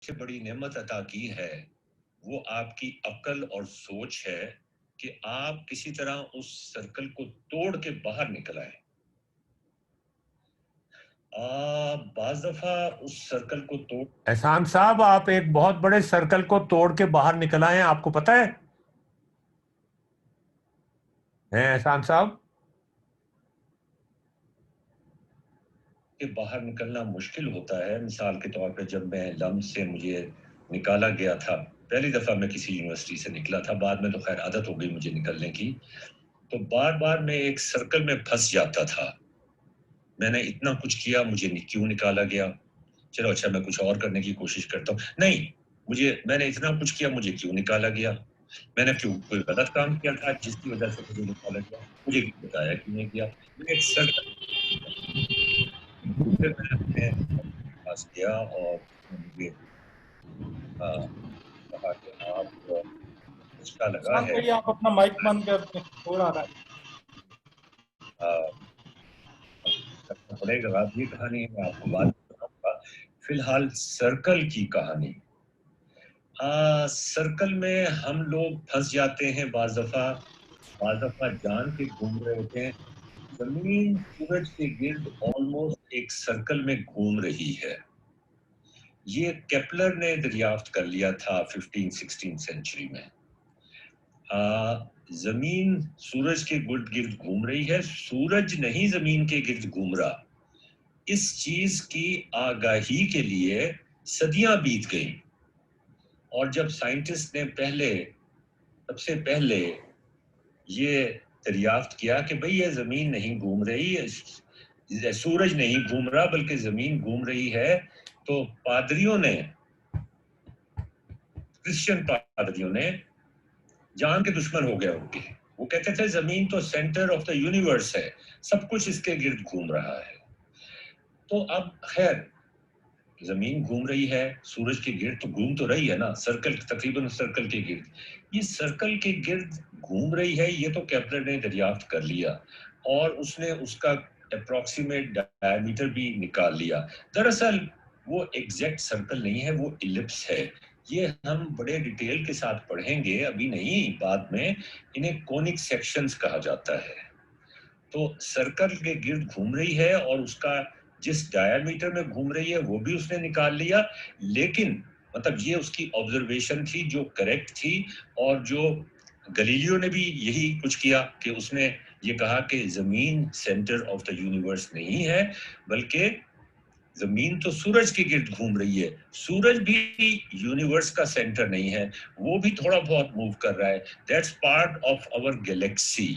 सबसे बड़ी नेमत अता की है वो आपकी अक्ल और सोच है कि आप किसी तरह उस सर्कल को तोड़ के बाहर निकल आए। बाज दफा उस सर्कल को तोड़ एहसान साहब, आप एक बहुत बड़े सर्कल को तोड़ के बाहर निकल आए हैं, आपको पता है एहसान साहब? के बाहर निकलना मुश्किल होता है। मिसाल के तौर पे जब मैं लम्ब से मुझे निकाला गया था, पहली दफा मैं किसी यूनिवर्सिटी से निकला था, बाद में तो खैर आदत हो गई मुझे निकलने की, तो बार बार मैं एक सर्कल में फंस जाता था। मैंने इतना कुछ किया, मुझे क्यों निकाला गया? चलो अच्छा, मैं कुछ और करने की कोशिश करता हूँ। नहीं, मैंने इतना कुछ किया, मुझे क्यों निकाला गया? मैंने क्यों कोई गलत काम किया था जिसकी वजह से मुझे निकाला गया? मुझे बताया क्यों नहीं किया? मैं एक सर्कल फिर मैं अपने पास गया और मुझे कहा कि आप इसका लगा शांत है रहिए, आप अपना माइक बंद कर दें, हो रहा है। करना पड़ेगा। ये कहानी मैं आपको बाद में बताऊंगा। फिलहाल सर्कल की कहानी। सर्कल में हम लोग फंस जाते हैं बाज दफा जान के घूम रहे होते हैं। जमीन सूरज के गिर्द ऑलमोस्ट एक सर्कल में घूम रही है। ये केपलर ने दरियाफ्त कर लिया था 15-16 सेंचुरी में। जमीन सूरज के गिर्द घूम रही है, सूरज नहीं जमीन के गिर्द घूम रहा। इस चीज की आगाही के लिए सदियां बीत गई, और जब साइंटिस्ट ने सबसे पहले ये दरियाफ्त किया कि भाई ये जमीन नहीं घूम रही है, सूरज नहीं घूम रहा बल्कि जमीन घूम रही है, तो पादरियों ने, क्रिश्चियन पादरियों ने जान के दुश्मन हो गया उनके। वो कहते थे जमीन तो सेंटर ऑफ द यूनिवर्स है, सब कुछ इसके गिर्द घूम रहा है। तो अब खैर जमीन घूम रही है, सूरज के गिर्द तो घूम तो रही है ना, सर्कल, तकरीबन सर्कल के गिर्द। ये सर्कल के गिर्द घूम रही है, ये तो केपलर ने दरियाफ्त कर लिया और उसने उसका अप्रोक्सीमेट डायमीटर भी निकाल लिया। दरअसल वो एग्जैक्ट सर्कल नहीं है, वो इलिप्स है। ये हम बड़े डिटेल के साथ पढ़ेंगे, अभी नहीं, बाद में। इन्हें कोनिक सेक्शंस कहा जाता है। तो सर्कल के गिर्द घूम रही है और उसका जिस डायमीटर में घूम रही है वो भी उसने निकाल लिया। लेकिन मतलब ये उसकी ऑब्जर्वेशन थी जो करेक्ट थी, और जो गलीलियो ने भी यही कुछ किया कि उसने ये कहा कि जमीन सेंटर ऑफ द यूनिवर्स नहीं है, बल्कि जमीन तो सूरज के गिर्द घूम रही है। सूरज भी यूनिवर्स का सेंटर नहीं है, वो भी थोड़ा बहुत मूव कर रहा है। That's part of our galaxy.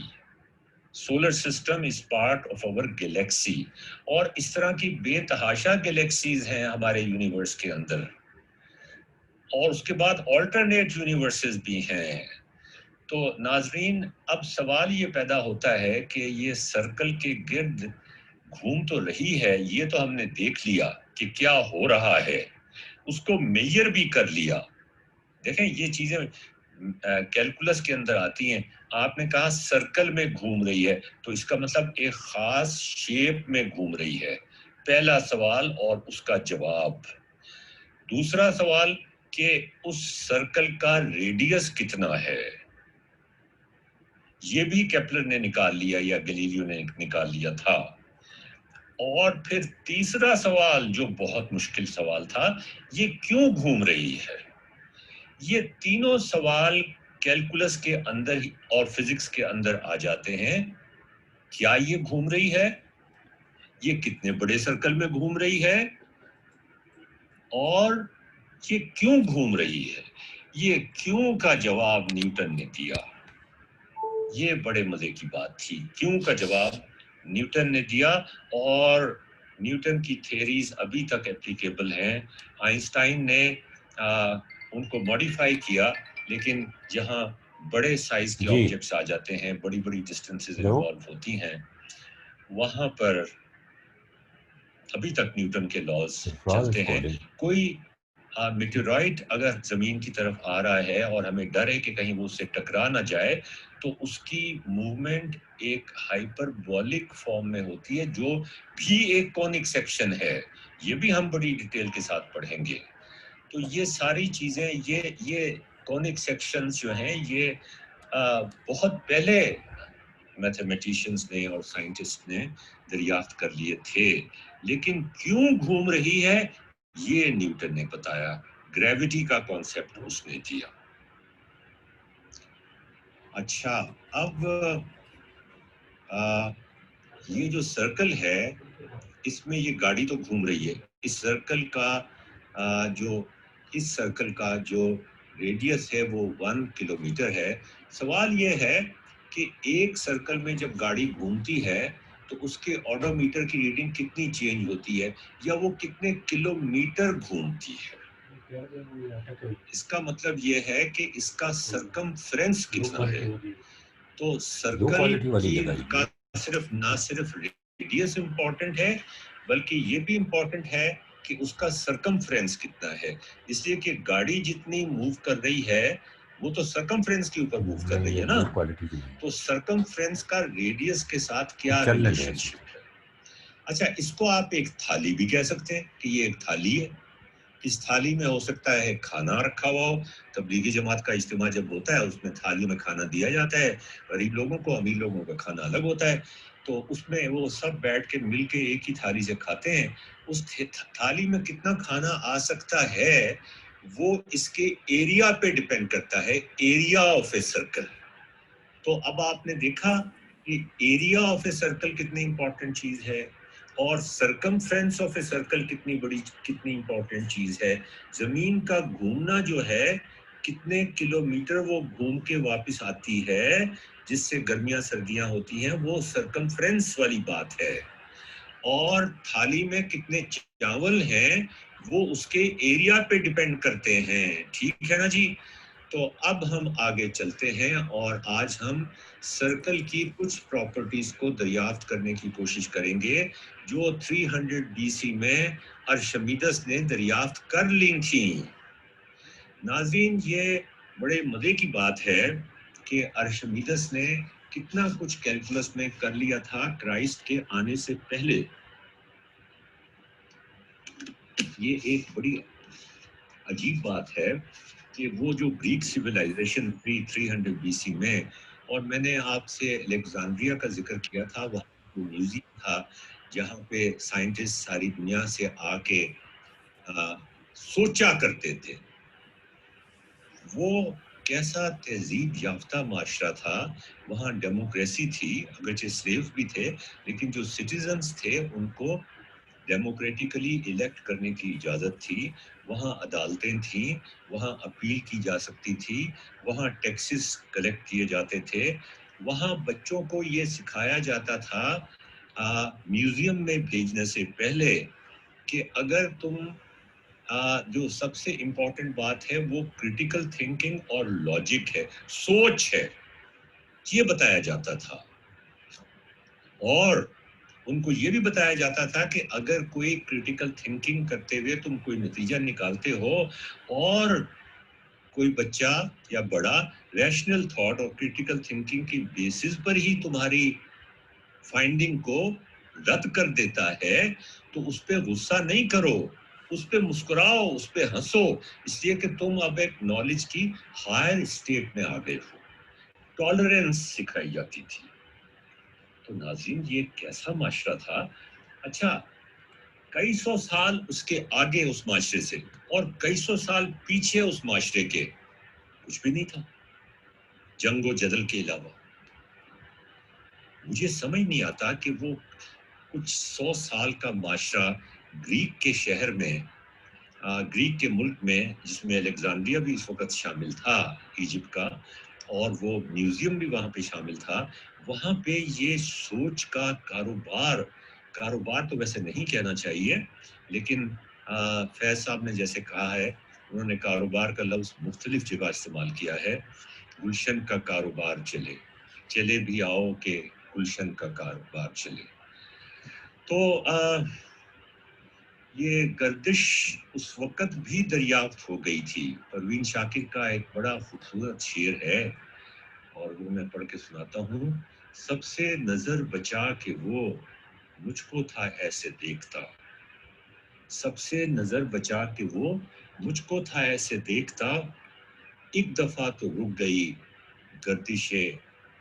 Solar system is part of our galaxy. और इस तरह की बेतहाशा गैलेक्सीज हैं हमारे यूनिवर्स के अंदर, और उसके बाद ऑल्टरनेट यूनिवर्सेस भी हैं। तो नाजरीन, अब सवाल ये पैदा होता है कि ये सर्कल के गिर्द घूम तो रही है, ये तो हमने देख लिया कि क्या हो रहा है, उसको मेजर भी कर लिया। देखें, ये चीजें कैलकुलस के अंदर आती हैं। आपने कहा सर्कल में घूम रही है, तो इसका मतलब एक खास शेप में घूम रही है। पहला सवाल और उसका जवाब। दूसरा सवाल कि उस सर्कल का रेडियस कितना है, ये भी केपलर ने निकाल लिया या गैलीलियो ने निकाल लिया था। और फिर तीसरा सवाल जो बहुत मुश्किल सवाल था, ये क्यों घूम रही है। ये तीनों सवाल कैलकुलस के अंदर ही और फिजिक्स के अंदर आ जाते हैं। क्या ये घूम रही है, ये कितने बड़े सर्कल में घूम रही है, और ये क्यों घूम रही है। ये क्यों का जवाब न्यूटन ने दिया। ये बड़े मजे की बात थी, क्यों का जवाब न्यूटन ने दिया। और न्यूटन की थ्योरीज अभी तक एप्लीकेबल हैं। आइंस्टाइन ने उनको मॉडिफाई किया, लेकिन जहां बड़े साइज के जी। ऑब्जेक्ट्स आ जाते हैं, बड़ी बड़ी डिस्टेंसेस हेलो। इन्वॉल्व होती हैं, वहां पर अभी तक न्यूटन के लॉज चलते हैं। कोई मेटेरॉइड अगर जमीन की तरफ आ रहा है और हमें डर है कि कहीं वो उससे टकरा ना जाए, तो उसकी मूवमेंट एक हाइपरबोलिक फॉर्म में होती है, जो भी एक कॉनिक सेक्शन है। ये भी हम बड़ी डिटेल के साथ पढ़ेंगे। तो ये सारी चीजें, ये कॉनिक सेक्शंस जो हैं, ये बहुत पहले मैथमेटिशियंस ने और साइंटिस्ट ने दरियाफ्त कर लिए थे, लेकिन क्यों घूम रही है ये न्यूटन ने बताया, ग्रेविटी का कॉन्सेप्ट उसने दिया। अच्छा, अब ये जो सर्कल है, इसमें ये गाड़ी तो घूम रही है, इस सर्कल का इस सर्कल का जो रेडियस है वो 1 किलोमीटर है। सवाल ये है कि एक सर्कल में जब गाड़ी घूमती है तो उसके ओडोमीटर की रीडिंग कितनी चेंज होती है, या वो कितने किलोमीटर घूमती है। इसका मतलब ये है कि इसका सरकमफ्रेंस कितना है। तो सर्कल की का सिर्फ रेडियस इंपॉर्टेंट है, बल्कि ये भी इंपॉर्टेंट है कि उसका सरकमफ्रेंस कितना है। इसलिए कि गाड़ी जितनी मूव कर रही है वो तो सरकमफ्रेंस के ऊपर मूव कर रही है ना, तो सरकमफ्रेंस का रेडियस के साथ क्या रिलेशनशिप है। अच्छा, इसको आप एक थाली भी कह सकते हैं कि ये एक थाली है। इस थाली में हो सकता है खाना रखा हुआ हो। तबलीगी जमात का इज्तिमा जब होता है उसमें थाली में खाना दिया जाता है, गरीब लोगों को, अमीर लोगों का खाना अलग होता है, तो उसमें वो सब बैठ के मिल के एक ही थाली से खाते हैं। उस थाली में कितना खाना आ सकता है वो इसके एरिया पे डिपेंड करता है, एरिया ऑफ ए सर्कल। तो अब आपने देखा कि एरिया ऑफ ए सर्कल कितनी इंपॉर्टेंट चीज है और सरकमफ्रेंस ऑफ ए सर्कल कितनी इंपॉर्टेंट चीज है। जमीन का घूमना जो है, कितने किलोमीटर वो घूम के वापस आती है, जिससे गर्मियां सर्दियां होती हैं, वो सरकमफ्रेंस वाली बात है। और थाली में कितने चावल हैं वो उसके एरिया पे डिपेंड करते हैं। ठीक है ना जी। तो अब हम आगे चलते हैं और आज हम सर्कल की कुछ प्रॉपर्टीज को दरियाफ्त करने की कोशिश करेंगे जो 300 बीसी में अर्शमीदस ने दरियाफ्त कर ली थी। नाज़रीन, ये बड़े मजे की बात है कि अर्शमीदस ने कितना कुछ कैलकुलस में कर लिया था क्राइस्ट के आने से पहले। ये एक बड़ी अजीब बात है कि वो जो ग्रीक सिविलाइजेशन थी 300 बीसी में, और मैंने आपसे अलेक्जेंड्रिया का जिक्र किया था, वहाँ वो म्यूजियम था जहाँ पे साइंटिस्ट सारी दुनिया से आके सोचा करते थे। वो कैसा तहजीब याफ्ता माशरा था। वहाँ डेमोक्रेसी थी, अगरचे स्लेव्स भी थे, लेकिन जो सिटीजन्स थे उनको डेमोक्रेटिकली इलेक्ट करने की इजाज़त थी। वहाँ अदालतें थीं, वहाँ अपील की जा सकती थी, वहाँ टैक्सेस कलेक्ट किए जाते थे। वहाँ बच्चों को ये सिखाया जाता था म्यूज़ियम में भेजने से पहले कि अगर तुम जो सबसे इम्पोर्टेंट बात है वो क्रिटिकल थिंकिंग और लॉजिक है, सोच है, ये बताया जाता था। और उनको ये भी बताया जाता था कि अगर कोई क्रिटिकल थिंकिंग करते हुए तुम कोई नतीजा निकालते हो और कोई बच्चा या बड़ा रैशनल थॉट और क्रिटिकल थिंकिंग की बेसिस पर ही तुम्हारी फाइंडिंग को रद्द कर देता है, तो उस पर गुस्सा नहीं करो, उस पर मुस्कुराओ, उस पर हंसो, इसलिए कि तुम अब एक नॉलेज की हायर स्टेट में आ गए हो। टॉलरेंस सिखाई जाती थी। तो नाज़रीन, ये कैसा माशरा था। अच्छा, कई सौ साल उसके आगे उस माशरे से और कई सौ साल पीछे उस माशरे के कुछ भी नहीं था, जंगो जदल के अलावा। मुझे समझ नहीं आता कि वो कुछ 100 साल का माशरा ग्रीक के शहर में, ग्रीक के मुल्क में, जिसमें अलेक्जेंड्रिया भी इस वक्त शामिल था, इजिप्ट का, और वो म्यूजियम भी वहाँ पे शामिल था। वहाँ पे ये सोच का कारोबार, कारोबार तो वैसे नहीं कहना चाहिए, लेकिन फैज साहब ने जैसे कहा है, उन्होंने कारोबार का लफ्ज़ मुख्तलिफ जगह इस्तेमाल किया है। गुलशन का कारोबार चले, चले भी आओ के गुलशन का कारोबार चले। तो ये गर्दिश उस वक्त भी दरियाफ्त हो गई थी। परवीन शाकिर का एक बड़ा खूबसूरत शेर है और वो मैं पढ़ के सुनाता हूँ। सबसे नजर बचा के वो मुझको था ऐसे देखता, सबसे नजर बचा के वो मुझको था ऐसे देखता, एक दफा तो रुक गई गर्दिशे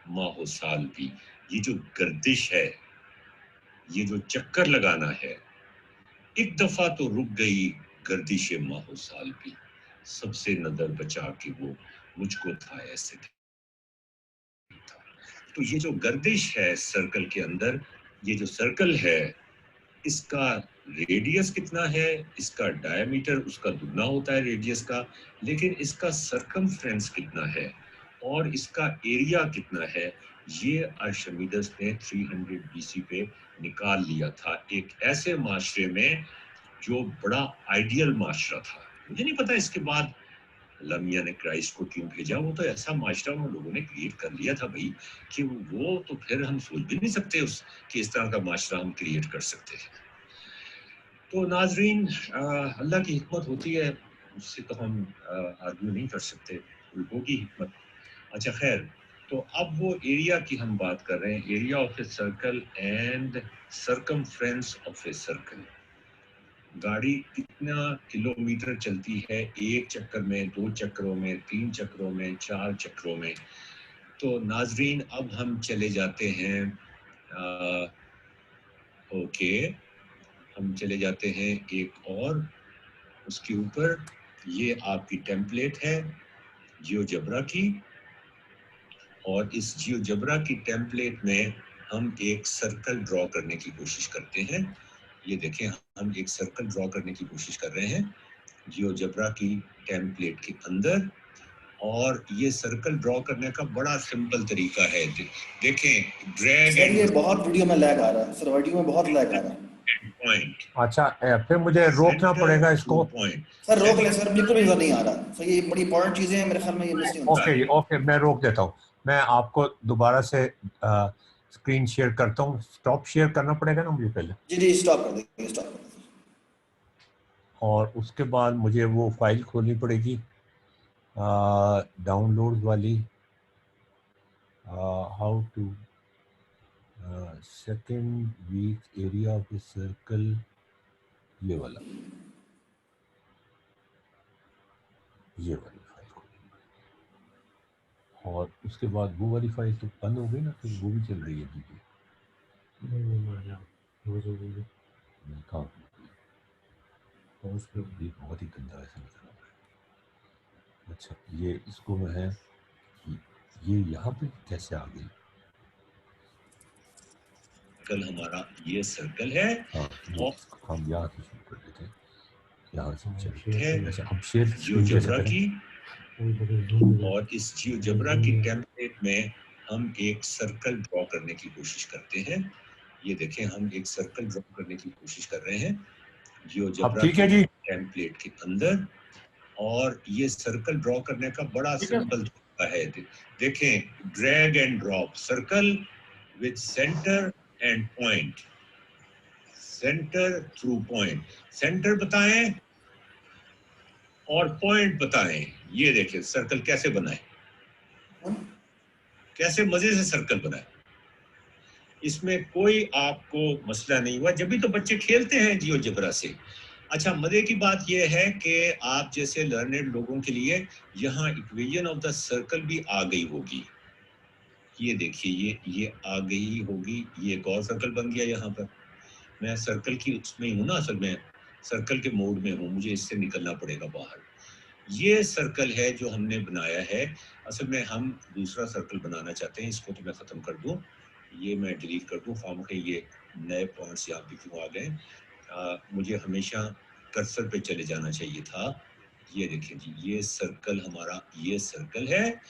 माहो साल भी। ये जो गर्दिश है, ये जो चक्कर लगाना है, एक दफा तो रुक गई गर्दिशे माहो साल भी। सबसे नजर बचा के वो मुझको था ऐसे देखता। तो ये जो गर्दिश है सर्कल के अंदर, ये जो सर्कल है, इसका रेडियस कितना है, इसका डायमीटर उसका दुगना होता है रेडियस का, लेकिन इसका सरकमफ्रेंस कितना है और इसका एरिया कितना है, ये आर्शिमीदेस ने 300 बीसी पे निकाल लिया था, एक ऐसे माशरे में जो बड़ा आइडियल माशरा था। मुझे नहीं पता इसके बाद अल्लाह मियां ने क्राइस्ट को क्यों भेजा, वो तो ऐसा माशरा उन लोगों ने क्रिएट कर लिया था भाई, कि वो तो फिर हम सोच भी नहीं सकते उस कि इस तरह का माशरा हम क्रिएट कर सकते हैं। तो नाजरीन, अल्लाह की हिकमत होती है, उससे तो हम आर्ग्यू नहीं कर सकते, कोई होगी हिकमत। अच्छा खैर, तो अब वो एरिया की हम बात कर रहे हैं, area of a circle and circumference of a circle. गाड़ी कितना किलोमीटर चलती है एक चक्कर में, 2 चक्करों में, 3 चक्करों में, 4 चक्करों में। तो नाजरीन अब हम चले जाते हैं, ओके, हम चले जाते हैं एक और उसके ऊपर। ये आपकी टेम्पलेट है जियोजेब्रा की, और इस जियोजेब्रा की टेम्पलेट में हम एक सर्कल ड्रॉ करने की कोशिश करते हैं। ये देखें, हम एक सर्कल ड्रॉ करने की कोशिश कर रहे हैं जियोजेब्रा की टेम्पलेट के अंदर, और ये सर्कल ड्रॉ करने का बड़ा सिंपल तरीका है। देखें, ड्रैग सर ये एंड बहुत वीडियो में लैग आ रहा है, सर वीडियो में बहुत लैग आ रहा है। पॉइंट, अच्छा, फिर मुझे रोकना पड़ेगा इसको। पॉइंट। सर रोक ले सर, बिल्कुल भी नहीं आ रहा सर, ये बड़ी इंपॉर्टेंट चीजें हैं, मेरे ख्याल में ये मिस नहीं होता। ओके ओके, मैं रोक देता हूँ। मैं आपको दोबारा से स्क्रीन शेयर करता हूँ। स्टॉप शेयर करना पड़ेगा ना मुझे पहले, जी जी स्टॉप कर दीजिए, स्टॉप कर दीजिए। और उसके बाद मुझे वो फाइल खोलनी पड़ेगी डाउनलोड वाली, how to second week area of a circle, ये वाला, ये वाली फाइल खोलनी पड़ेगी। और उसके बाद वो वाली फाइल तो बंद हो गई ना, फिर वो भी चल रही है दीदी। कहाँ और उस पर भी बहुत ही गंदा ऐसा लग रहा है। अच्छा, ये इसको मैं है, ये यहाँ पे कैसे आ गई? कल हमारा ये सर्कल है, हाँ, और हम यहाँ से शुरू कर देते हैं, यहाँ से है चलिए। अच्छा, अब शेयर स्क्रीन कैसे जियोजेब्रा करें? की, और इस जियोजेब्रा की टेम्पलेट में हम एक सर्कल ड्रॉ करने की कोशिश करते हैं। ये देखें, हम एक सर्कल ड्रॉ करने की कोशिश कर रहे हैं अब जियोजेब्रा ठीक है की जी। टेम्पलेट के अंदर, और ये सर्कल ड्रॉ करने का बड़ा सिंपल तरीका है। देखें, drag and drop circle with centre and point, centre through point, centre बताएं और पॉइंट बताएं। ये देखें सर्कल कैसे बनाए, कैसे मजे से सर्कल बनाए, इसमें कोई आपको मसला नहीं हुआ। जब भी तो बच्चे खेलते हैं जियोजेब्रा से। अच्छा, मजे की बात यह है कि आप जैसे लर्नेड लोगों के लिए यहाँ इक्वेशन ऑफ द सर्कल भी आ गई होगी। ये देखिए, ये आ गई होगी, ये एक और सर्कल बन गया। यहाँ पर मैं सर्कल की उसमें हूँ ना, असल में सर्कल के मोड में हूँ, मुझे इससे निकलना पड़ेगा बाहर। ये सर्कल है जो हमने बनाया है। असल में हम दूसरा सर्कल बनाना चाहते हैं, इसको तो मैं खत्म कर दूं, ये मैं डिलीट कर दूं, फार्म के ये नए पॉइंट्स यहाँ पे क्यों आ गए। मुझे हमेशा कर्सर पे चले जाना चाहिए था। ये देखें जी, ये सर्कल हमारा, ये सर्कल है,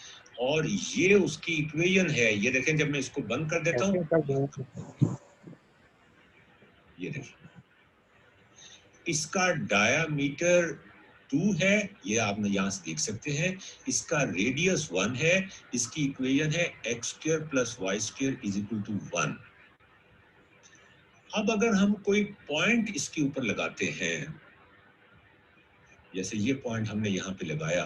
और ये उसकी इक्वेशन है। ये देखें, जब मैं इसको बंद कर देता हूँ, ये देखें, इसका डायामीटर 2 है, ये आप यहाँ से देख सकते हैं। इसका रेडियस 1 है, इसकी इक्वेशन है x² + y² = 1। अब अगर हम कोई पॉइंट इसके ऊपर लगाते हैं, जैसे ये पॉइंट हमने यहाँ पे लगाया,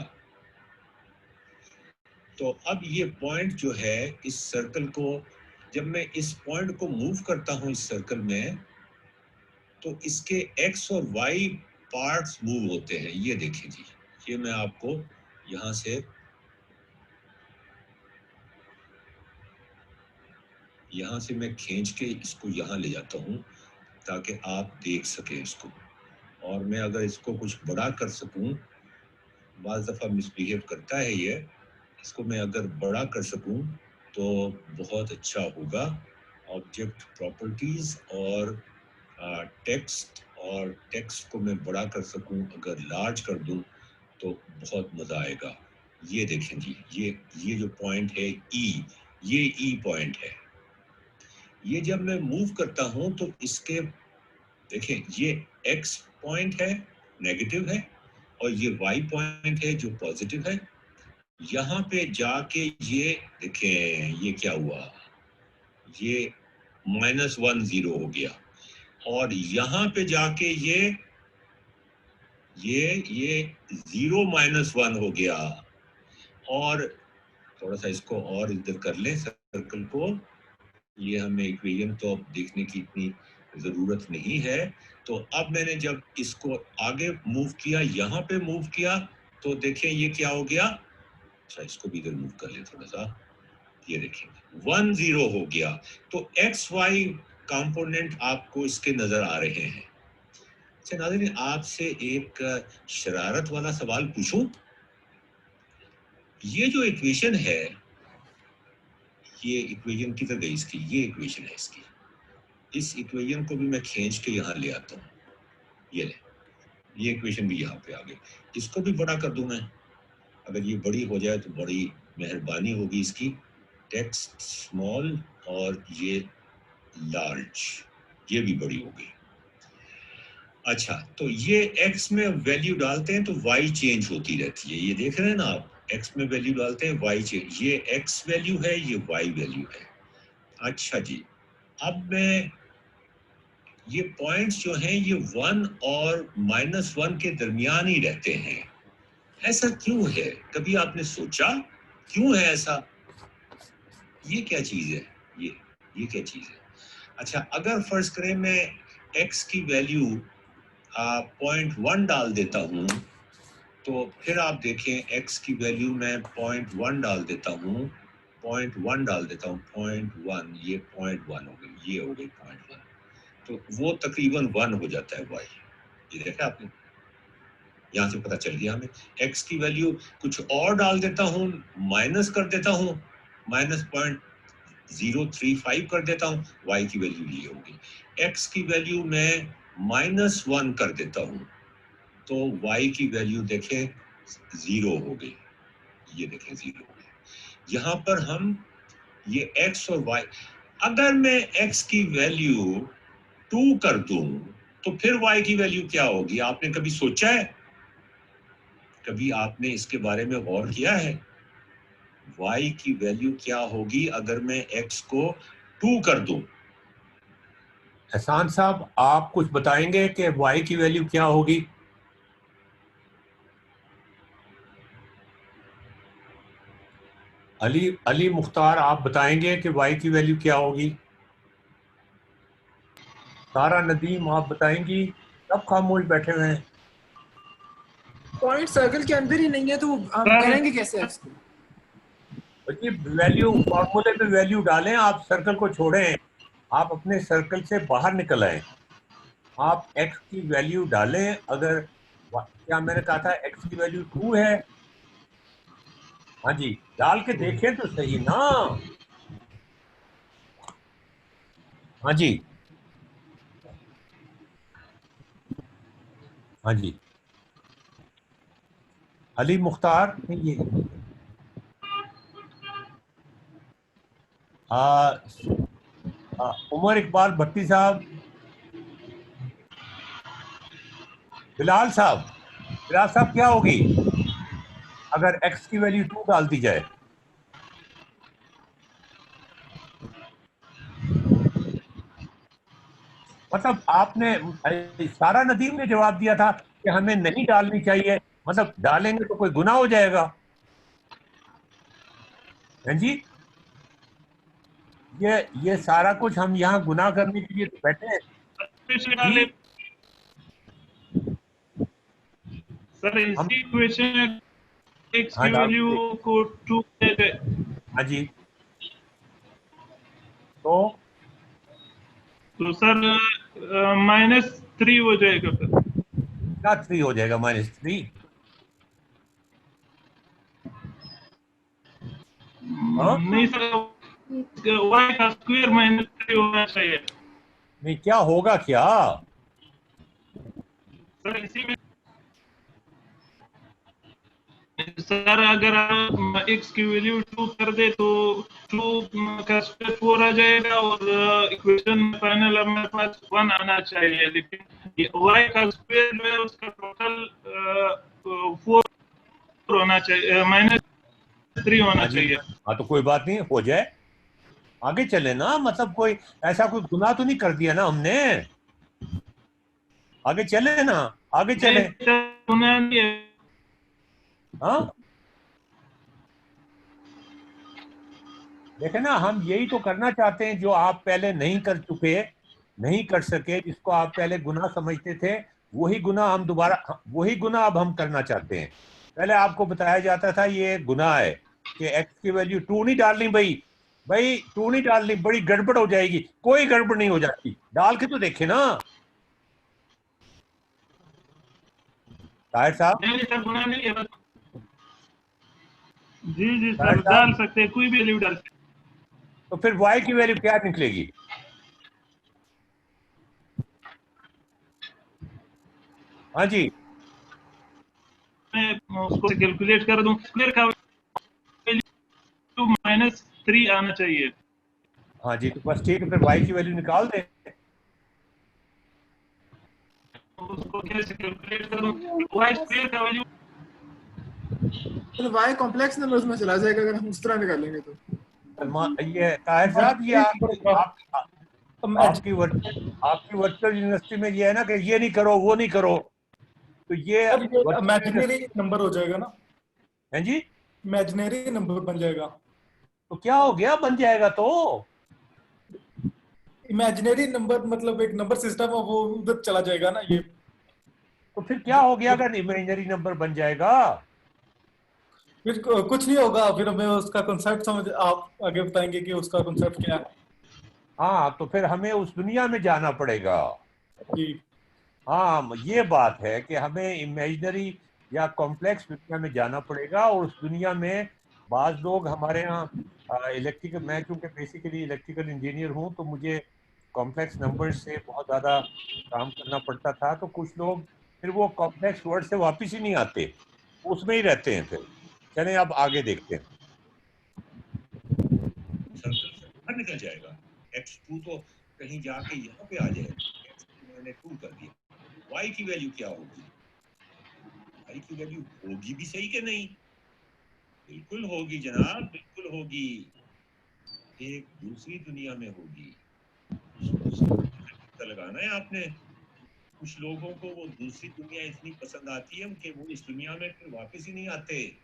तो अब ये पॉइंट जो है इस सर्कल को, जब मैं इस पॉइंट को मूव करता हूं इस सर्कल में, तो इसके x और y पार्ट्स मूव होते हैं। ये देखें जी, ये मैं आपको यहां से मैं खींच के इसको यहां ले जाता हूं ताकि आप देख सकें इसको, और मैं अगर इसको कुछ बड़ा कर सकूं, बाज़ दफ़ा मिसबिहेव करता है ये, इसको मैं अगर बड़ा कर सकूं तो बहुत अच्छा होगा। ऑब्जेक्ट प्रॉपर्टीज और टेक्स्ट को मैं बड़ा कर सकूं, अगर लार्ज कर दूं तो बहुत मजा आएगा। ये देखें जी, ये जो पॉइंट है ई, ये ई पॉइंट है। ये जब मैं मूव करता हूं तो इसके देखें, ये एक्स पॉइंट है, नेगेटिव है, और ये वाई पॉइंट है जो पॉजिटिव है। यहां पे जाके ये देखें, ये क्या हुआ, ये -10 हो गया, और यहां पे जाके ये 0 -1 हो गया। और थोड़ा सा इसको और इधर कर लें सर्कल को, ये हमें इक्वेशन तो अब देखने की इतनी जरूरत नहीं है। तो अब मैंने जब इसको आगे मूव किया, यहाँ पे मूव किया, तो देखें ये क्या हो गया। अच्छा, इसको भी इधर मूव कर ले थोड़ा सा, ये देखें 10 हो गया। तो एक्स वाई कंपोनेंट आपको इसके नजर आ रहे हैं। अच्छा नाज़रीन, आपसे एक शरारत वाला सवाल पूछूं। ये जो इक्वेशन है, ये इक्वेशन किधर गई इसकी, ये इक्वेशन है इसकी। इस इक्वेशन को भी मैं खींच के यहाँ ले आता हूँ, ये ले, ये इक्वेशन भी यहाँ पे आ गई। इसको भी बड़ा कर दूं मैं, अगर ये बड़ी हो जाए तो बड़ी मेहरबानी होगी इसकी। टेक्स्ट स्मॉल और ये लार्ज, ये भी बड़ी हो गई। अच्छा, तो ये x में वैल्यू डालते हैं तो y चेंज होती रहती है। ये देख रहे हैं ना आप, x में वैल्यू डालते हैं y चेंज, ये x वैल्यू है, ये y वैल्यू है। अच्छा जी, अब मैं ये पॉइंट्स जो हैं ये 1 और -1 के दरमियान ही रहते हैं। ऐसा क्यों है? कभी आपने सोचा क्यों है ऐसा? ये क्या चीज है? ये क्या चीज है? अच्छा, अगर फर्ज करें मैं x की वैल्यू 0.1 डाल देता हूं, तो फिर आप देखें x की वैल्यू मैं 0.1 डाल देता हूं, 0.1 डाल देता हूं, 0.1, ये 0.1 हो गई, ये हो गई 0.1, तो वो तकरीबन 1 हो जाता है y। ये देखा आपने, यहां से पता चल गया हमें। x की वैल्यू कुछ और डाल देता हूं, माइनस कर देता हूं, -0.035 कर देता हूं, y की वैल्यू ये होगी। x की वैल्यू मैं -1 कर देता हूं, तो y की वैल्यू देखें 0 हो गई। ये देखें 0 हो गई। यहां पर हम ये x और y, अगर मैं x की वैल्यू 2 कर दूं तो फिर y की वैल्यू क्या होगी? आपने कभी सोचा है? कभी आपने इसके बारे में गौर किया है? y की वैल्यू क्या होगी अगर मैं x को 2 कर दूं? एहसान साहब, आप कुछ बताएंगे कि y की वैल्यू क्या होगी? अली मुख्तार, आप बताएंगे कि y की वैल्यू क्या होगी? सारा नदीम, आप बताएंगी? सब खामोश बैठे हुए हैं। पॉइंट सर्कल के अंदर ही नहीं है तो हम करेंगे कैसे इसको? बच्ची, वैल्यू फॉर्मूले में वैल्यू डालें, आप सर्कल को छोड़ें, आप अपने सर्कल से बाहर निकल आए, आप x की वैल्यू डालें। अगर क्या मैंने कहा था x की वैल्यू 2 है? हाँ जी, डाल के देखें तो सही ना। हाँ जी, हाँ जी, अली मुख्तार, ये उमर इकबाल भट्टी साहब, बिलाल साहब, क्या होगी अगर x की वैल्यू 2 डाल दी जाए? मतलब आपने, सारा नदीम ने जवाब दिया था कि हमें नहीं डालनी चाहिए, मतलब डालेंगे तो कोई गुनाह हो जाएगा। हैं जी, ये सारा कुछ हम यहाँ गुनाह करने के लिए तो बैठे हैं जी। सर हम इसी इक्वेशन में x हाँ की डाल वैल्यू दीजिए। को 2 हाँ जी, तो तो सर -3 हो जाएगा फिर। क्या 3 हो जाएगा? -3? हाँ नहीं सर, y का स्क्वायर -3 होना चाहिए नहीं, क्या होगा क्या? सर। इसी में सर अगर आप x की वैल्यू 2 कर दे तो 2 का स्क्वायर 4 आ जाएगा और इक्वेशन में फाइनल हमारे पास 1 आना चाहिए, लेकिन ये y का स्क्वायर जो है उसका टोटल 4 होना चाहिए, -3 होना हाँ जी, चाहिए। हाँ तो कोई बात नहीं, हो जाए। आगे चले ना, मतलब कोई ऐसा कोई गुनाह तो नहीं कर दिया ना हमने? आगे चले ना, आगे नहीं चले। सर, होना नहीं है। हाँ देखे ना, हम यही तो करना चाहते हैं जो आप पहले नहीं कर चुके, नहीं कर सके, जिसको आप पहले गुनाह समझते थे, वही गुनाह हम दोबारा, वही गुनाह अब हम करना चाहते हैं। पहले आपको बताया जाता था ये गुनाह है कि एक्स की वैल्यू 2 नहीं डालनी भाई, भाई 2 नहीं डालनी, बड़ी गड़बड़ हो जाएगी। कोई गड़बड़ नहीं हो जाती, डाल के तो देखे ना ताहिर साहब। नहीं सर, गुना नहीं है बस। जी जी ताहिर सर, साहब, डाल सकते हैं, कोई भी वैल्यू डाल सकते तो फिर वाई की वैल्यू क्या निकलेगी? हाँ जी, हैं। मैं उसको कैलकुलेट कर दूं, स्क्वायर का वैल्यू -3 आना चाहिए। हाँ जी, तो बस ठीक है, फिर वाई की वैल्यू निकाल दें। उसको कैसे कैलकुलेट कर दूं, y स्क्वायर का वैल्यू तो वाई कॉम्प्लेक्स नंबर्स में चला जाएगा अगर हम उस तरह निकालेंगे तो। ये ताहिर साहब, ये एक नंबर का आपकी आपकी वर्चुअल यूनिवर्सिटी में ये है ना कि ये नहीं करो, वो नहीं करो, तो ये सर ये वर्चुअल इमेजिनरी यूनिवर्सिटी नंबर हो जाएगा ना, है जी। इमेजिनरी नंबर बन जाएगा। तो क्या हो गया, बन जाएगा तो? इमेजिनरी नंबर मतलब एक नंबर सिस्टम है, वो उधर चला जाएगा ना ये। तो फिर क्या हो गया अगर इमेजिनरी नंबर बन जाएगा? फिर कुछ नहीं होगा, फिर हमें उसका कॉन्सेप्ट समझ, आप आगे बताएंगे कि उसका कॉन्सेप्ट क्या है। हाँ तो फिर हमें उस दुनिया में जाना पड़ेगा। जी हाँ ये बात है कि हमें इमेजिनरी या कॉम्प्लेक्स दुनिया में जाना पड़ेगा, और उस दुनिया में बाज लोग हमारे यहाँ इलेक्ट्रिकल, मैं चूंकि बेसिकली इलेक्ट्रिकल इंजीनियर हूँ तो मुझे कॉम्प्लेक्स नंबर से बहुत ज़्यादा काम करना पड़ता था, तो कुछ लोग फिर वो कॉम्प्लेक्स वर्ड से वापस ही नहीं आते, उसमें ही रहते हैं फिर। चलें अब आगे देखते हैं। सर्कल से बाहर निकल जाएगा। x2 तो कहीं जाके यहाँ पे आ जाएगा, x मैंने 2 कर दिया, y की वैल्यू क्या होगी? y की वैल्यू होगी भी सही कि नहीं? बिल्कुल होगी जनाब, बिल्कुल होगी। एक दूसरी दुनिया में होगी। उस दूसरी दुनिया में पता लगाना है आपने। कुछ लोगों को वो दूसरी दुनिया इतनी पसंद आती है कि वो इस दुनिया में फिर वापस ही नहीं आते।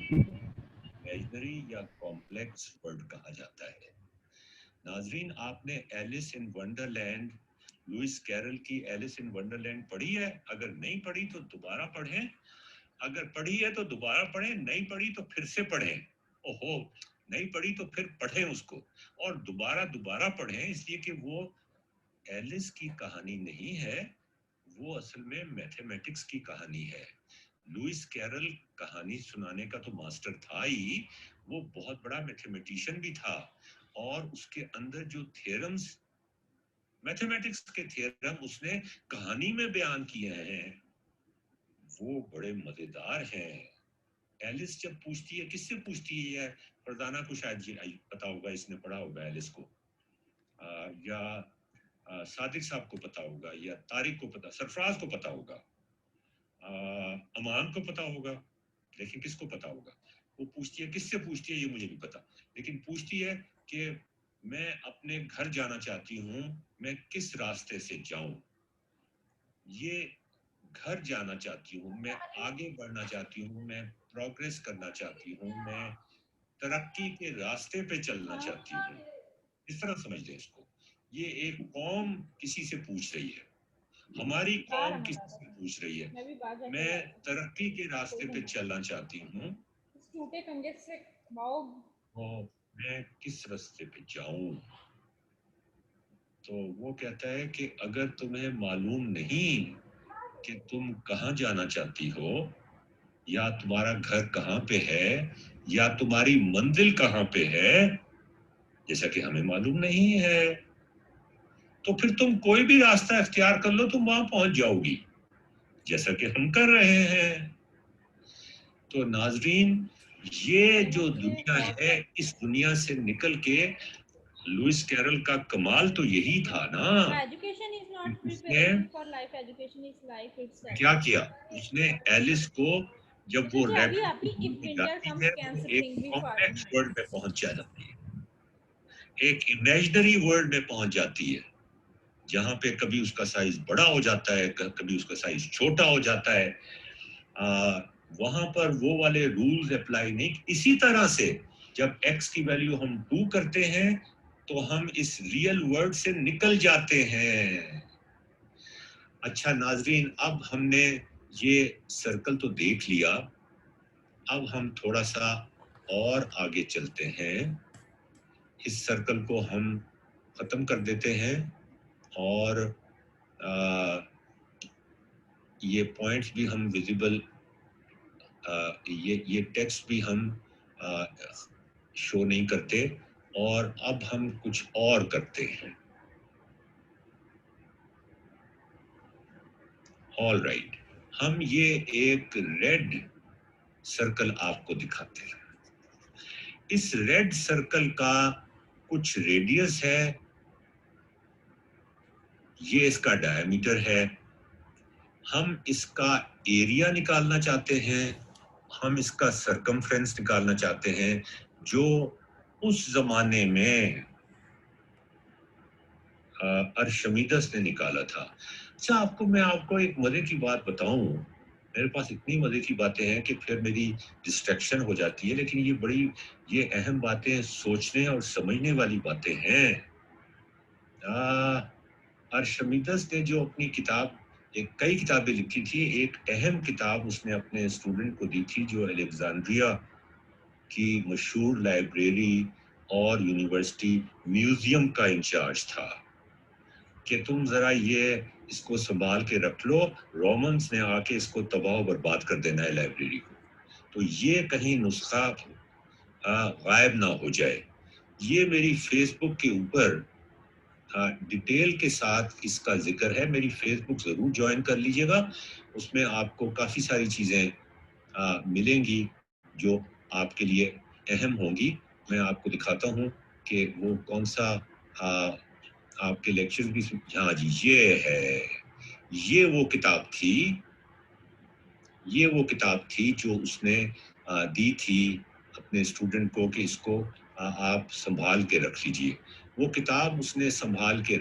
इमेजिनरी या कॉम्प्लेक्स वर्ड कहा जाता है। नाजरीन, आपने Alice in Wonderland, Lewis Carroll की एलिस इन वंडरलैंड पढ़ी है? अगर नहीं पढ़ी तो दोबारा पढ़ें, अगर पढ़ी है तो दोबारा पढ़ें, नहीं पढ़ी तो फिर से पढ़ें। ओहो, नहीं पढ़ी तो फिर पढ़ें उसको, और दोबारा दोबारा पढ़ें, इसलिए कि वो एलिस की कहानी नहीं है, वो असल में मैथमेटिक्स की कहानी है। लुइस कैरल कहानी सुनाने का तो मास्टर था ही, वो बहुत बड़ा मैथमेटिशियन भी था, और उसके अंदर जो थ्योरम्स, मैथमेटिक्स के थ्योरम उसने कहानी में बयान किए हैं, वो बड़े मजेदार हैं। एलिस जब पूछती है, किससे पूछती है? फरजाना को शायद पता होगा, इसने पढ़ा होगा एलिस को, या सादिक साहब को पता होगा, या तारिक को पता, सरफराज को पता होगा, अमान को पता होगा, लेकिन किसको पता होगा? वो पूछती है, किससे पूछती है ये मुझे नहीं पता, लेकिन पूछती है कि मैं अपने घर जाना चाहती हूँ, मैं किस रास्ते से जाऊं? ये घर जाना चाहती हूँ, मैं आगे बढ़ना चाहती हूँ, मैं प्रोग्रेस करना चाहती हूँ, मैं तरक्की के रास्ते पे चलना चाहती हूँ, इस तरह समझ लें इसको। ये एक कौम किसी से पूछ रही है, हमारी कौम किससे पूछ रही है, मैं तरक्की के रास्ते पे चलना चाहती हूँ, टूटे कंगे से वाओ मैं किस रास्ते पे जाऊं। तो वो कहता है कि अगर तुम्हें मालूम नहीं कि तुम कहाँ जाना चाहती हो, या तुम्हारा घर कहाँ पे है, या तुम्हारी मंजिल कहाँ पे है, जैसा कि हमें मालूम नहीं है, तो फिर तुम कोई भी रास्ता इख्तियार कर लो, तुम वहां पहुंच जाओगी, जैसा कि हम कर रहे हैं। तो नाजरीन, ये जो दुनिया है, इस दुनिया से निकल के लुइस कैरल का कमाल तो यही था ना, एजुकेशन इज नॉट उसने preparation for life, education is life itself. क्या किया, उसने एलिस को जब वो अभी रैपिड अभी इफ विंटर जाती कम्स है, कैन वो एक spring be complex for world में पहुंच जाती है, एक इमेजिनरी वर्ल्ड में पहुंच जाती है, जहां पे कभी उसका साइज बड़ा हो जाता है, कभी उसका साइज छोटा हो जाता है। वहां पर वो वाले रूल्स अप्लाई नहीं। इसी तरह से जब x की वैल्यू हम 2 करते हैं तो हम इस रियल वर्ल्ड से निकल जाते हैं। अच्छा नाजरीन, अब हमने ये सर्कल तो देख लिया, अब हम थोड़ा सा और आगे चलते हैं, इस सर्कल को हम खत्म कर देते हैं और ये पॉइंट्स भी हम विजिबल, ये टेक्स्ट भी हम शो नहीं करते, और अब हम कुछ और करते हैं। ऑल राइट, हम ये एक रेड सर्कल आपको दिखाते हैं। इस रेड सर्कल का कुछ रेडियस है, ये इसका डायमीटर है, हम इसका एरिया निकालना चाहते हैं, हम इसका सरकमफ्रेंस निकालना चाहते हैं, जो उस जमाने में अर्शमीदस ने निकाला था। अच्छा, मैं आपको एक मजे की बात बताऊं, मेरे पास इतनी मजे की बातें हैं कि फिर मेरी डिस्ट्रैक्शन हो जाती है, लेकिन ये अहम बातें, सोचने और समझने वाली बातें हैं। अर्शमीदस ने जो अपनी किताब, कई किताबें लिखी थी, एक अहम किताब उसने अपने स्टूडेंट को दी थी, जो अलेक्जेंड्रिया की मशहूर लाइब्रेरी और यूनिवर्सिटी म्यूजियम का इंचार्ज था, कि तुम जरा इसको संभाल के रख लो, रोमन्स ने आके इसको तबाह बर्बाद कर देना है लाइब्रेरी को, तो ये कहीं नुस्खा गायब ना हो जाए। ये मेरी फेसबुक के ऊपर डिटेल के साथ इसका जिक्र है, मेरी फेसबुक जरूर ज्वाइन कर लीजिएगा, उसमें आपको काफी सारी चीजें मिलेंगी जो आपके लिए अहम होंगी। मैं आपको दिखाता हूँ कि वो कौन सा आपके लेक्चर भी, हाँ जी, ये है, ये वो किताब थी जो उसने दी थी अपने स्टूडेंट को कि इसको आप संभाल के रख लीजिए। वो किताब उसने संभाल के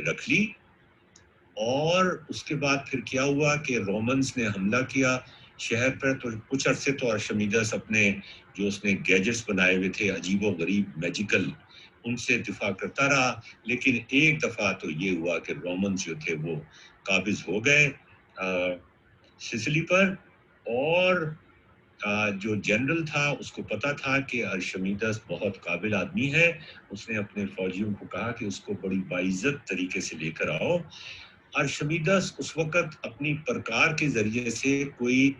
रख ली, और उसके बाद फिर क्या हुआ कि रोमन्स ने हमला किया शहर पर, तो कुछ अरसे तो अर्शमीदस अपने जो उसने गैजेट्स बनाए हुए थे अजीबो गरीब मैजिकल, उनसे दिफा करता रहा, लेकिन एक दफा तो ये हुआ कि रोमन्स जो थे वो काबिज हो गए सिसिली पर, और जो जनरल था उसको पता था कि अर्शमीदस बहुत काबिल आदमी है, उसने अपने फौजियों को कहा कि उसको बड़ी बाइज्जत तरीके से लेकर आओ। अर्शमीदस उस वक्त अपनी प्रकार के जरिए से कोई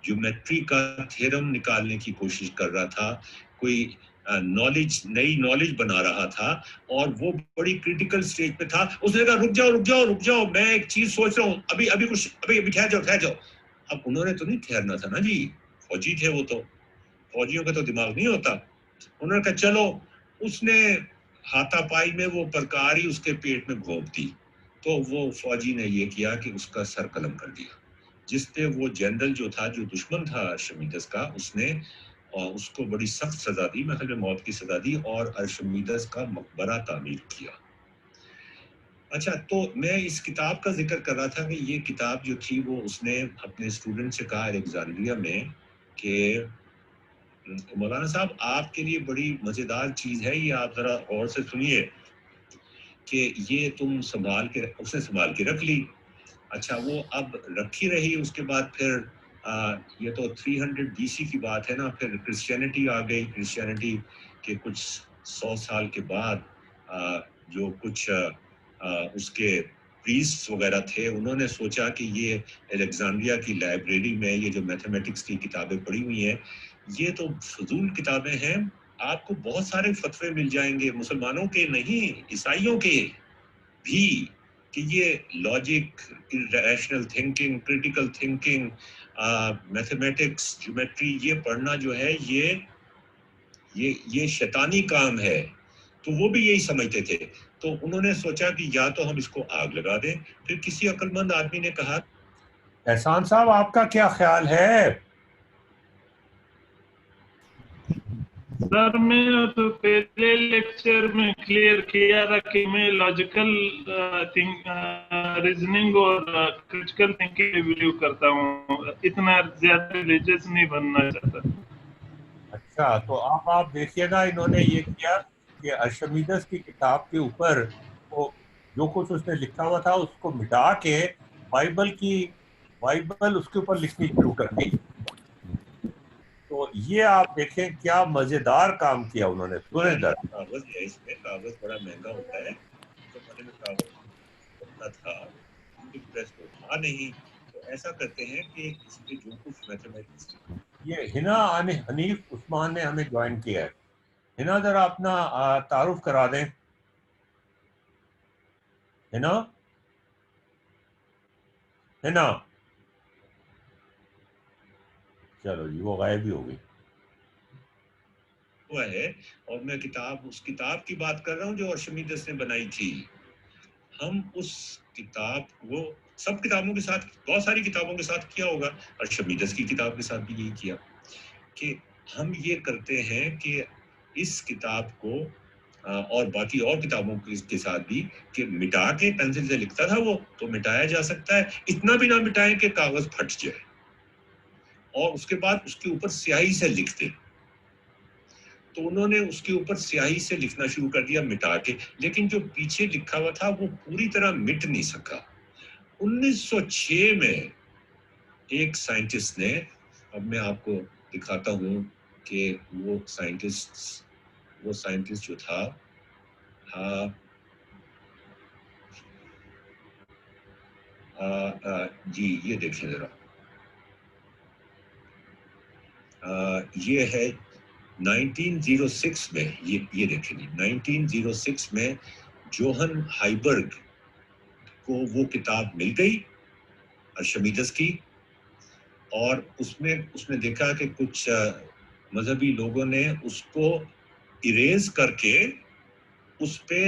ज्योमेट्री का थ्योरम निकालने की कोशिश कर रहा था, कोई नई नॉलेज बना रहा था, और वो बड़ी क्रिटिकल स्टेज पे था। उसने कहा रुक जाओ, मैं एक चीज सोच रहा हूँ, अभी ठहर जाओ। अब उन्होंने तो नहीं ठहरना था ना जी, फौजी थे वो, तो फौजियों का तो दिमाग नहीं होता। उन्होंने कहा चलो, उसने हाथापाई में वो प्रकार ही उसके पेट में घोंप दी, तो वो फौजी ने ये किया कि उसका सर कलम कर दिया, जिसपे वो जनरल जो था, जो दुश्मन था अर्शमीदस का, उसने उसको बड़ी सख्त सजा दी, मतलब मौत की सजा दी, और अर्शमीदस का मकबरा तामीर किया। अच्छा, तो मैं इस किताब का जिक्र कर रहा था कि ये किताब जो थी वो उसने अपने स्टूडेंट से कहा अलेक्जेंड्रिया में कि मौलाना साहब, आपके लिए बड़ी मजेदार चीज है ये, आप जरा गौर से सुनिए कि ये तुम संभाल के, उसने संभाल के रख ली। अच्छा, वो अब रखी रही, उसके बाद फिर ये तो 300 BC की बात है ना, फिर क्रिश्चियनिटी आ गई। क्रिश्चियनिटी के कुछ 100 साल के बाद जो कुछ उसके प्रीस्ट वगैरह थे, उन्होंने सोचा कि ये अलेक्जेंड्रिया की लाइब्रेरी में ये जो मैथमेटिक्स की किताबें पड़ी हुई हैं, ये तो फजूल किताबें हैं, आपको बहुत सारे फतवे मिल जाएंगे, मुसलमानों के नहीं, ईसाइयों के भी, कि ये logic, rational thinking, critical thinking, mathematics, geometry, ये पढ़ना जो है ये शैतानी काम है। तो वो भी यही समझते थे। तो उन्होंने सोचा कि या तो हम इसको आग लगा दें। फिर किसी अक्लमंद आदमी ने कहा, एहसान साहब आपका क्या ख्याल है? सर मैं तो पहले लेक्चर में क्लियर किया था कि मैं लॉजिकल रीजनिंग और क्रिटिकल थिंकिंग में बिलीव करता हूँ, इतना ज्यादा रिलीजियस नहीं बनना चाहता। अच्छा, तो आप देखिएगा, इन्होंने ये किया कि अर्शमीदस की किताब के ऊपर वो जो कुछ उसने लिखा हुआ था उसको मिटा के बाइबल उसके ऊपर लिखनी शुरू कर दी। तो ये आप देखें क्या मजेदार काम किया उन्होंने। सुने दर कागज है, इसमें कागज बड़ा महंगा होता है, तो मैंने में कागज होता था, प्रेस तो था नहीं, तो ऐसा करते हैं कि इसमें जो कुछ मैथमेटिक्स, ये हिना हनीफ उस्मान ने हमें ज्वाइन किया है। हिना जरा अपना तारुफ करा दें। हिना हिना, चलो जी, वो गायब ही हो गई। हुआ है। और मैं उस किताब की बात कर रहा हूँ जो अर्शमीदस ने बनाई थी। हम उस किताब को सब किताबों के साथ, बहुत सारी किताबों के साथ किया होगा, अर्शमीदस की किताब के साथ भी यही किया कि हम ये करते हैं कि इस किताब को और बाकी और किताबों के साथ भी, कि मिटा के, पेंसिल से लिखता था वो, तो मिटाया जा सकता है, इतना भी ना मिटाएं कि कागज फट जाए, और उसके बाद उसके ऊपर स्याही से लिख दे। तो उन्होंने उसके ऊपर स्याही से लिखना शुरू कर दिया मिटा के, लेकिन जो पीछे लिखा हुआ था वो पूरी तरह मिट नहीं सका। 1906 में एक साइंटिस्ट ने, अब मैं आपको दिखाता हूँ कि वो साइंटिस्ट जो था, जी ये देखिए जरा, ये है 1906 में, ये देखिए जी, 1906 में जोहन हाइबर्ग को वो किताब मिल गई अर्शमीदस की, और उसमें उसने देखा कि कुछ मजहबी लोगों ने उसको इरेज करके उस पे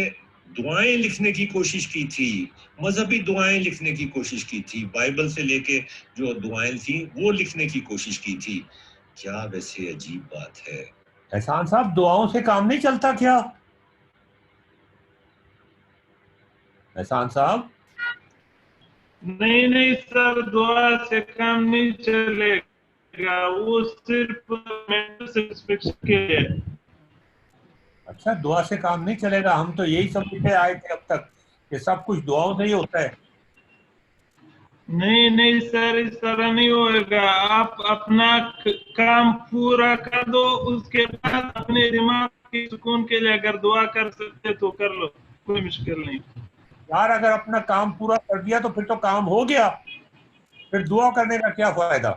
दुआएं लिखने की कोशिश की थी, मजहबी दुआएं लिखने की कोशिश की थी, बाइबल से लेके जो दुआएं थी वो लिखने की कोशिश की थी। क्या वैसे अजीब बात है। एहसान साहब, दुआओं से काम नहीं चलता क्या? एहसान साहब, नहीं सर, दुआ से काम नहीं चलेगा, वो सिर्फ मेंटल सेटिस्फेक्शन के लिए। अच्छा, दुआ से काम नहीं चलेगा? हम तो यही समझते आए थे अब तक कि सब कुछ दुआओं से ही होता है। नहीं सर, इस तरह नहीं होएगा। आप अपना काम पूरा कर दो, उसके बाद अपने दिमाग की सुकून के लिए अगर दुआ कर सकते तो कर लो, कोई मुश्किल नहीं। यार, अगर अपना काम पूरा कर दिया तो फिर तो काम हो गया, फिर दुआ करने का क्या फायदा?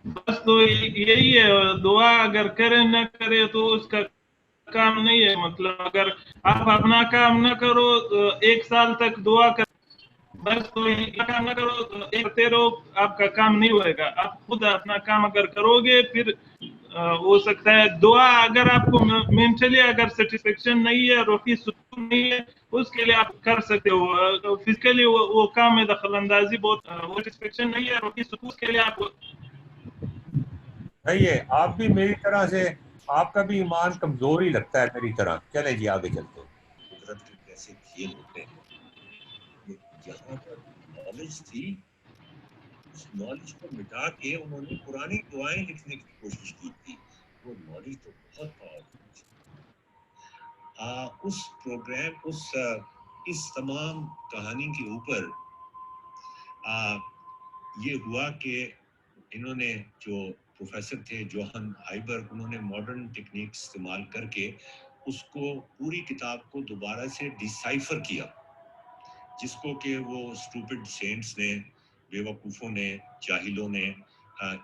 बस तो यही है, दुआ अगर करे न करे तो उसका काम नहीं है। मतलब अगर आप अपना काम न करो तो 1 साल तक दुआ कर, बस तो ये काम न करो तो करते रहो, आपका काम नहीं होएगा। आप खुद अपना काम अगर करोगे फिर हो सकता है दुआ, अगर आपको मेंटली अगर सेटिस्फेक्शन नहीं है, रोटी सुकून नहीं है, उसके लिए आप कर सकते हो। फिजिकली वो काम में दखल अंदाजी बहुत, वो सेटिस्फेक्शन नहीं है, रोटी सुकून के लिए आप सही है, आप भी मेरी तरह से, आपका भी ईमान कमजोर ही लगता है मेरी तरह। चले जी, आगे चलते हैं। कुदरत के कैसे खेल होते हैं। यहाँ पर नॉलेज थी, उस नॉलेज को मिटा के उन्होंने पुरानी दुआएं लिखने की कोशिश की थी। वो नॉलेज तो बहुत पावरफुल थी। उस प्रोग्राम इस तमाम कहानी के ऊपर ये हुआ कि इन्होंने जो प्रोफेसर थे जोहन हाइबर्ग, उन्होंने मॉडर्न टेक्निक इस्तेमाल करके उसको पूरी किताब को दोबारा से डिसाइफर किया, जिसको कि वो स्टूपिड सेंट्स ने, बेवकूफ़ों ने, जाहिलों ने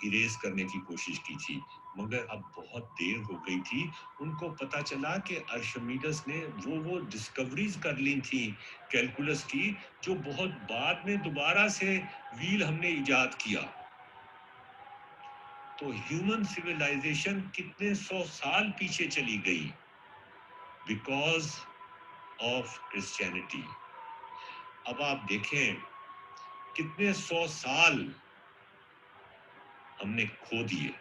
इरेज करने की कोशिश की थी, मगर अब बहुत देर हो गई थी। उनको पता चला कि आर्शिमीडेस ने वो डिस्कवरीज कर ली थी कैलकुलस की, जो बहुत बाद में दोबारा से व्हील हमने इजाद किया। तो ह्यूमन सिविलाइजेशन कितने 100 साल पीछे चली गई बिकॉज ऑफ क्रिश्चियनिटी। अब आप देखें कितने 100 साल हमने खो दिए।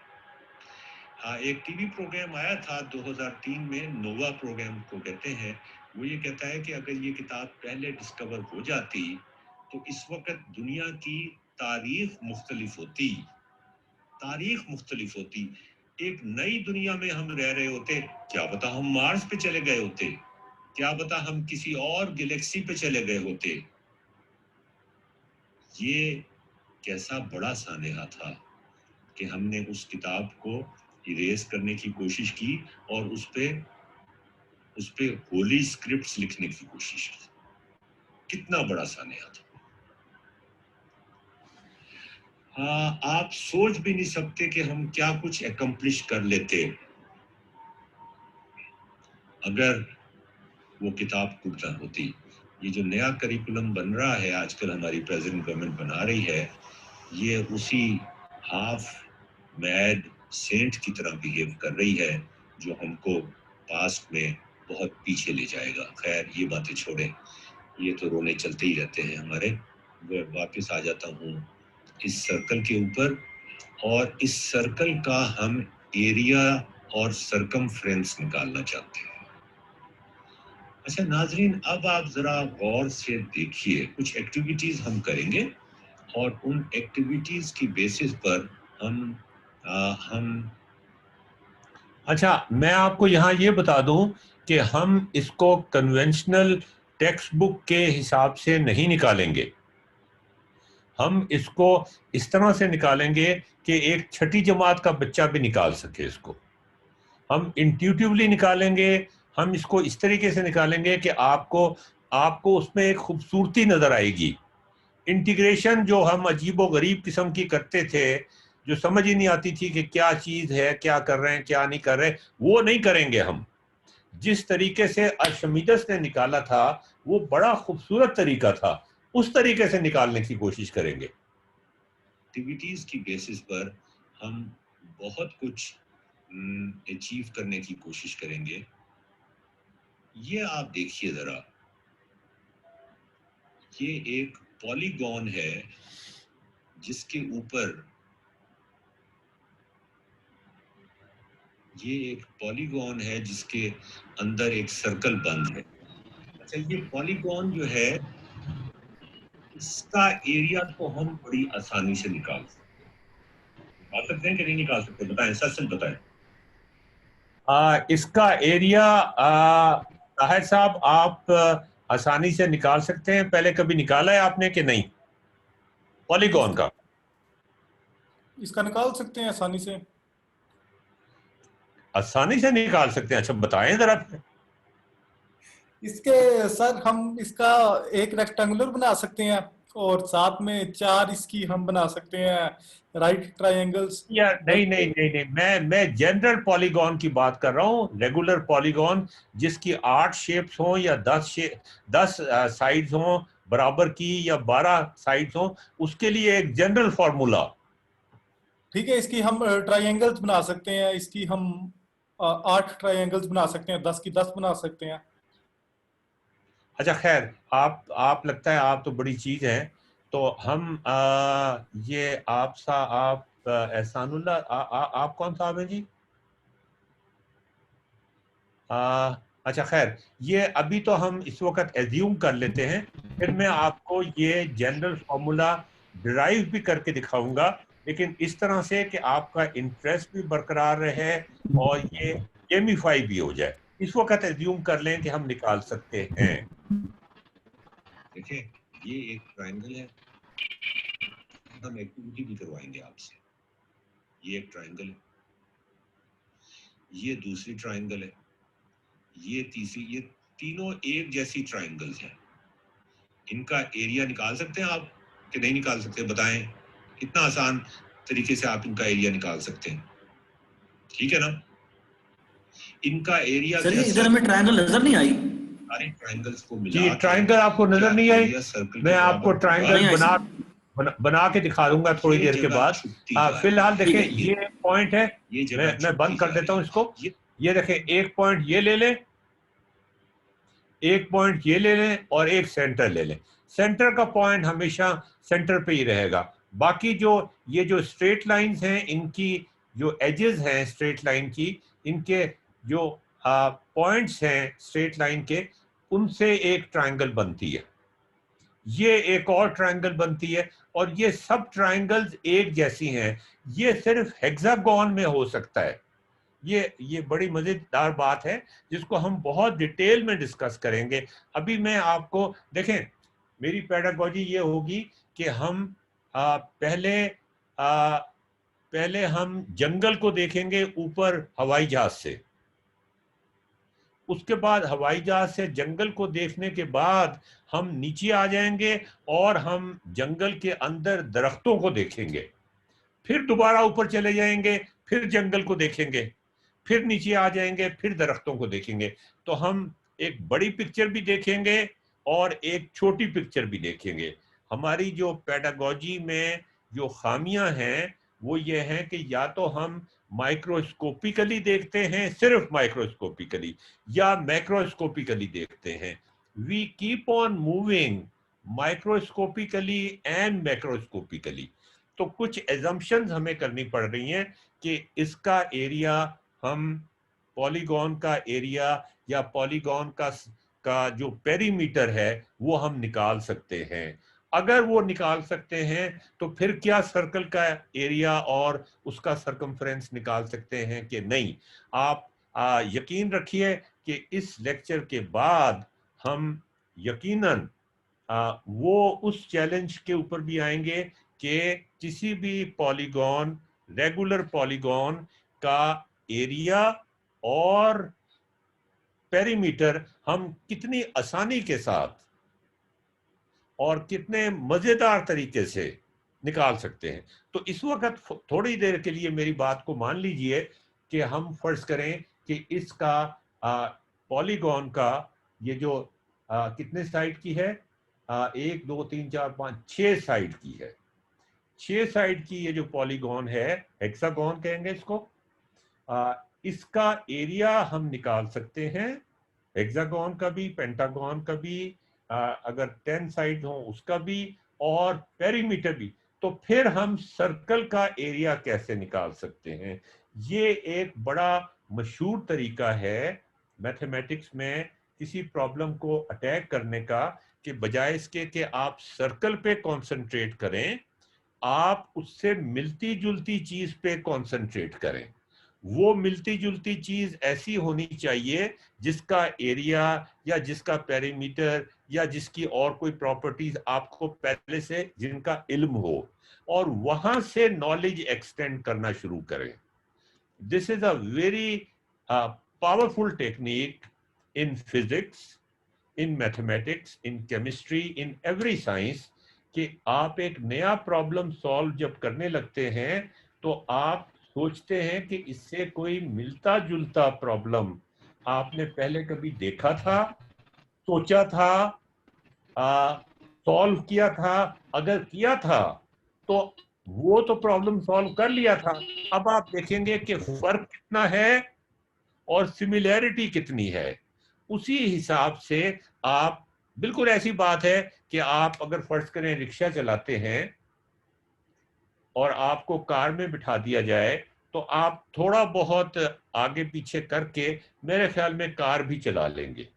हाँ, एक टीवी प्रोग्राम आया था 2003 में, नोवा प्रोग्राम को कहते हैं। वो ये कहता है कि अगर ये किताब पहले डिस्कवर हो जाती तो इस वक्त दुनिया की तारीख मुख्तलिफ होती, एक नई दुनिया में हम रह रहे होते। क्या पता हम मार्स पे चले गए होते, क्या पता हम किसी और गैलेक्सी पे चले गए होते। ये कैसा बड़ा सानेहा था कि हमने उस किताब को इरेज करने की कोशिश की और उस पे होली स्क्रिप्ट्स लिखने की कोशिश की। कितना बड़ा सानेहा था। हाँ, आप सोच भी नहीं सकते कि हम क्या कुछ एकम्प्लिश कर लेते अगर वो किताब खुद न होती। ये जो नया करिकुलम बन रहा है आजकल, हमारी प्रेजेंट गवर्नमेंट बना रही है, ये उसी हाफ मैड सेंट की तरह बिहेव कर रही है जो हमको पास्ट में बहुत पीछे ले जाएगा। खैर, ये बातें छोड़ें, ये तो रोने चलते ही रहते हैं हमारे। वापस आ जाता हूँ इस सर्कल के ऊपर, और इस सर्कल का हम एरिया और सरकमफ्रेंस निकालना चाहते हैं। अच्छा नाजरीन, अब आप जरा गौर से देखिए, कुछ एक्टिविटीज हम करेंगे और उन एक्टिविटीज की बेसिस पर हम अच्छा, मैं आपको यहाँ ये बता दूं कि हम इसको कन्वेंशनल टेक्स्ट बुक के हिसाब से नहीं निकालेंगे। हम इसको इस तरह से निकालेंगे कि एक छठी जमात का बच्चा भी निकाल सके इसको। हम इंट्यूटिवली निकालेंगे, हम इसको इस तरीके से निकालेंगे कि आपको उसमें एक खूबसूरती नजर आएगी। इंटीग्रेशन जो हम अजीबो गरीब किस्म की करते थे, जो समझ ही नहीं आती थी कि क्या चीज है, क्या कर रहे हैं, क्या नहीं कर रहे, वो नहीं करेंगे हम। जिस तरीके से आर्शिमीडेस ने निकाला था वो बड़ा खूबसूरत तरीका था, उस तरीके से निकालने की कोशिश करेंगे। एक्टिविटीज की बेसिस पर हम बहुत कुछ अचीव करने की कोशिश करेंगे। ये आप देखिए जरा, ये एक पॉलीगॉन है जिसके ऊपर ये एक पॉलीगॉन है जिसके अंदर एक सर्कल बंद है। अच्छा, ये पॉलीगॉन जो है इसका एरिया को हम बड़ी आसानी से निकाल सकते हैं कि नहीं निकाल सकते? बताएं, सच बताएं। इसका एरिया ताहिर साहब आप आसानी से निकाल सकते हैं। पहले कभी निकाला है आपने कि नहीं पॉलीगॉन का? इसका निकाल सकते हैं आसानी से। आसानी से निकाल सकते हैं? अच्छा बताएं जरा। इसके सर हम इसका एक रेक्टेंगुलर बना सकते हैं और साथ में 4 इसकी हम बना सकते हैं राइट ट्रायंगल्स। या नहीं, मैं जनरल पॉलीगॉन की बात कर रहा हूँ, रेगुलर पॉलीगॉन जिसकी 8 शेप्स हों या 10 साइड्स हों बराबर की, या 12 साइड्स हों, उसके लिए एक जनरल फार्मूला। ठीक है, इसकी हम ट्रायंगल्स बना सकते हैं, इसकी हम 8 ट्रायंगल्स बना सकते हैं, 10 की 10 बना सकते हैं। अच्छा खैर, आप लगता है आप तो बड़ी चीज है, तो हम ये आप एहसानुल्लाह, आप कौन साहब हैं जी? अच्छा खैर, ये अभी तो हम इस वक्त एज्यूम कर लेते हैं, फिर मैं आपको ये जनरल फार्मूला डिराइव भी करके दिखाऊंगा, लेकिन इस तरह से कि आपका इंटरेस्ट भी बरकरार रहे और ये गेमिफाई भी हो जाए। इस वक्त एज्यूम कर लें कि हम निकाल सकते हैं। देखिए ये एक ट्रायंगल है, हम एक्टिविटी भी करवाएंगे आपसे। ये एक ट्रायंगल है, ये दूसरी ट्रायंगल है, ये तीसरी, ये तीनों एक जैसी ट्रायंगल्स हैं। इनका एरिया निकाल सकते हैं आप कि नहीं निकाल सकते? बताएं कितना आसान तरीके से आप इनका एरिया निकाल सकते हैं। ठीक है ना? इनका एरिया सर ये इधर हमें ट्रायंगल नजर नहीं आई। सारे ट्रायंगल्स को मिला जी ट्रायंगल आपको नजर नहीं आई? मैं आपको ट्रायंगल बना के दिखा दूंगा थोड़ी देर के बाद। फिलहाल देखें ये पॉइंट है, मैं बंद कर देता हूं इसको। ये देखें, एक पॉइंट ये ले लें, एक पॉइंट ये ले लें और एक सेंटर ले लें। सेंटर का पॉइंट हमेशा सेंटर पे ही रहेगा। बाकी जो ये जो स्ट्रेट लाइंस हैं, इनकी जो एजेस हैं स्ट्रेट लाइन की, इनके जो पॉइंट्स हैं स्ट्रेट लाइन के, उनसे एक ट्रायंगल बनती है, ये एक और ट्रायंगल बनती है, और ये सब ट्रायंगल्स एक जैसी हैं। ये सिर्फ हेक्सागोन में हो सकता है। ये बड़ी मजेदार बात है जिसको हम बहुत डिटेल में डिस्कस करेंगे। अभी मैं आपको देखें, मेरी पेडागोजी ये होगी कि हम पहले हम जंगल को देखेंगे ऊपर हवाई जहाज से, उसके बाद हवाई जहाज से जंगल को देखने के बाद हम नीचे आ जाएंगे और हम जंगल के अंदर दरख्तों को देखेंगे, फिर दोबारा ऊपर चले जाएंगे, फिर जंगल को देखेंगे, फिर नीचे आ जाएंगे, फिर दरख्तों को देखेंगे। तो हम एक बड़ी पिक्चर भी देखेंगे और एक छोटी पिक्चर भी देखेंगे। हमारी जो पेडागोजी में जो खामियां हैं वो ये हैं कि या तो हम माइक्रोस्कोपिकली देखते हैं, सिर्फ माइक्रोस्कोपिकली, या मैक्रोस्कोपिकली देखते हैं। We keep on moving microscopically and macroscopically. तो कुछ एजम्पशंस हमें करनी पड़ रही हैं कि इसका एरिया हम पॉलीगॉन का एरिया या पॉलीगॉन का जो पेरीमीटर है वो हम निकाल सकते हैं। अगर वो निकाल सकते हैं तो फिर क्या सर्कल का एरिया और उसका सर्कमफ्रेंस निकाल सकते हैं कि नहीं? आप यकीन रखिए कि इस लेक्चर के बाद हम यकीनन वो उस चैलेंज के ऊपर भी आएंगे कि किसी भी पॉलीगॉन, रेगुलर पॉलीगॉन का एरिया और पेरीमीटर हम कितनी आसानी के साथ और कितने मजेदार तरीके से निकाल सकते हैं। तो इस वक्त थोड़ी देर के लिए मेरी बात को मान लीजिए कि हम फर्ज करें कि इसका पॉलीगॉन का ये जो कितने साइड की है, 1 2 3 4 5 6 साइड की है। 6 साइड की ये जो पॉलीगॉन है, हेक्सागोन कहेंगे इसको, इसका एरिया हम निकाल सकते हैं, हेक्सागोन का भी, पेंटागोन का भी, अगर 10 साइड हो उसका भी, और पेरीमीटर भी। तो फिर हम सर्कल का एरिया कैसे निकाल सकते हैं? ये एक बड़ा मशहूर तरीका है मैथमेटिक्स में किसी प्रॉब्लम को अटैक करने का, कि बजाय इसके कि आप सर्कल पे कंसंट्रेट करें, आप उससे मिलती जुलती चीज पे कंसंट्रेट करें। वो मिलती जुलती चीज ऐसी होनी चाहिए जिसका एरिया या जिसका पेरीमीटर या जिसकी और कोई प्रॉपर्टीज आपको पहले से जिनका इल्म हो, और वहां से नॉलेज एक्सटेंड करना शुरू करें। This is a very powerful technique in physics, in mathematics, in chemistry, in every science, कि आप एक नया प्रॉब्लम सॉल्व जब करने लगते हैं तो आप सोचते हैं कि इससे कोई मिलता जुलता प्रॉब्लम आपने पहले कभी देखा था, सोचा था, सॉल्व किया था। अगर किया था तो वो तो प्रॉब्लम सॉल्व कर लिया था, अब आप देखेंगे कि फर्क कितना है और सिमिलैरिटी कितनी है। उसी हिसाब से आप, बिल्कुल ऐसी बात है कि आप अगर फर्ज करें रिक्शा चलाते हैं और आपको कार में बिठा दिया जाए, तो आप थोड़ा बहुत आगे पीछे करके मेरे ख्याल में कार भी चला लेंगे।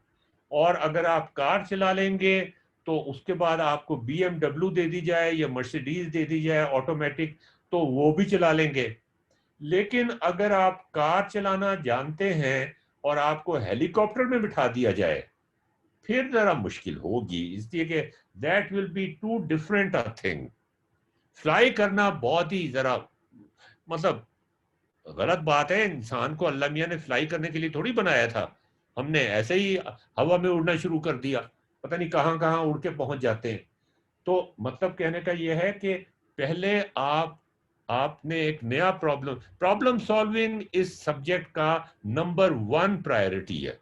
और अगर आप कार चला लेंगे तो उसके बाद आपको BMW दे दी जाए या मर्सिडीज दे दी जाए ऑटोमेटिक, तो वो भी चला लेंगे। लेकिन अगर आप कार चलाना जानते हैं और आपको हेलीकॉप्टर में बिठा दिया जाए, फिर जरा मुश्किल होगी, इसलिए कि that will be too different a thing. Fly करना बहुत ही जरा मतलब गलत बात है। इंसान को अल्लाह मियां ने फ्लाई करने के लिए थोड़ी बनाया था, हमने ऐसे ही हवा में उड़ना शुरू कर दिया, पता नहीं कहां कहां उड़ के पहुंच जाते हैं। तो मतलब कहने का यह है कि पहले आपने एक नया प्रॉब्लम सॉल्विंग इस सब्जेक्ट का नंबर 1 प्रायोरिटी है।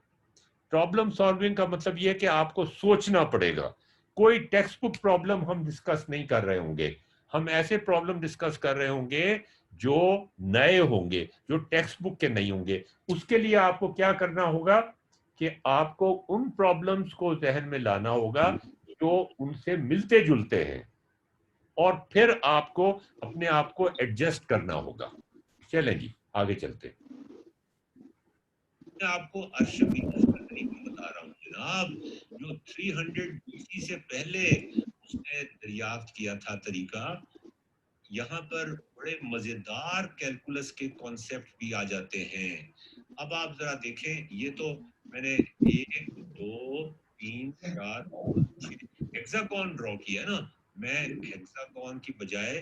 प्रॉब्लम सॉल्विंग का मतलब यह है कि आपको सोचना पड़ेगा। कोई टेक्स्ट बुक प्रॉब्लम हम डिस्कस नहीं कर रहे होंगे, हम ऐसे प्रॉब्लम डिस्कस कर रहे होंगे जो नए होंगे, जो टेक्स्ट बुक के नहीं होंगे। उसके लिए आपको क्या करना होगा कि आपको उन प्रॉब्लम्स को जहन में लाना होगा जो उनसे मिलते जुलते हैं, और फिर आपको अपने आप को एडजस्ट करना होगा। चलें जी, आगे चलते हैं। मैं आपको अर्शमीदेस का तरीका बता रहा हूँ जनाब, जो 300 BC से पहले उसने दरियाफ्त किया था तरीका। यहाँ पर बड़े मजेदार कैलकुलस के कॉन्सेप्ट भी आ जाते हैं। अब आप जरा देखें, ये तो मैंने 1 2 3 4 5 6 हेक्सागोन ड्रॉ किया ना, मैं हेक्सागोन की बजाय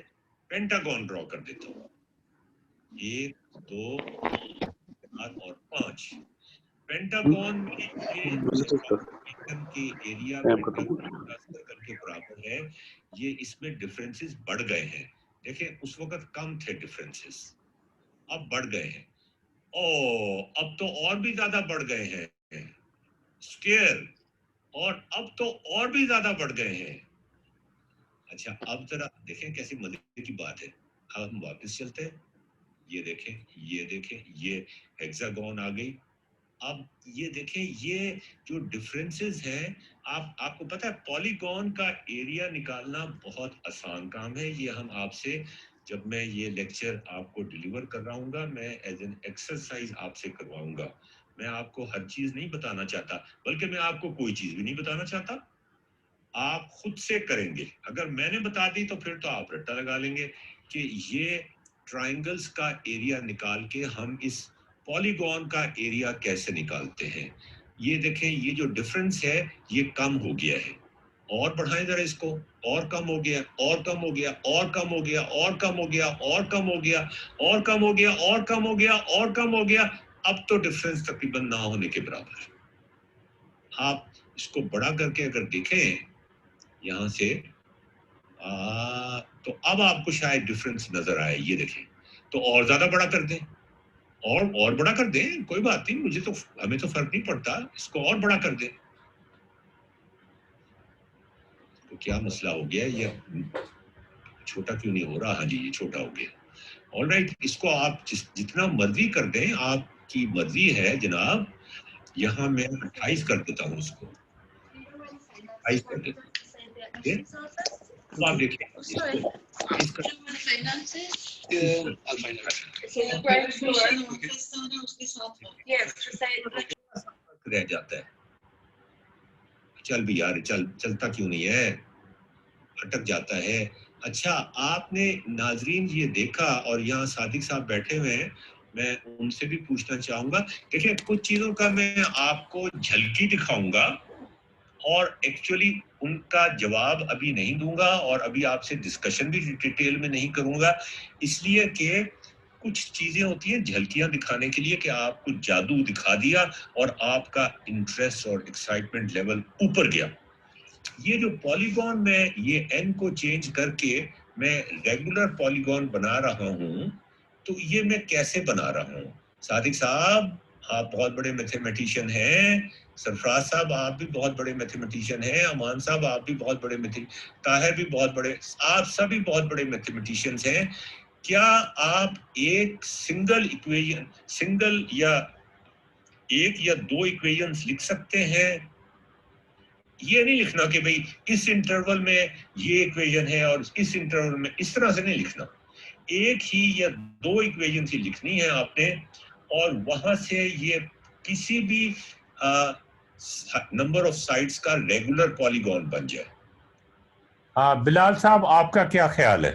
पेंटागोन ड्रॉ कर देता हूँ। 1 2 4 और 5। पेंटागन में ये सर्कल के एरिया पेंटागन का सर्कल के बराबर है, ये इसमें डिफरेंसेस बढ़ गए हैं। देखिए उस वक्त कम थे डिफरेंसेस, अब बढ़ गए हैं। ओ अब तो और भी ज्यादा बढ़ गए हैं स्क्वायर, और अब तो और भी ज्यादा बढ़ गए हैं। अच्छा अब जरा देखें कैसी मजे की बात है। अब हम वापस चलते हैं, ये देखें ये हेक्सागोन आ गई। अब ये देखें, ये जो डिफरेंसेस हैं, आपको पता है पॉलीगॉन का एरिया निकालना बहुत आसान काम है। ये हम आपसे, जब मैं ये लेक्चर आपको डिलीवर करवाऊंगा, मैं एज एन एक्सरसाइज आपसे करवाऊंगा। मैं आपको हर चीज नहीं बताना चाहता, बल्कि मैं आपको कोई चीज भी नहीं बताना चाहता, आप खुद से करेंगे। अगर मैंने बता दी तो फिर तो आप रट्टा लगा लेंगे कि ये ट्रायंगल्स का एरिया निकाल के हम इस पॉलीगॉन का एरिया कैसे निकालते हैं। ये देखें, ये जो डिफरेंस है ये कम हो गया है, और बढ़ाएं जरा इसको, और कम हो गया, और कम हो गया, और कम हो गया, और कम हो गया, और कम हो गया, और कम हो गया, और कम हो गया, और कम हो गया। अब तो डिफरेंस तकरीबन ना होने के बराबर है। आप इसको बड़ा करके अगर देखें यहां से, तो अब आपको शायद डिफरेंस नजर आए। ये देखें, तो और ज्यादा बड़ा कर दें, और बड़ा कर दें, कोई बात नहीं, मुझे तो, हमें तो फर्क नहीं पड़ता, इसको और बड़ा कर दें। तो क्या मसला हो गया, ये छोटा क्यों नहीं हो रहा? हाँ जी, ये छोटा हो गया। ऑलराइट, इसको आप जितना मर्जी कर दें, आपकी मर्जी है जनाब। यहाँ मैं 28 कर देता हूँ, इसको 28 कर देता हूँ। तो आप देखिए इसका रह जाता है। चल भी यार, चलता क्यों नहीं है, अटक जाता है। अच्छा, आपने नाजरीन ये देखा, और यहाँ सादिक साहब बैठे हुए हैं, मैं उनसे भी पूछना चाहूंगा। देखिए कुछ चीजों का मैं आपको झलकी दिखाऊंगा, और एक्चुअली उनका जवाब अभी नहीं दूंगा, और अभी आपसे डिस्कशन भी डिटेल में नहीं करूंगा, इसलिए कि कुछ चीजें होती हैं झलकियां दिखाने के लिए, कि आपको जादू दिखा दिया और आपका इंटरेस्ट और एक्साइटमेंट लेवल ऊपर गया। ये जो पॉलीगॉन में ये n को चेंज करके मैं रेगुलर पॉलीगॉन बना रहा हूं, तो ये मैं कैसे बना रहा हूं? सादिक साहब आप बहुत बड़े मैथमेटिशियन हैं, सरफराज साहब आप भी बहुत बड़े मैथमेटिशियन हैं, अमान साहब आप भी बहुत बड़े ताहिर भी बहुत बड़े, आप सभी बहुत बड़े मैथमेटिशियंस हैं। क्या आप एक सिंगल या एक या दो इक्वेशंस लिख सकते हैं? ये नहीं लिखना कि भाई इस इंटरवल में ये इक्वेशन है और इस इंटरवल में, इस तरह से नहीं लिखना। एक ही या दो इक्वेशन ही लिखनी है आपने, और वहां से ये किसी भी नंबर ऑफ साइड्स का रेगुलर पॉलीगॉन बन जाए। बिलाल साहब आपका क्या ख्याल है?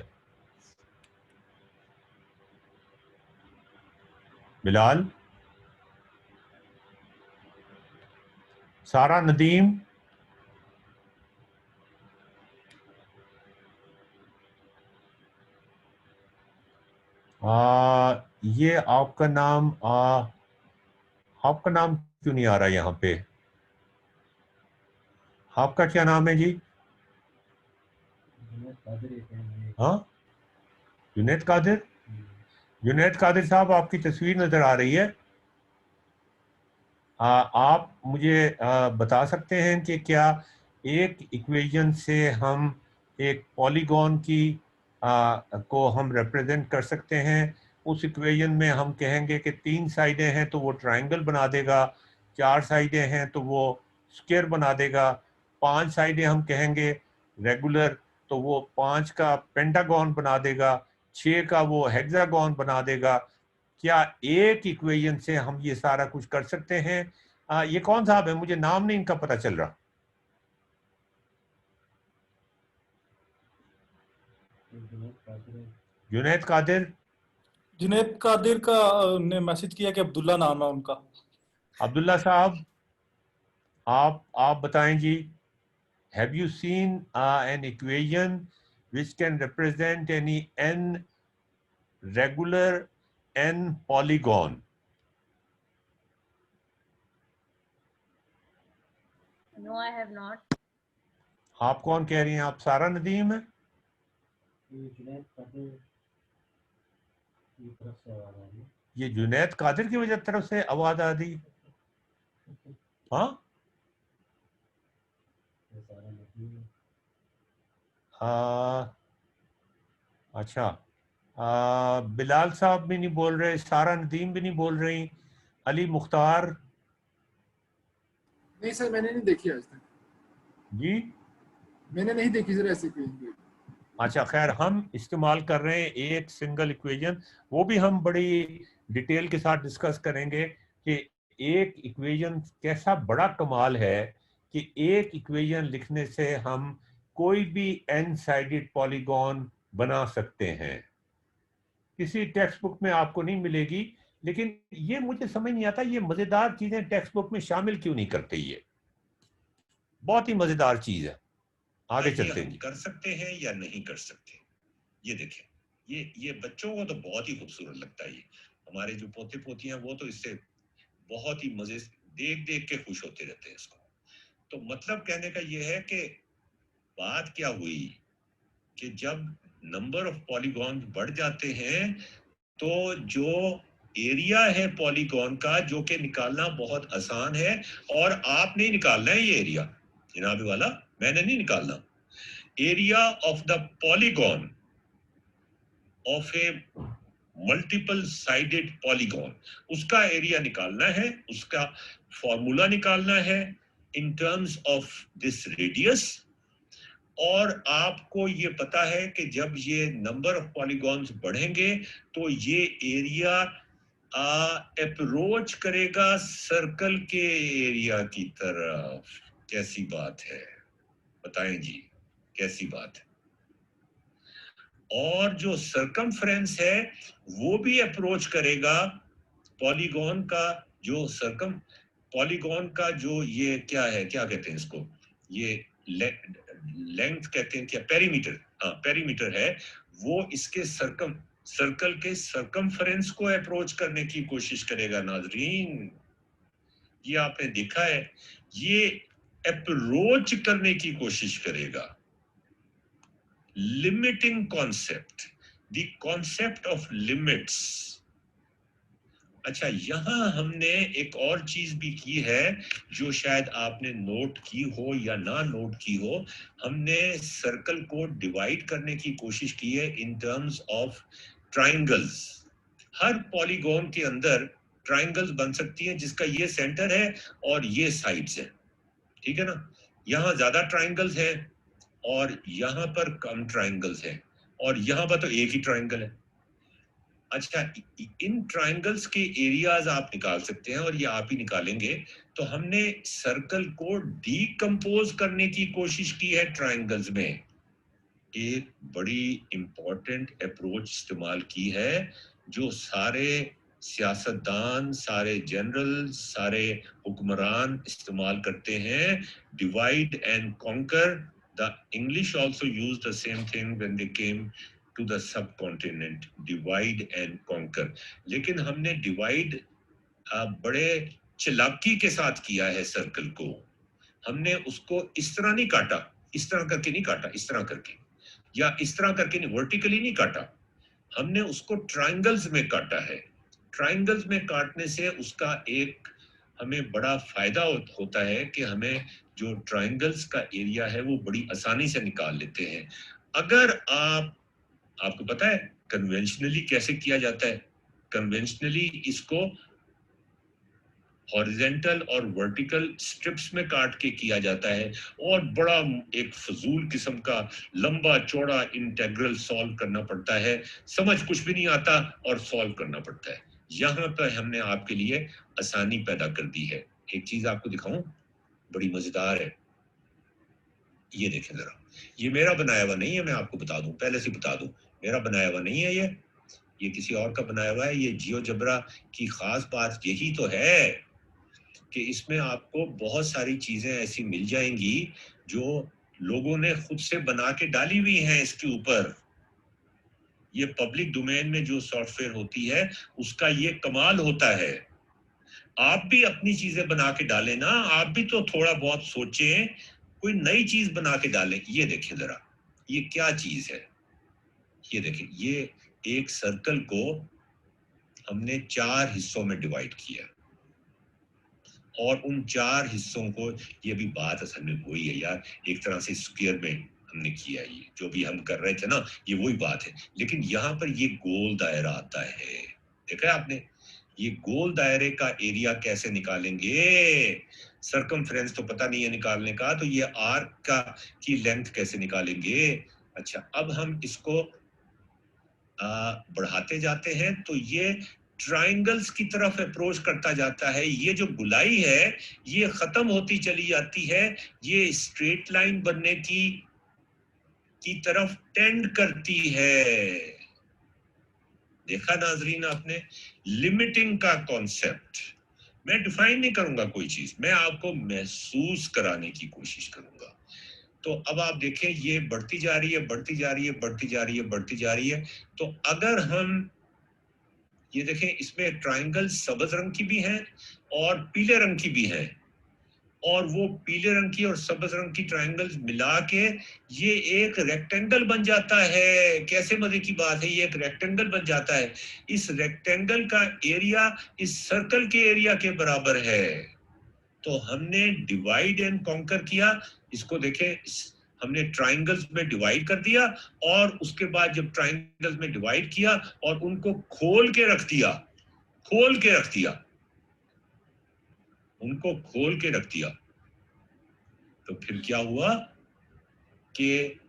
बिलाल सारा नदीम, ये आपका नाम क्यों नहीं आ रहा यहाँ पे? आपका क्या नाम है जी? हाँ, जुनैद कादिर। जुनैद कादिर साहब, आपकी तस्वीर नजर आ रही है। आप मुझे बता सकते हैं कि क्या एक इक्वेशन से हम एक पॉलीगॉन की को हम रिप्रेजेंट कर सकते हैं? उस इक्वेशन में हम कहेंगे कि 3 साइडें हैं तो वो ट्रायंगल बना देगा, 4 साइडें हैं तो वो स्क्वायर बना देगा, 5 साइडें हम कहेंगे रेगुलर तो वो 5 का पेंटागन बना देगा, 6 का वो हेक्सागन बना देगा। क्या एक इक्वेशन से हम ये सारा कुछ कर सकते हैं? ये कौन साहब है? मुझे नाम नहीं इनका पता चल रहा। जुनैद कादिर। जुनैद कादिर का ने मैसेज किया कि अब्दुल्ला नाम है उनका। अब्दुल्ला साहब, आप बताएं जी। Have you seen an equation which can represent any n regular n polygon? No, I have not. आप कौन कह रही हैं? आप सारा नदीम है? ये जुनैद कादिर की वजह तरफ से आवाज आ रही। हाँ, अच्छा। बिलाल साहब भी नहीं बोल रहे, सारा नदीम भी नहीं बोल रही, अली मुख्तार। नहीं सर, मैंने नहीं देखी आज तक। जी, मैंने नहीं देखी सर ऐसी कोई। अच्छा खैर, हम इस्तेमाल कर रहे हैं एक सिंगल इक्वेशन, वो भी हम बड़ी डिटेल के साथ डिस्कस करेंगे कि एक इक्वेशन कैसा बड़ा कमाल है कि एक इक्वेशन लिखने से हम कोई भी एन साइडेड पॉलीगॉन बना सकते हैं। किसी टेक्स्ट बुक में आपको नहीं मिलेगी, लेकिन ये मुझे समझ नहीं आता ये मजेदार चीजें टेक्स्ट बुक में शामिल क्यों नहीं करते। ये बहुत ही मजेदार चीज है। आगे चलते हैं। कर सकते हैं या नहीं कर सकते, ये देखें। ये बच्चों को तो बहुत ही खूबसूरत लगता है। ये हमारे जो पोते पोतियां वो तो इससे बहुत ही मजे देख देख के खुश होते रहते हैं इसको। तो मतलब कहने का ये है कि बात क्या हुई कि जब नंबर ऑफ पॉलीगॉन बढ़ जाते हैं तो जो एरिया है पॉलीगॉन का, जो कि निकालना बहुत आसान है, और आपने ही निकालना है ये एरिया, जनाब वाला, मैंने नहीं निकालना। Area of the polygon of A multiple sided polygon, उसका एरिया निकालना है, उसका फॉर्मूला निकालना है in terms of this radius. और आपको ये पता है कि जब ये नंबर ऑफ पॉलीगॉन्स बढ़ेंगे तो ये एरिया अप्रोच करेगा सर्कल के एरिया की तरफ। कैसी बात है, बताएं जी, कैसी बात है। और जो सर्कमफ्रेंस है वो भी अप्रोच करेगा पॉलीगॉन का, जो पॉलीगॉन का जो ये क्या है, क्या कहते हैं इसको, ये लेंथ कहते हैं क्या, पेरीमीटर। हाँ, पेरीमीटर है वो इसके सर्कल के सर्कमफ्रेंस को अप्रोच करने की कोशिश करेगा। नाजरीन, ये आपने देखा है, ये अप्रोच करने की कोशिश करेगा। Limiting concept, the concept of limits. अच्छा, यहां हमने एक और चीज भी की है जो शायद आपने नोट की हो या ना नोट की हो। हमने सर्कल को डिवाइड करने की कोशिश की है in terms of triangles. Her polygon के अंदर ट्रायंगल्स बन सकती हैं जिसका ये सेंटर है और ये साइड्स है, ठीक है ना। यहाँ ज्यादा ट्रायंगल्स है और यहाँ पर कम ट्रायंगल्स है, और यहाँ पर तो एक ही ट्रायंगल है। अच्छा, इन ट्रायंगल्स के एरियाज आप निकाल सकते हैं, और ये आप ही निकालेंगे। तो हमने सर्कल को डीकंपोज करने की कोशिश की है ट्रायंगल्स में। एक बड़ी इंपॉर्टेंट अप्रोच इस्तेमाल की है जो सारे सियासतदान, सारे जनरल, सारे हुक्मरान इस्तेमाल करते हैं divide and conquer. The English also use the same thing when they came to the subcontinent, divide and conquer. लेकिन हमने डिवाइड बड़े चालाकी के साथ किया है सर्कल को. हमने उसको इस तरह नहीं काटा, इस तरह करके नहीं काटा, इस तरह करके या इस तरह करके नहीं, वर्टिकली नहीं काटा. हमने उसको ट्रायंगल्स में काटा है. ट्रायंगल्स में काटने से उसका एक हमें बड़ा फायदा होता है कि हमें जो ट्रायंगल्स का एरिया है वो बड़ी आसानी से निकाल लेते हैं. अगर आपको पता है कन्वेंशनली कैसे किया जाता है? कन्वेंशनली इसको हॉरिजेंटल और वर्टिकल स्ट्रिप्स में काट के किया जाता है और बड़ा एक फजूल किस्म का लंबा चौड़ा इंटीग्रल सॉल्व करना पड़ता है. समझ कुछ भी नहीं आता और सॉल्व करना पड़ता है. यहाँ पर हमने आपके लिए आसानी पैदा कर दी है. एक चीज आपको दिखाऊं, बड़ी मजेदार है. ये देखें जरा, ये मेरा बनाया हुआ नहीं है, मैं आपको बता दूं, पहले से बता दूं, मेरा बनाया हुआ नहीं है. ये किसी और का बनाया हुआ है. ये जियोजेब्रा की खास बात यही तो है कि इसमें आपको बहुत सारी चीजें ऐसी मिल जाएंगी जो लोगों ने खुद से बना के डाली हुई हैं इसके ऊपर. ये पब्लिक डोमेन में जो सॉफ्टवेयर होती है उसका ये कमाल होता है. आप भी अपनी चीजें बना के डालें ना, आप भी तो थोड़ा बहुत सोचें, कोई नई चीज बना के डालें. ये देखें जरा, ये क्या चीज है? ये देखें, ये एक सर्कल को हमने 4 हिस्सों में डिवाइड किया और उन 4 हिस्सों को, ये भी बात असल में वही है यार, एक तरह से स्क्वायर में हमने किया. ये जो भी हम कर रहे थे ना, ये वही बात है. लेकिन यहाँ पर ये गोल दायरा आता है, देखा है आपने? ये गोल दायरे का एरिया कैसे निकालेंगे? सर्कमफ्रेंस तो पता नहीं है निकालने का, तो ये आर्क का की लेंथ कैसे निकालेंगे? अच्छा, अब हम इसको बढ़ाते जाते हैं तो ये ट्रायंगल्स की तरफ अप्रोच करता जाता है. ये जो गुलाई है ये खत्म होती चली जाती है, ये स्ट्रेट लाइन बनने की तरफ टेंड करती है. देखा नाजरीन आपने? लिमिटिंग का कॉन्सेप्ट मैं डिफाइन नहीं करूंगा कोई चीज, मैं आपको महसूस कराने की कोशिश करूंगा. तो अब आप देखें, ये बढ़ती जा रही है, बढ़ती जा रही है, बढ़ती जा रही है, बढ़ती जा रही है. तो अगर हम ये देखें, इसमें ट्रायंगल सब्ज रंग की भी हैं और पीले रंग की भी हैं, और वो पीले रंग की और सब्ज रंग की ट्रायंगल्स मिला के ये एक रेक्टेंगल बन जाता है. कैसे मजे की बात है, ये एक रेक्टेंगल बन जाता है. इस रेक्टेंगल का एरिया इस सर्कल के एरिया के बराबर है. तो हमने डिवाइड एंड कॉन्कर किया. इसको देखें, हमने ट्रायंगल्स में डिवाइड कर दिया और उसके बाद जब ट्रायंगल्स में डिवाइड किया और उनको खोल के रख दिया, उनको खोल के रख दिया, तो फिर क्या हुआ कि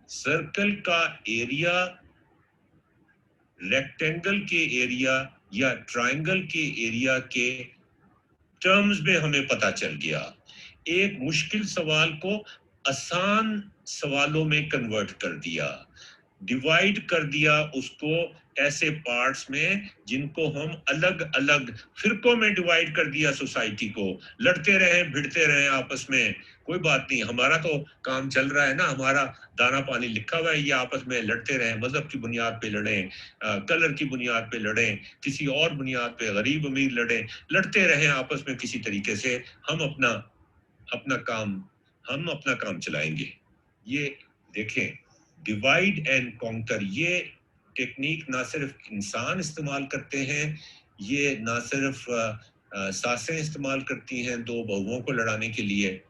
सर्कल का एरिया रेक्टेंगल के एरिया या ट्रायंगल के एरिया के टर्म्स में हमें पता चल गया. एक मुश्किल सवाल को आसान सवालों में कन्वर्ट कर दिया, डिवाइड कर दिया उसको ऐसे पार्ट्स में जिनको हम अलग अलग फिरकों में डिवाइड कर दिया. सोसाइटी को लड़ते रहे, भिड़ते रहे आपस में, कोई बात नहीं, हमारा तो काम चल रहा है ना, हमारा दाना पानी लिखा हुआ है. ये आपस में लड़ते रहे, मजहब की बुनियाद पे लड़ें, कलर की बुनियाद पे लड़ें, किसी और बुनियाद पे गरीब अमीर लड़ें, लड़ते रहे आपस में. किसी तरीके से हम अपना काम चलाएंगे. ये देखें, डिवाइड एंड कॉन्कर, ये टेक्निक ना सिर्फ इंसान इस्तेमाल करते हैं, ये ना सिर्फ सासें इस्तेमाल करती हैं दो बहुओं को लड़ाने के लिए,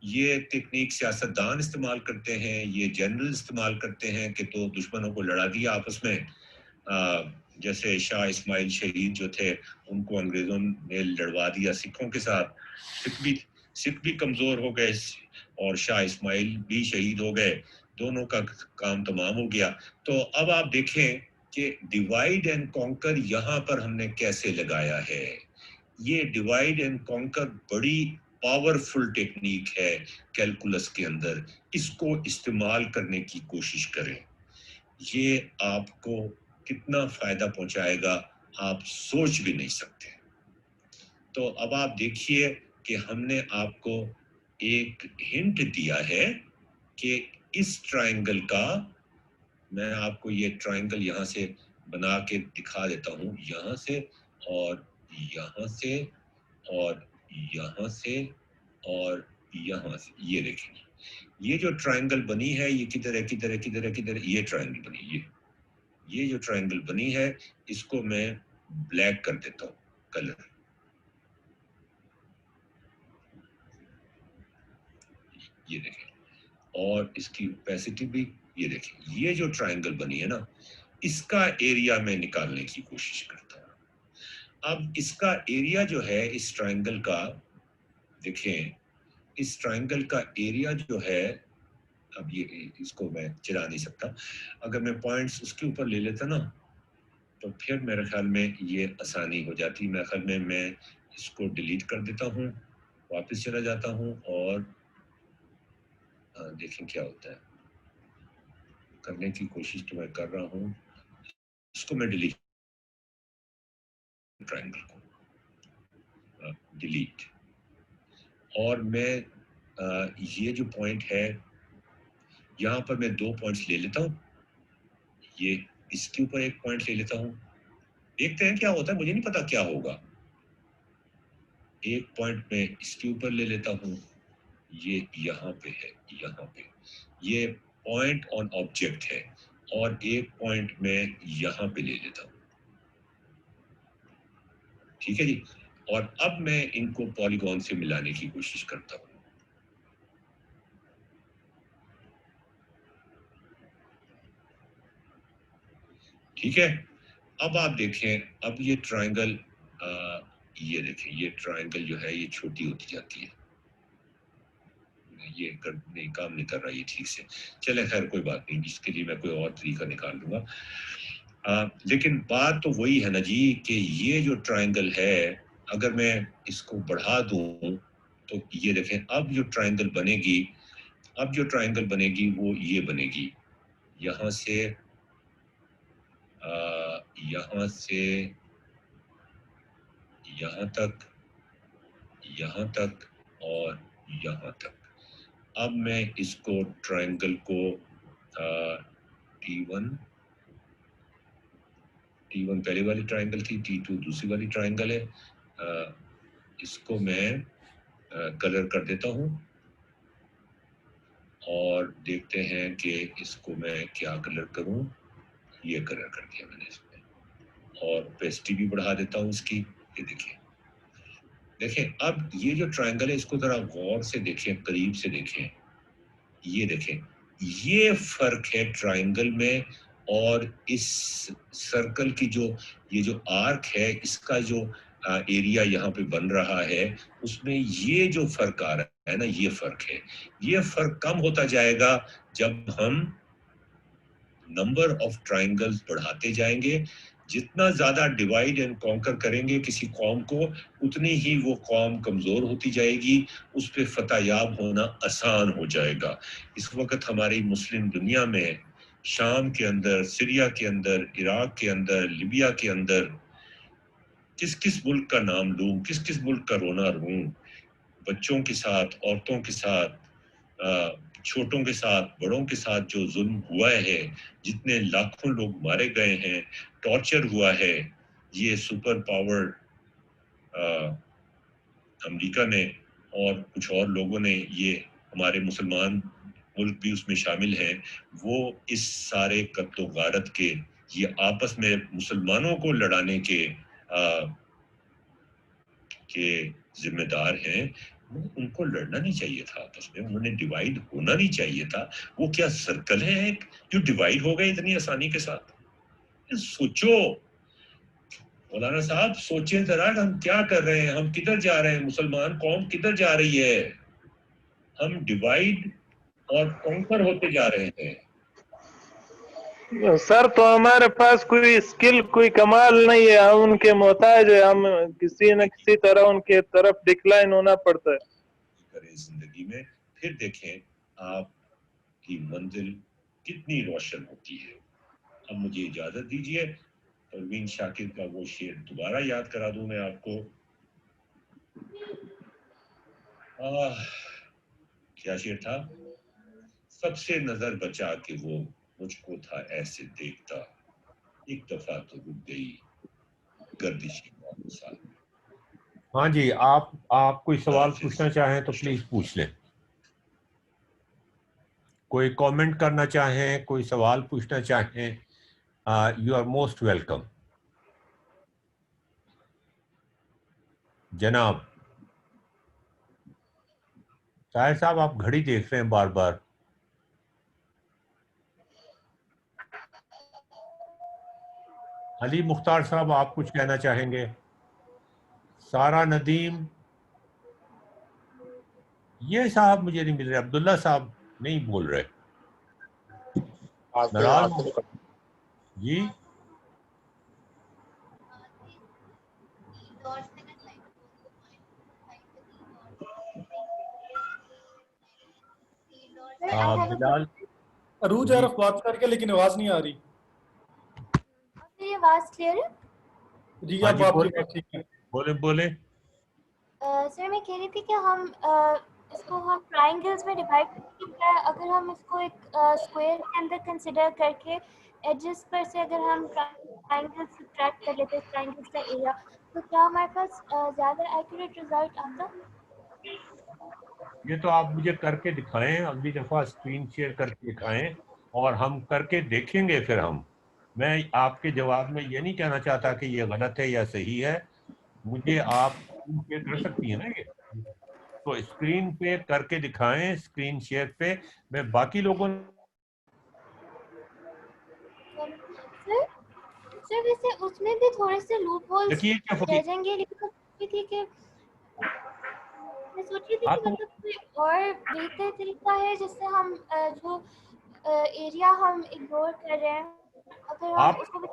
ये टेक्निक सियासतदान इस्तेमाल करते हैं, ये जनरल इस्तेमाल करते हैं कि तो दुश्मनों को लड़ा दिया आपस में. जैसे शाह इस्माइल शहीद जो थे, उनको अंग्रेजों ने लड़वा दिया सिखों के साथ. सिख भी कमजोर हो गए और शाह इस्माइल भी शहीद हो गए, दोनों का काम तमाम हो गया. तो अब आप देखें कि डिवाइड एंड कॉन्कर यहाँ पर हमने कैसे लगाया है. ये डिवाइड एंड कॉन्कर बड़ी पावरफुल टेक्निक है कैलकुलस के अंदर. इसको इस्तेमाल करने की कोशिश करें. ये आपको कितना फायदा पहुंचाएगा आप सोच भी नहीं सकते। तो अब आप देखिए कि हमने आपको एक हिंट दिया है कि इस ट्रायंगल का, मैं आपको ये ट्रायंगल यहाँ से बना के दिखा देता हूँ, यहाँ से और यहाँ से और यहाँ से और यहाँ से, ये देखिए ये जो ट्रायंगल बनी है ये किधर है, किधर है, किधर है, किधर है, ये ट्रायंगल बनी है, ये जो ट्रायंगल बनी है इसको मैं ब्लैक कर देता हूँ कलर, ये देखें, और इसकी ओपेसिटी भी ये देखें, ये जो ट्रायंगल बनी है ना इसका एरिया में निकालने की कोशिश करता हूँ। अब इसका एरिया जो है इस ट्रायंगल का, देखें इस ट्रायंगल का एरिया जो है, अब ये इसको मैं चला नहीं सकता, अगर मैं पॉइंट्स उसके ऊपर ले लेता ना तो फिर मेरे ख्याल में ये आसानी हो जाती। मेरे ख्याल में मैं इसको डिलीट कर देता हूँ, वापस चला जाता हूँ और देखें क्या होता है, करने की कोशिश तो मैं कर रहा हूँ, इसको मैं डिलीट, ट्रायंगल को डिलीट, और मैं ये जो पॉइंट है यहाँ पर मैं 2 पॉइंट्स ले लेता हूँ, ये इसके ऊपर एक पॉइंट ले लेता हूँ, देखते हैं क्या होता है, मुझे नहीं पता क्या होगा। एक पॉइंट मैं इसके ऊपर ले लेता हूँ, ये यहाँ पे है, यहाँ पे ये पॉइंट ऑन ऑब्जेक्ट है, और एक पॉइंट मैं यहाँ पे ले लेता हूँ, ठीक है जी। और अब मैं इनको पॉलीगॉन से मिलाने की कोशिश करता हूँ, ठीक है। अब आप देखें, अब ये ट्रायंगल, ये देखें ये ट्रायंगल जो है ये छोटी होती जाती है, ये नहीं काम नहीं कर रहा ये ठीक से, चले खैर कोई बात नहीं, इसके लिए मैं कोई और तरीका निकाल लूंगा। लेकिन बात तो वही है ना जी कि ये जो ट्रायंगल है अगर मैं इसको बढ़ा दूं तो ये देखें, अब जो ट्रायंगल बनेगी, अब जो ट्रायंगल बनेगी वो ये बनेगी, यहाँ से यहाँ से यहाँ तक, यहाँ तक और यहाँ तक। अब मैं इसको ट्रायंगल को T1 पहले वाली ट्रायंगल थी, T2 दूसरी वाली ट्रायंगल है, इसको मैं कलर कर देता हूँ और देखते हैं कि इसको मैं क्या कलर करूँ, ये कलर कर दिया मैंने इसमें, और ओपेसिटी भी बढ़ा देता हूँ इसकी, ये देखिए, देखें अब ये जो ट्रायंगल है इसको जरा गौर से देखें, करीब से देखें, ये देखें ये फर्क है ट्रायंगल में और इस सर्कल की जो ये जो आर्क है इसका जो एरिया यहाँ पे बन रहा है उसमें ये जो फर्क आ रहा है ना, ये फर्क है। ये फर्क कम होता जाएगा जब हम नंबर ऑफ ट्रायंगल्स बढ़ाते जाएंगे। जितना ज्यादा डिवाइड एंड कॉन्कर करेंगे किसी कौम को, उतनी ही वो कौम कमजोर होती जाएगी, उस पर फतहयाब होना आसान हो जाएगा। इस वक्त हमारी मुस्लिम दुनिया में शाम के अंदर, सीरिया के अंदर, इराक के अंदर, लिबिया के अंदर, किस किस मुल्क का नाम लूं, किस किस मुल्क का रोना रूं, बच्चों के साथ, औरतों के साथ, छोटों के साथ, बड़ों के साथ जो जुल्म हुआ है, जितने लाखों लोग मारे गए हैं, टॉर्चर हुआ है, ये सुपर पावर अमेरिका ने और कुछ और लोगों ने, ये हमारे मुसलमान मुल्क भी उसमें शामिल हैं, वो इस सारे कत्ल गारत के, ये आपस में मुसलमानों को लड़ाने के जिम्मेदार हैं। उनको लड़ना नहीं चाहिए था आपस में, उन्होंने डिवाइड होना नहीं चाहिए था। वो क्या सर्कल है एक जो डिवाइड हो गए इतनी आसानी के साथ? सोचो मौलाना साहब, सोचिए जरा हम क्या कर रहे हैं, हम किधर जा रहे हैं, मुसलमान कौम किधर जा रही है? हम डिवाइड और कॉन्कर होते जा रहे हैं। सर तो हमारे पास कोई स्किल, कोई कमाल नहीं है, हम उनके मोहताज है, हम किसी न किसी तरह उनके तरफ डिक्लाइन होना पड़ता है। करें जिंदगी में, फिर देखें आपकी मंजिल कितनी रोशन होती है। अब मुझे इजाजत दीजिए, परवीन शाकिर का वो शेर दोबारा याद करा दूं मैं आपको। क्या शेर था? सबसे नजर बचा के वो मुझको था ऐसे देखता, एक दफा तो रुक गई गर्दिशी मौत। हाँ जी, आप कोई सवाल पूछना चाहें तो प्लीज पूछ लें। कोई कमेंट करना चाहें, कोई सवाल पूछना चाहें, यू आर मोस्ट वेलकम। जनाब ताहिर साहब, आप घड़ी देख रहे हैं बार बार। अली मुख्तार साहब, आप कुछ कहना चाहेंगे? सारा नदीम, ये साहब मुझे नहीं मिल रहे। अब्दुल्ला साहब नहीं बोल रहे। नाराज जी। बिलाल, अरूज आरफ बात करके लेकिन आवाज नहीं आ रही। ये आवाज क्लियर है? जी हाँ अब जी, आपकी बात ठीक है। बोले। सर मैं कह रही थी कि हम इसको हम ट्राइंगल्स में डिवाइड करके, अगर हम इसको एक स्क्वायर के अंदर कंसिडर करके एजेस पर से अगर हम ट्राइंगल सब्ट्रैक्ट कर लेते हैं ट्राइंगल्स का एरिया, तो क्या हमारे पास ज़्यादा एक्यूरेट रिजल्ट आता? ये तो आप मुझे करके दिखाएं, अगली दफा स्क्रीन शेयर करके दिखाएं और हम करके देखेंगे। फिर मैं आपके जवाब में ये नहीं कहना चाहता कि ये गलत है या सही है। मुझे आप स्क्रीन शेयर कर सकती है ना ये, तो स्क्रीन पे करके दिखाएं, स्क्रीन शेयर पे। मैं बाकी लोगों सर वैसे उसमें भी थोड़े से लूप होल्स देखिए रह जाएंगे, लेकिन थी कि मैं सोच रही थी कि मतलब कोई और बेहतर तरीका है जिससे हम जो एरिया हम इग्नोर कर रहे हैं, अगर हम उसको भी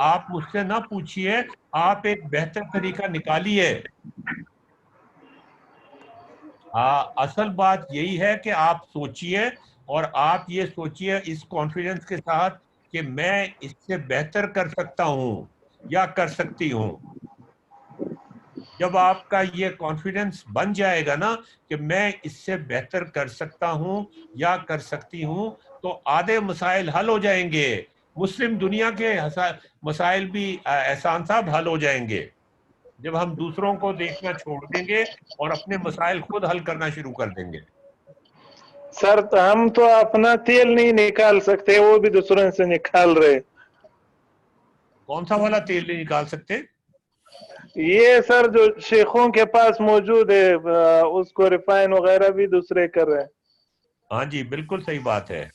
आप मुझसे ना पूछिए, आप एक बेहतर तरीका निकालिए। असल बात यही है कि आप सोचिए और आप ये सोचिए इस कॉन्फिडेंस के साथ कि मैं इससे बेहतर कर सकता हूं या कर सकती हूं। जब आपका ये कॉन्फिडेंस बन जाएगा ना कि मैं इससे बेहतर कर सकता हूं या कर सकती हूं, तो आधे मसाइल हल हो जाएंगे। मुस्लिम दुनिया के मसाइल भी एहसान साहब हल हो जाएंगे जब हम दूसरों को देखना छोड़ देंगे और अपने मसाइल खुद हल करना शुरू कर देंगे। सर तो हम तो अपना तेल नहीं निकाल सकते, वो भी दूसरों से निकाल रहे। कौन सा वाला तेल नहीं निकाल सकते? ये सर जो शेखों के पास मौजूद है, उसको रिफाइन वगैरह भी दूसरे कर रहे हैं। हाँ जी, बिल्कुल सही बात है,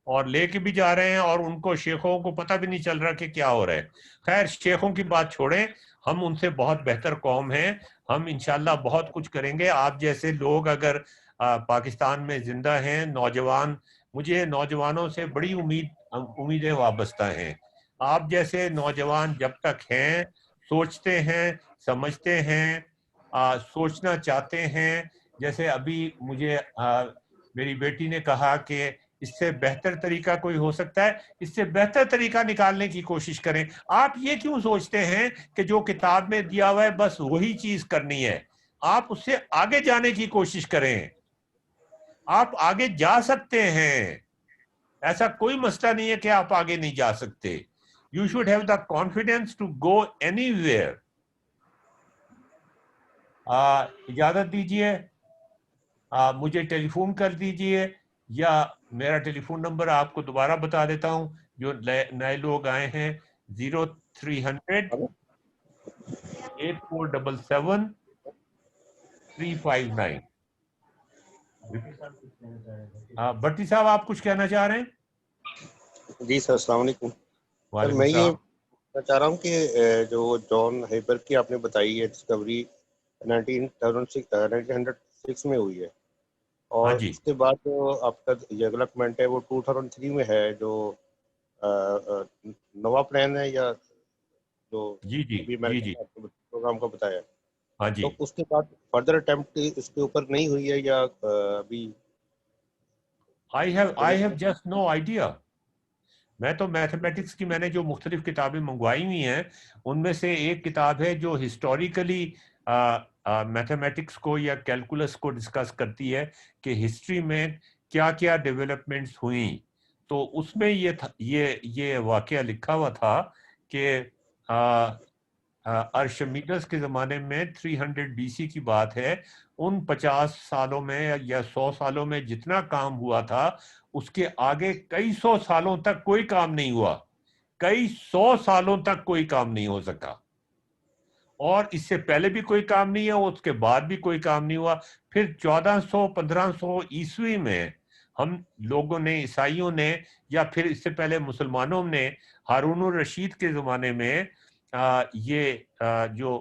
और लेके भी जा रहे हैं और उनको शेखों को पता भी नहीं चल रहा कि क्या हो रहा है। खैर, शेखों की बात छोड़ें, हम उनसे बहुत बेहतर कौम हैं। हम इंशाल्लाह बहुत कुछ करेंगे। आप जैसे लोग अगर पाकिस्तान में जिंदा हैं, नौजवान, मुझे नौजवानों से बड़ी उम्मीदें वाबस्ता हैं। आप जैसे नौजवान जब तक हैं, सोचते हैं, समझते हैं, सोचना चाहते हैं, जैसे अभी मुझे मेरी बेटी ने कहा कि इससे बेहतर तरीका कोई हो सकता है, इससे बेहतर तरीका निकालने की कोशिश करें। आप ये क्यों सोचते हैं कि जो किताब में दिया हुआ है बस वही चीज करनी है? आप उससे आगे जाने की कोशिश करें। आप आगे जा सकते हैं, ऐसा कोई मसला नहीं है कि आप आगे नहीं जा सकते। You should have the confidence to go anywhere. इजाजत दीजिए, मुझे टेलीफोन कर दीजिए, या मेरा टेलीफोन नंबर आपको दोबारा बता देता हूं, जो नए लोग आए हैं, 0300 8477 359। भट्टी साहब, आप कुछ कहना चाह रहे हैं? जी सर, अस्सलाम वालेकुम। सर मैं ये चाह रहा हूँ कि जो जॉन हेबर की आपने बताई है डिस्कवरी 1906 में हुई है, और उसके बाद जो आपका डेवलपमेंट है वो 2003 में है, जो नवा प्लान है या जो प्रोग्राम का बताया। हाँ जी। तो उसके बाद फर्दर अटेम्प्ट इसके ऊपर नहीं हुई है या अभी? I have just no idea. मैं तो मैथमेटिक्स की मैंने जो मुख्तलिफ किताबें मंगवाई हुई हैं उनमें से एक किताब है जो हिस्टोरिकली मैथमेटिक्स को या कैलकुलस को डिस्कस करती है कि हिस्ट्री में क्या क्या डेवलपमेंट्स हुई। तो उसमें ये वाकया लिखा हुआ था कि अर्शमीडस के ज़माने में 300 BC की बात है, उन 50 सालों में या 100 सालों में जितना काम हुआ था उसके आगे कई सौ सालों तक कोई काम नहीं हुआ, कई 100 सालों तक कोई काम नहीं हो सका। और इससे पहले भी कोई काम नहीं हुआ, उसके बाद भी कोई काम नहीं हुआ। फिर 1400-1500 ईस्वी में हम लोगों ने, ईसाइयों ने या फिर इससे पहले मुसलमानों ने हारून रशीद के ज़माने में जो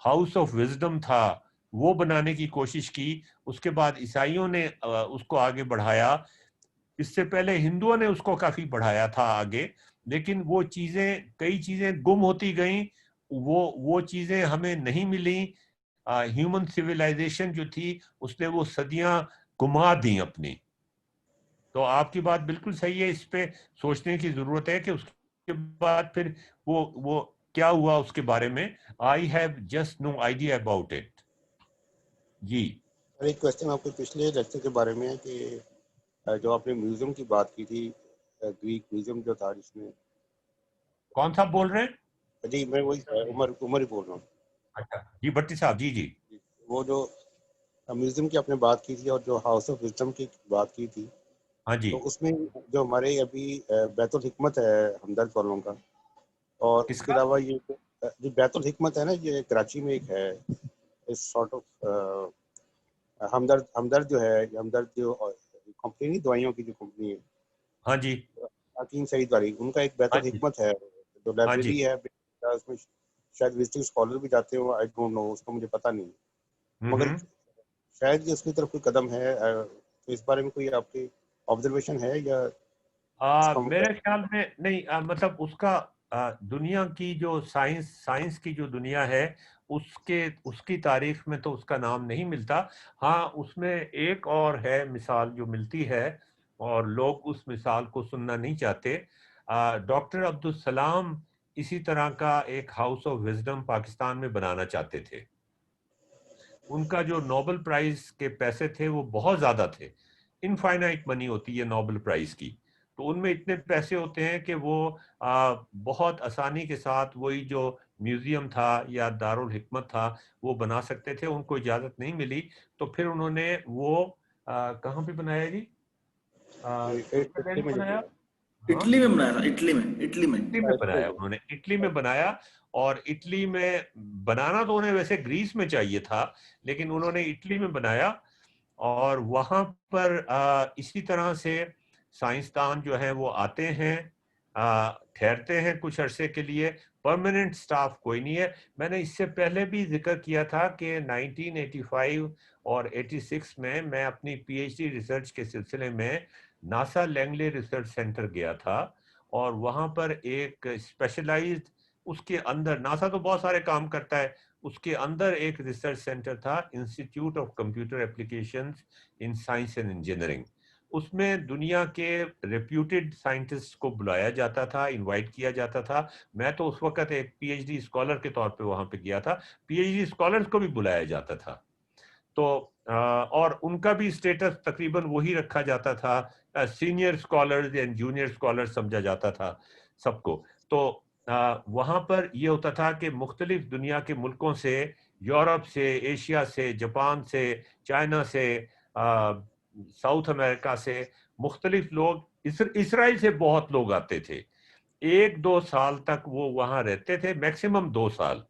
हाउस ऑफ विजडम था वो बनाने की कोशिश की। उसके बाद ईसाइयों ने उसको आगे बढ़ाया, इससे पहले हिंदुओं ने उसको काफी बढ़ाया था आगे, लेकिन वो चीजें, कई चीजें गुम होती गईं, वो चीजें हमें नहीं मिली। ह्यूमन सिविलाइजेशन जो थी उसने वो सदियां गुमा दी अपनी। तो आपकी बात बिल्कुल सही है, इस पे सोचने की जरूरत है कि उसके बाद फिर वो क्या हुआ उसके बारे में। I have just no idea about it. जी एक क्वेश्चन आपके पिछले लेक्चर के बारे में है कि जो आपने म्यूजियम की बात की थी, ग्रीक म्यूजियम जो था जिसमें, कौन सा बोल रहे हैं? जी मैं वही उमर ही बोल रहा हूँ। अच्छा जी भट्टी साहब, जी जी। वो जो म्यूजियम की आपने बात की थी और जो हाउस ऑफ विजडम की बात की थी, हाँ जी। तो उसमें जो हमारे अभी बैतुल हिकमत है हमदर्द वालों का, और इसके अलावा ये जो बैतुल हिकमत है ना, ये कराची में एक है, इस सॉर्ट ऑफ हमदर्द जो है, हमदर्द जो कंपनी नहीं, दवाइयों की जो कंपनी है, हाँ जी, हकीम सईद वाली, उनका एक बैतुल हिकमत है जो लाइब्रेरी है, उसमें शायद विजिटिंग स्कॉलर भी जाते हो, आई डोंट नो, उसका मुझे पता नहीं, मगर शायद ये उसकी तरफ कोई कदम है। तो इस बारे में कोई आपकी ऑब्जर्वेशन है या? मेरे ख्याल में नहीं, मतलब उसका दुनिया की जो साइंस की जो दुनिया है उसकी तारीख में तो उसका नाम नहीं मिलता। हाँ, उसमें एक और है मिसाल जो मिलती है और लोग उस मिसाल को सुनना नहीं चाहते। डॉक्टर अब्दुल सलाम इसी तरह का एक हाउस ऑफ विजडम पाकिस्तान में बनाना चाहते थे। उनका जो नोबेल प्राइज के पैसे थे वो बहुत ज्यादा थे, इनफाइनाइट मनी होती है नोबेल प्राइज की, तो उनमें इतने पैसे होते हैं कि वो बहुत आसानी के साथ वही जो म्यूजियम था या दारुल हिकमत था वो बना सकते थे। उनको इजाजत नहीं मिली, तो फिर उन्होंने वो कहाँ पे बनाया जी? बनाया, इटली में बनाया था, इटली में बनाया उन्होंने, इटली में बनाया। और इटली में बनाना तो उन्हें वैसे ग्रीस में चाहिए था, लेकिन उन्होंने इटली में बनाया। और वहां पर इसी तरह से साइंसदान जो है वो आते हैं, ठहरते हैं कुछ अरसे के लिए, परमानेंट स्टाफ कोई नहीं है। मैंने इससे पहले भी जिक्र किया था कि 1985 और 86 में मैं अपनी पीएचडी रिसर्च के सिलसिले में नासा लैंगले रिसर्च सेंटर गया था, और वहां पर एक स्पेशलाइज्ड, उसके अंदर नासा तो बहुत सारे काम करता है, उसके अंदर एक रिसर्च सेंटर था, institute of computer applications in science and engineering. उसमें दुनिया के रेप्यूटेड साइंटिस्ट को बुलाया जाता था, इनवाइट किया जाता था। मैं तो उस वक्त एक पीएचडी स्कॉलर के तौर पे वहां पे गया था, पीएचडी स्कॉलर्स को भी बुलाया जाता था। तो और उनका भी स्टेटस तकरीबन वही रखा जाता था, senior scholars and junior scholars समझा जाता था सबको। तो वहाँ पर ये होता था कि मुख्तलिफ दुनिया के मुल्कों से, यूरोप से, एशिया से, जापान से, चाइना से, साउथ अमेरिका से मुख्तलिफ लोग, इसराइल से बहुत लोग आते थे। 1-2 साल तक वो वहाँ रहते थे, मैक्सिमम 2 साल,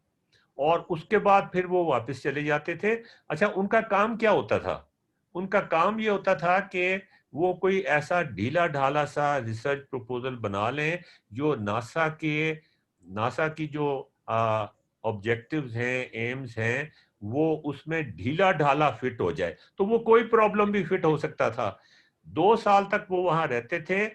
और उसके बाद फिर वो वापस चले जाते थे। अच्छा, उनका काम क्या होता था? उनका काम ये होता था कि वो कोई ऐसा ढीला ढाला सा रिसर्च प्रपोजल बना लें जो नासा की जो ऑब्जेक्टिव्स हैं, एम्स हैं, वो उसमें ढीला ढाला फिट हो जाए। तो वो कोई प्रॉब्लम भी फिट हो सकता था। 2 साल तक वो वहां रहते थे,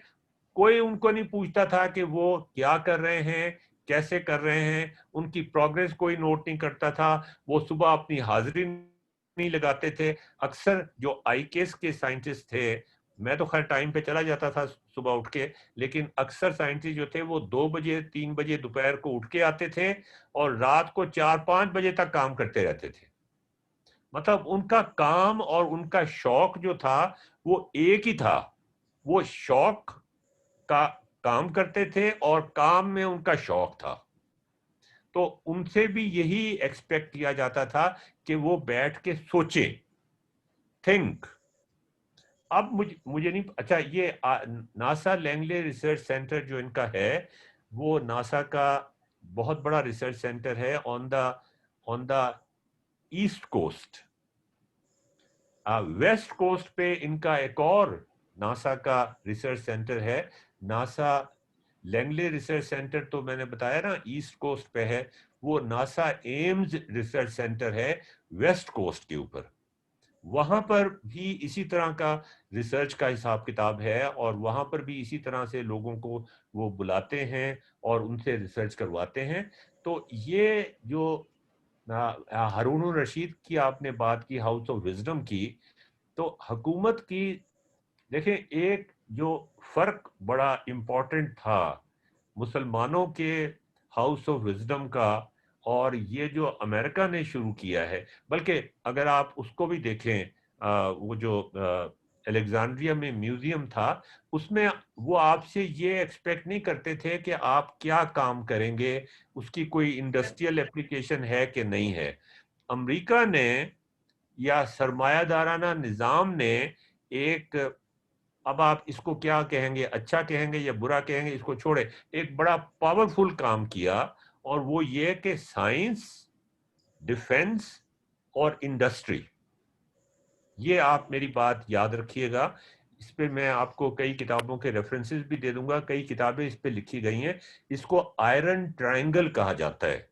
कोई उनको नहीं पूछता था कि वो क्या कर रहे हैं, कैसे कर रहे हैं, उनकी प्रोग्रेस कोई नोट नहीं करता था। वो सुबह अपनी हाजिरी नहीं लगाते थे। अक्सर जो आईकेएस के साइंटिस्ट थे, मैं तो खैर टाइम पे चला जाता था सुबह उठ के, लेकिन अक्सर साइंटिस्ट जो थे वो 2 बजे 3 बजे दोपहर को उठ के आते थे और रात को 4-5 बजे तक काम करते रहते थे। मतलब उनका काम और उनका शौक जो था वो एक ही था, वो शौक का काम करते थे और काम में उनका शौक था। तो उनसे भी यही एक्सपेक्ट किया जाता था कि वो बैठ के सोचें, थिंक। अब मुझे नहीं, अच्छा ये नासा लैंगले रिसर्च सेंटर जो इनका है, वो नासा का बहुत बड़ा रिसर्च सेंटर है on the east coast. West coast पे इनका एक और नासा का रिसर्च सेंटर है। नासा लैंगले रिसर्च सेंटर तो मैंने बताया ना ईस्ट कोस्ट पे है, वो नासा एम्स रिसर्च सेंटर है वेस्ट कोस्ट के ऊपर। वहां पर भी इसी तरह का रिसर्च का हिसाब किताब है और वहां पर भी इसी तरह से लोगों को वो बुलाते हैं और उनसे रिसर्च करवाते हैं। तो ये जो हारून रशीद की आपने बात की, हाउस ऑफ विजडम की, तो हुकूमत की देखें एक जो फर्क बड़ा इम्पोर्टेंट था मुसलमानों के हाउस ऑफ विजडम का और ये जो अमेरिका ने शुरू किया है, बल्कि अगर आप उसको भी देखें, वो जो अलेक्जेंड्रिया में म्यूजियम था, उसमें वो आपसे ये एक्सपेक्ट नहीं करते थे कि आप क्या काम करेंगे, उसकी कोई इंडस्ट्रियल एप्लीकेशन है कि नहीं है। अमेरिका ने या सरमायादाराना निज़ाम ने एक, अब आप इसको क्या कहेंगे, अच्छा कहेंगे या बुरा कहेंगे, इसको छोड़े, एक बड़ा पावरफुल काम किया और वो ये कि साइंस, डिफेंस और इंडस्ट्री, ये आप मेरी बात याद रखिएगा। इस पे मैं आपको कई किताबों के रेफरेंसेस भी दे दूंगा, कई किताबें इस पे लिखी गई हैं। इसको आयरन ट्रायंगल कहा जाता है।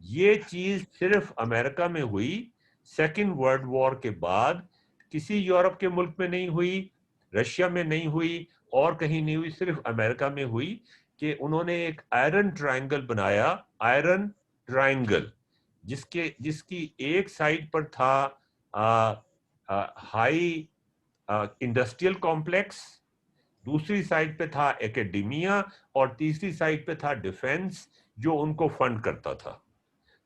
ये चीज सिर्फ अमेरिका में हुई, सेकेंड वर्ल्ड वॉर के बाद किसी यूरोप के मुल्क में नहीं हुई, रशिया में नहीं हुई और कहीं नहीं हुई, सिर्फ अमेरिका में हुई कि उन्होंने एक आयरन ट्रायंगल बनाया, आयरन ट्रायंगल, जिसकी एक साइड पर था हाई इंडस्ट्रियल कॉम्प्लेक्स, दूसरी साइड पे था एकेडेमिया और तीसरी साइड पे था डिफेंस जो उनको फंड करता था।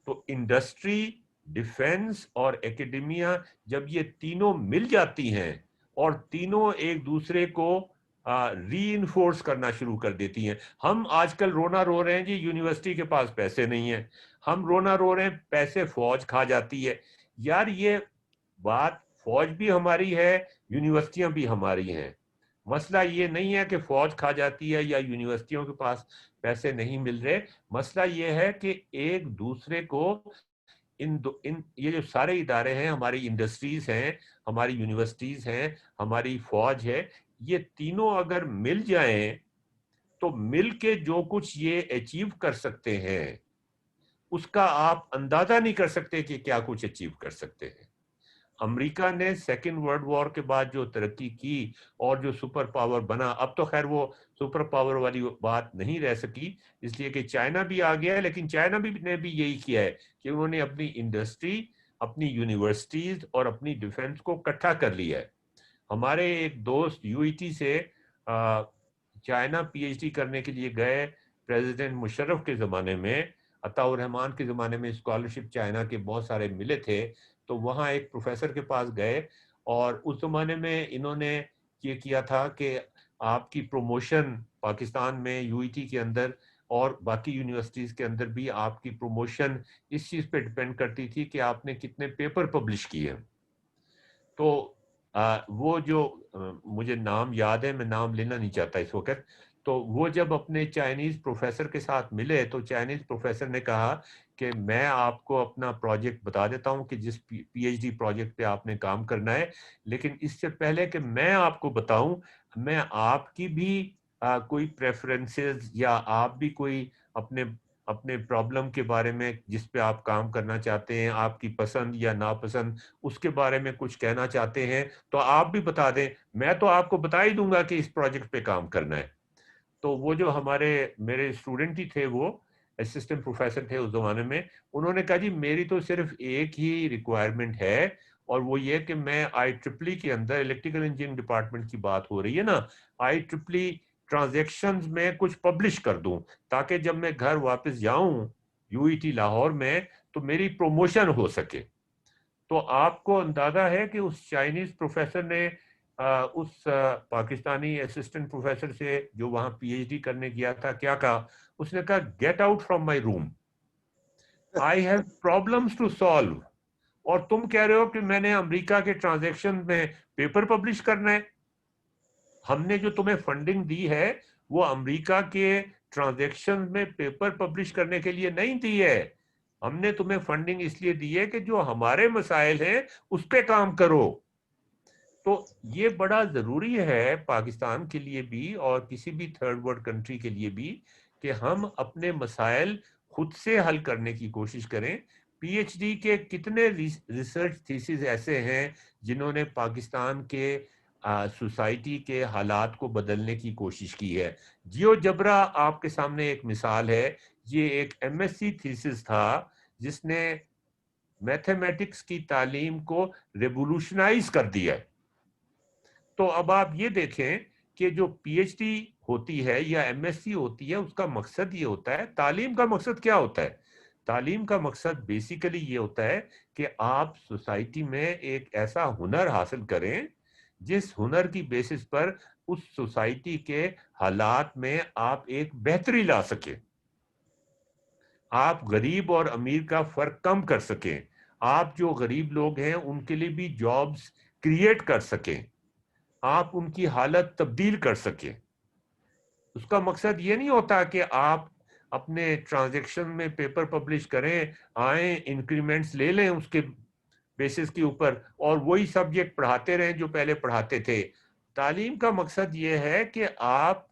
तो इंडस्ट्री, डिफेंस और एकेडेमिया जब ये तीनों मिल जाती हैं और तीनों एक दूसरे को रीइंफोर्स करना शुरू कर देती हैं। हम आजकल रोना रो रहे हैं जी यूनिवर्सिटी के पास पैसे नहीं है, हम रोना रो रहे हैं पैसे फौज खा जाती है। यार ये बात, फौज भी हमारी है, यूनिवर्सिटियां भी हमारी हैं। मसला ये नहीं है कि फौज खा जाती है या यूनिवर्सिटियों के पास पैसे नहीं मिल रहे। मसला ये है कि एक दूसरे को इन ये जो सारे इदारे हैं, हमारी इंडस्ट्रीज हैं, हमारी यूनिवर्सिटीज हैं, हमारी फौज है, ये तीनों अगर मिल जाएं तो मिल के जो कुछ ये अचीव कर सकते हैं उसका आप अंदाजा नहीं कर सकते कि क्या कुछ अचीव कर सकते हैं। अमेरिका ने सेकेंड वर्ल्ड वॉर के बाद जो तरक्की की और जो सुपर पावर बना, अब तो खैर वो सुपर पावर वाली बात नहीं रह सकी, इसलिए कि चाइना भी आ गया है, लेकिन चाइना ने भी यही किया है कि उन्होंने अपनी इंडस्ट्री, अपनी यूनिवर्सिटीज और अपनी डिफेंस को इकट्ठा कर लिया है। हमारे एक दोस्त यूईटी से चाइना पीएचडी करने के लिए गए, प्रेसिडेंट मुशर्रफ के ज़माने में, अताउर रहमान के ज़माने में स्कॉलरशिप चाइना के बहुत सारे मिले थे, तो वहाँ एक प्रोफेसर के पास गए और उस ज़माने में इन्होंने ये किया था कि आपकी प्रमोशन पाकिस्तान में यूईटी के अंदर और बाकी यूनिवर्सिटीज़ के अंदर भी आपकी प्रमोशन इस चीज़ पे डिपेंड करती थी कि आपने कितने पेपर पब्लिश किए। तो वो जो मुझे नाम याद है, मैं नाम लेना नहीं चाहता इस वक्त, तो वो जब अपने चाइनीज़ प्रोफेसर के साथ मिले तो चाइनीज़ प्रोफेसर ने कहा कि मैं आपको अपना प्रोजेक्ट बता देता हूं कि जिस पीएचडी प्रोजेक्ट पे आपने काम करना है, लेकिन इससे पहले कि मैं आपको बताऊं, मैं आपकी भी कोई प्रेफरेंसेस या आप भी कोई अपने प्रॉब्लम के बारे में जिस पे आप काम करना चाहते हैं, आपकी पसंद या नापसंद, उसके बारे में कुछ कहना चाहते हैं तो आप भी बता दें, मैं तो आपको बता ही दूंगा कि इस प्रोजेक्ट पे काम करना है। तो वो जो मेरे स्टूडेंट ही थे, वो असिस्टेंट प्रोफेसर थे उस जमाने में, उन्होंने कहा जी मेरी तो सिर्फ एक ही रिक्वायरमेंट है और वो ये कि मैं IEEE के अंदर इलेक्ट्रिकल इंजीनियरिंग डिपार्टमेंट की बात हो रही है ना, IEEE ट्रांजैक्शंस में कुछ पब्लिश कर दूं ताकि जब मैं घर वापस जाऊं UET लाहौर में तो मेरी प्रमोशन हो सके। तो आपको अंदाजा है कि उस चाइनीज प्रोफेसर ने उस पाकिस्तानी असिस्टेंट प्रोफेसर से जो वहां PhD करने गया था क्या कहा? उसने कहा, get out from my room, I have problems to solve. और तुम कह रहे हो कि मैंने अमेरिका के ट्रांजैक्शन में पेपर पब्लिश करना है। हमने जो तुम्हें फंडिंग दी है वो अमेरिका के ट्रांजैक्शन में पेपर पब्लिश करने के लिए नहीं दी है। हमने तुम्हें फंडिंग इसलिए दी है कि जो हमारे मसाइल हैं उस पे काम करो। तो ये बड़ा जरूरी है पाकिस्तान के लिए भी और किसी भी थर्ड वर्ल्ड कंट्री के लिए भी कि हम अपने मसाइल खुद से हल करने की कोशिश करें। PhD के कितने रिसर्च थीसिस ऐसे हैं जिन्होंने पाकिस्तान के सोसाइटी के हालात को बदलने की कोशिश की है। जियो जबरा आपके सामने एक मिसाल है। ये एक MSc थीसिस था जिसने मैथमेटिक्स की तालीम को रेवोल्यूशनाइज कर दिया है। तो अब आप ये देखें कि जो PhD होती है या MSc होती है उसका मकसद ये होता है, तालीम का मकसद क्या होता है? तालीम का मकसद बेसिकली ये होता है कि आप सोसाइटी में एक ऐसा हुनर हासिल करें जिस हुनर की बेसिस पर उस सोसाइटी के हालात में आप एक बेहतरी ला सके, आप गरीब और अमीर का फर्क कम कर सकें, आप जो गरीब लोग हैं उनके लिए भी जॉब्स क्रिएट कर सकें, आप उनकी हालत तब्दील कर सकें। उसका मकसद ये नहीं होता कि आप अपने ट्रांजैक्शन में पेपर पब्लिश करें, आए इंक्रीमेंट्स ले लें उसके बेसिस के ऊपर और वही सब्जेक्ट पढ़ाते रहें जो पहले पढ़ाते थे। तालीम का मकसद ये है कि आप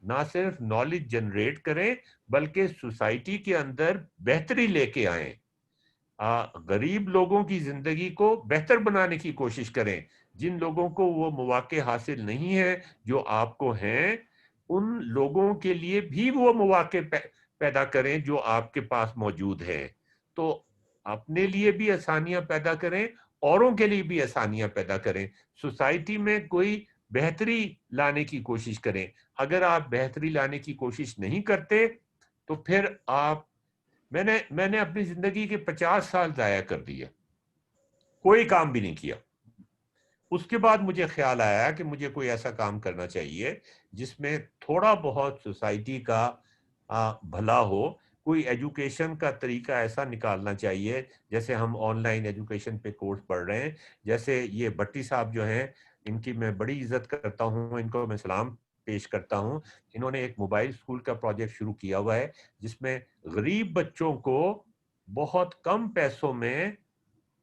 ना सिर्फ नॉलेज जनरेट करें बल्कि सोसाइटी के अंदर बेहतरी लेके आए, गरीब लोगों की जिंदगी को बेहतर बनाने की कोशिश करें। जिन लोगों को वो मौके हासिल नहीं है जो आपको हैं, उन लोगों के लिए भी वो मौके पैदा करें जो आपके पास मौजूद हैं। तो अपने लिए भी आसानियां पैदा करें, औरों के लिए भी आसानियां पैदा करें, सोसाइटी में कोई बेहतरी लाने की कोशिश करें। अगर आप बेहतरी लाने की कोशिश नहीं करते तो फिर आप मैंने अपनी जिंदगी के 50 साल जाया कर दिए, कोई काम भी नहीं किया। उसके बाद मुझे ख्याल आया कि मुझे कोई ऐसा काम करना चाहिए जिसमें थोड़ा बहुत सोसाइटी का भला हो। कोई एजुकेशन का तरीका ऐसा निकालना चाहिए, जैसे हम ऑनलाइन एजुकेशन पे कोर्स पढ़ रहे हैं, जैसे ये भट्टी साहब जो हैं इनकी मैं बड़ी इज्जत करता हूँ, इनको मैं सलाम पेश करता हूँ। इन्होंने एक मोबाइल स्कूल का प्रोजेक्ट शुरू किया हुआ है जिसमें गरीब बच्चों को बहुत कम पैसों में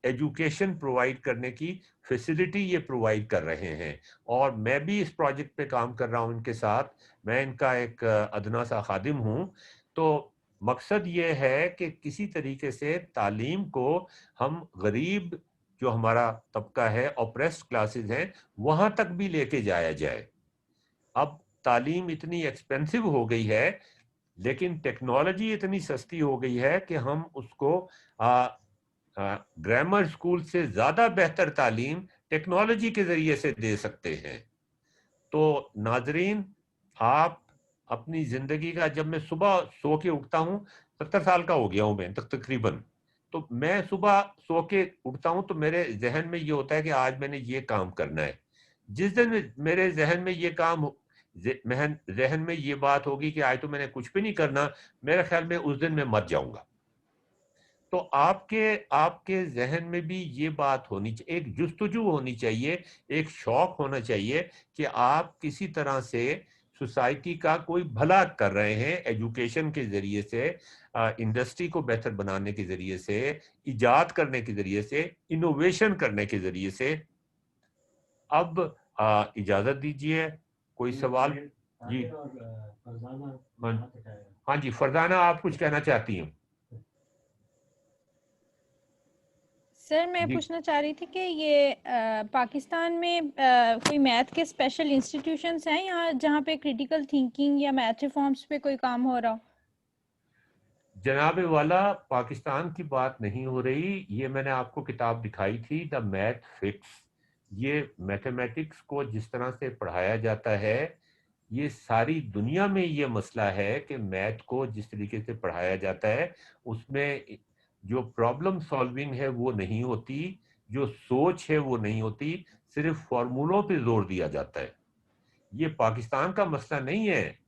एजुकेशन प्रोवाइड करने की फैसिलिटी ये प्रोवाइड कर रहे हैं। और मैं भी इस प्रोजेक्ट पे काम कर रहा हूँ इनके साथ, मैं इनका एक अदना सा खादिम हूँ। तो मकसद ये है कि किसी तरीके से तालीम को हम गरीब जो हमारा तबका है, ऑप्रेस्ड क्लासेस हैं, वहां तक भी लेके जाया जाए। अब तालीम इतनी एक्सपेंसिव हो गई है लेकिन टेक्नोलॉजी इतनी सस्ती हो गई है कि हम उसको ग्रामर स्कूल से ज्यादा बेहतर तालीम टेक्नोलॉजी के जरिए से दे सकते हैं। तो नाजरीन, आप अपनी जिंदगी का, जब मैं सुबह सो के उठता हूँ, 70 साल का हो गया हूं मैं तकरीबन, तो मैं सुबह सो के उठता हूँ तो मेरे जहन में ये होता है कि आज मैंने ये काम करना है। जिस दिन मेरे जहन में ये काम, जहन में ये बात होगी कि आज तो मैंने कुछ भी नहीं करना, मेरे ख्याल में उस दिन मैं मर जाऊंगा। तो आपके जहन में भी ये बात होनी चाहिए, एक जुस्तजू होनी चाहिए, एक शौक होना चाहिए कि आप किसी तरह से सोसाइटी का कोई भला कर रहे हैं, एजुकेशन के जरिए से, इंडस्ट्री को बेहतर बनाने के जरिए से, इजाद करने के जरिए से, इनोवेशन करने के जरिए से। अब इजाजत दीजिए, कोई सवाल? जी हाँ जी, फरजाना आप कुछ कहना चाहती हैं? सर मैं पूछना चाह रही थी कि ये पाकिस्तान में कोई मैथ के स्पेशल इंस्टीट्यूशंस हैं यहाँ जहाँ पे क्रिटिकल थिंकिंग या मैथ रिफॉर्म्स पे कोई काम हो रहा हो? जनाब वाला, पाकिस्तान की बात नहीं हो रही, ये मैंने आपको किताब दिखाई थी, द मैथ फिक्स। ये मैथमेटिक्स को जिस तरह से पढ़ाया जाता है, ये सारी दुनिया में ये मसला है कि मैथ को जिस तरीके से पढ़ाया जाता है उसमें जो प्रॉब्लम सॉल्विंग है वो नहीं होती, जो सोच है वो नहीं होती, सिर्फ फॉर्मूलों पे जोर दिया जाता है। ये पाकिस्तान का मसला नहीं है,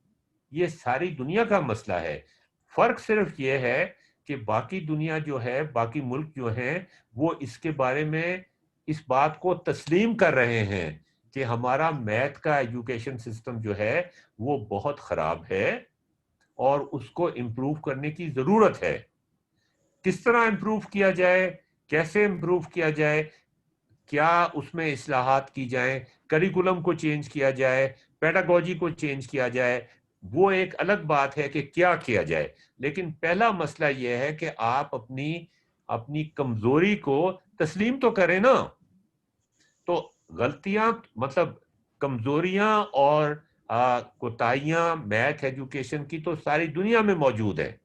ये सारी दुनिया का मसला है। फर्क सिर्फ ये है कि बाकी दुनिया जो है, बाकी मुल्क जो हैं, वो इसके बारे में इस बात को तस्लीम कर रहे हैं कि हमारा मैथ का एजुकेशन सिस्टम जो है वो बहुत खराब है और उसको इम्प्रूव करने की जरूरत है। किस तरह इम्प्रूव किया जाए, कैसे इम्प्रूव किया जाए, क्या उसमें इस्लाहात की जाए, करिकुलम को चेंज किया जाए, पेडागोजी को चेंज किया जाए, वो एक अलग बात है कि क्या किया जाए। लेकिन पहला मसला यह है कि आप अपनी कमजोरी को तस्लीम तो करें ना। तो गलतियां, मतलब कमजोरियां और कोताहियां मैथ एजुकेशन की तो सारी दुनिया में मौजूद है,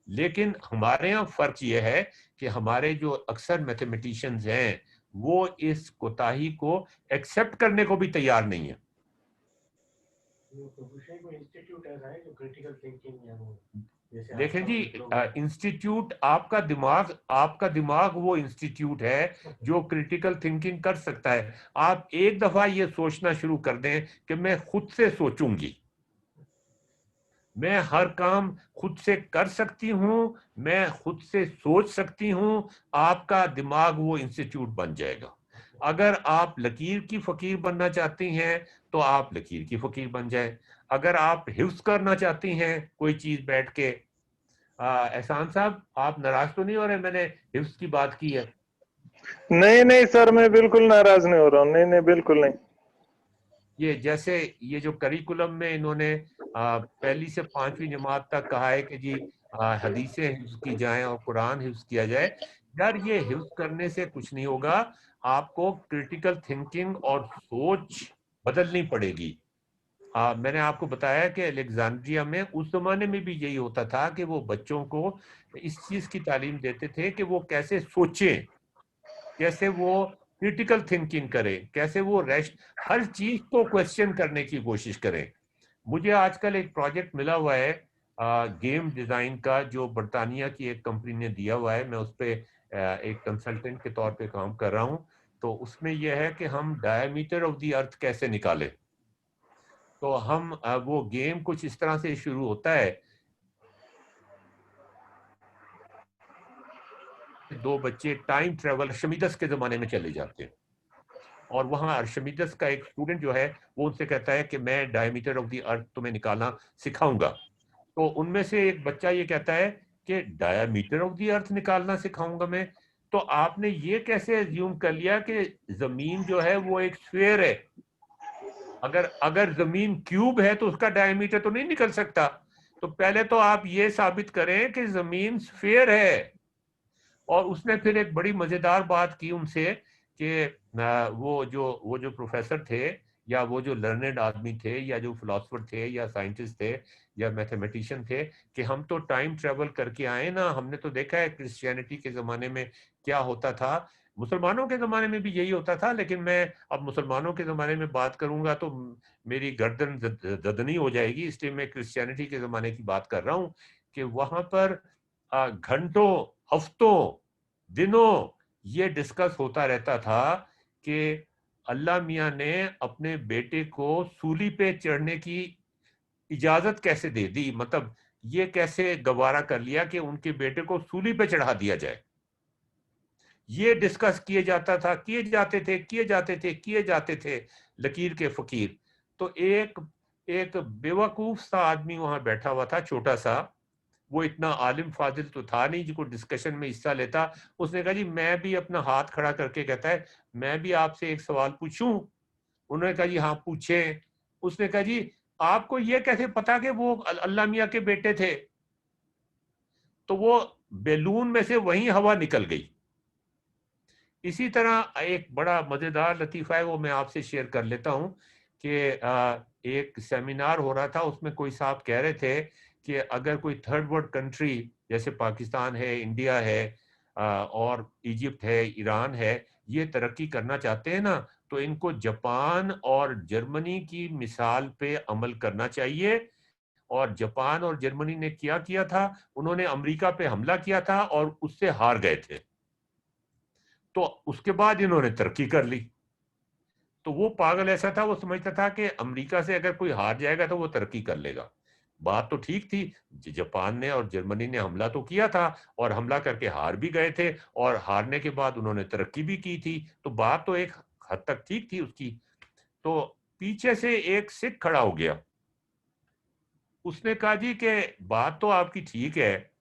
लेकिन हमारे यहाँ फर्क यह है कि हमारे जो अक्सर मैथमेटिशियंस हैं वो इस कोताही को एक्सेप्ट करने को भी तैयार नहीं है। देखें जी, इंस्टीट्यूट आपका दिमाग वो इंस्टीट्यूट है जो क्रिटिकल थिंकिंग कर सकता है। आप एक दफा ये सोचना शुरू कर दें कि मैं खुद से सोचूंगी, मैं हर काम खुद से कर सकती हूं, मैं खुद से सोच सकती हूं, आपका दिमाग वो इंस्टीट्यूट बन जाएगा। अगर आप लकीर की फकीर बनना चाहती हैं तो आप लकीर की फकीर बन जाए। अगर आप हिफ्ज करना चाहती हैं कोई चीज बैठ के, एहसान साहब आप नाराज तो नहीं हो रहे, मैंने हिफ्ज की बात की है? नहीं नहीं सर, मैं बिल्कुल नाराज नहीं हो रहा हूँ, नहीं नहीं बिल्कुल नहीं। ये जैसे ये जो करिकुलम में इन्होंने पहली से 5वीं जमात तक कहा है कि जी हदीसें हिफ्ज की जाएं और कुरान हिफ्ज किया जाए, यार ये हिफ्ज करने से कुछ नहीं होगा, आपको क्रिटिकल थिंकिंग और सोच बदलनी पड़ेगी। मैंने आपको बताया कि अलेक्जेंड्रिया में उस जमाने में भी यही होता था कि वो बच्चों को इस चीज की तालीम देते थे कि वो कैसे सोचें, कैसे वो क्रिटिकल थिंकिंग करें, कैसे वो हर चीज को क्वेश्चन करने की कोशिश करें। मुझे आजकल एक प्रोजेक्ट मिला हुआ है गेम डिजाइन का, जो बरतानिया की एक कंपनी ने दिया हुआ है। मैं उस पर एक कंसल्टेंट के तौर पे काम कर रहा हूँ। तो उसमें यह है कि हम डायमीटर ऑफ द अर्थ कैसे निकालें। तो हम वो गेम कुछ इस तरह से शुरू होता है, दो बच्चे टाइम ट्रेवल अर्शमीदस के जमाने में चले जाते हैं और वहां अर्शमीदस का एक स्टूडेंट जो है वो उनसे कहता है कि मैं डायमीटर ऑफ द अर्थ तुम्हें निकालना सिखाऊंगा। तो उनमें से एक बच्चा ये कहता है कि डायमीटर ऑफ द अर्थ निकालना सिखाऊंगा मैं। तो आपने ये कैसे अज्यूम कर लिया कि जमीन जो है वो एक स्फीयर है? अगर जमीन क्यूब है तो उसका डायमीटर तो नहीं निकल सकता। तो पहले तो आप ये साबित करें कि जमीन स्फीयर है। और उसने फिर एक बड़ी मजेदार बात की उनसे कि वो जो प्रोफेसर थे या वो जो लर्नेड आदमी थे या जो फिलोसफर थे या साइंटिस्ट थे या मैथमेटिशियन थे कि हम तो टाइम ट्रेवल करके आए ना, हमने तो देखा है क्रिश्चियनिटी के जमाने में क्या होता था, मुसलमानों के ज़माने में भी यही होता था। लेकिन मैं अब मुसलमानों के ज़माने में बात करूंगा तो मेरी गर्दन ददनी हो जाएगी, इसलिए मैं क्रिश्चियनिटी के ज़माने की बात कर रहा हूँ कि वहां पर घंटों, हफ्तों, दिनों ये डिस्कस होता रहता था कि अल्लाह मियाँ ने अपने बेटे को सूली पे चढ़ने की इजाजत कैसे दे दी, मतलब ये कैसे गवारा कर लिया कि उनके बेटे को सूली पे चढ़ा दिया जाए। ये डिस्कस किए जाते थे लकीर के फकीर। तो एक बेवकूफ सा आदमी वहां बैठा हुआ था, छोटा सा, वो इतना आलिम फाजिल तो था नहीं जिसको डिस्कशन में हिस्सा लेता। उसने कहा जी मैं भी अपना हाथ खड़ा करके कहता है मैं भी आपसे एक सवाल पूछूं। उन्होंने कहा जी हाँ पूछे। उसने कहा जी आपको ये कैसे पता कि वो अल्लाह मियाँ के बेटे थे? तो वो बैलून में से वही हवा निकल गई। इसी तरह एक बड़ा मजेदार लतीफा है, वो मैं आपसे शेयर कर लेता हूं कि एक सेमिनार हो रहा था, उसमें कोई साहब कह रहे थे कि अगर कोई थर्ड वर्ल्ड कंट्री जैसे पाकिस्तान है, इंडिया है और इजिप्ट है, ईरान है, ये तरक्की करना चाहते हैं ना, तो इनको जापान और जर्मनी की मिसाल पे अमल करना चाहिए। और जापान और जर्मनी ने क्या किया था, उन्होंने अमेरिका पे हमला किया था और उससे हार गए थे, तो उसके बाद इन्होंने तरक्की कर ली। तो वो पागल ऐसा था, वो समझता था कि अमेरिका से अगर कोई हार जाएगा तो वो तरक्की कर लेगा। बात तो ठीक थी, जापान ने और जर्मनी ने हमला तो किया था और हमला करके हार भी गए थे, और हारने के बाद उन्होंने तरक्की भी की थी, तो बात तो एक हद तक ठीक थी उसकी। तो पीछे से एक सिख खड़ा हो गया, उसने कहा जी कि बात तो आपकी ठीक है,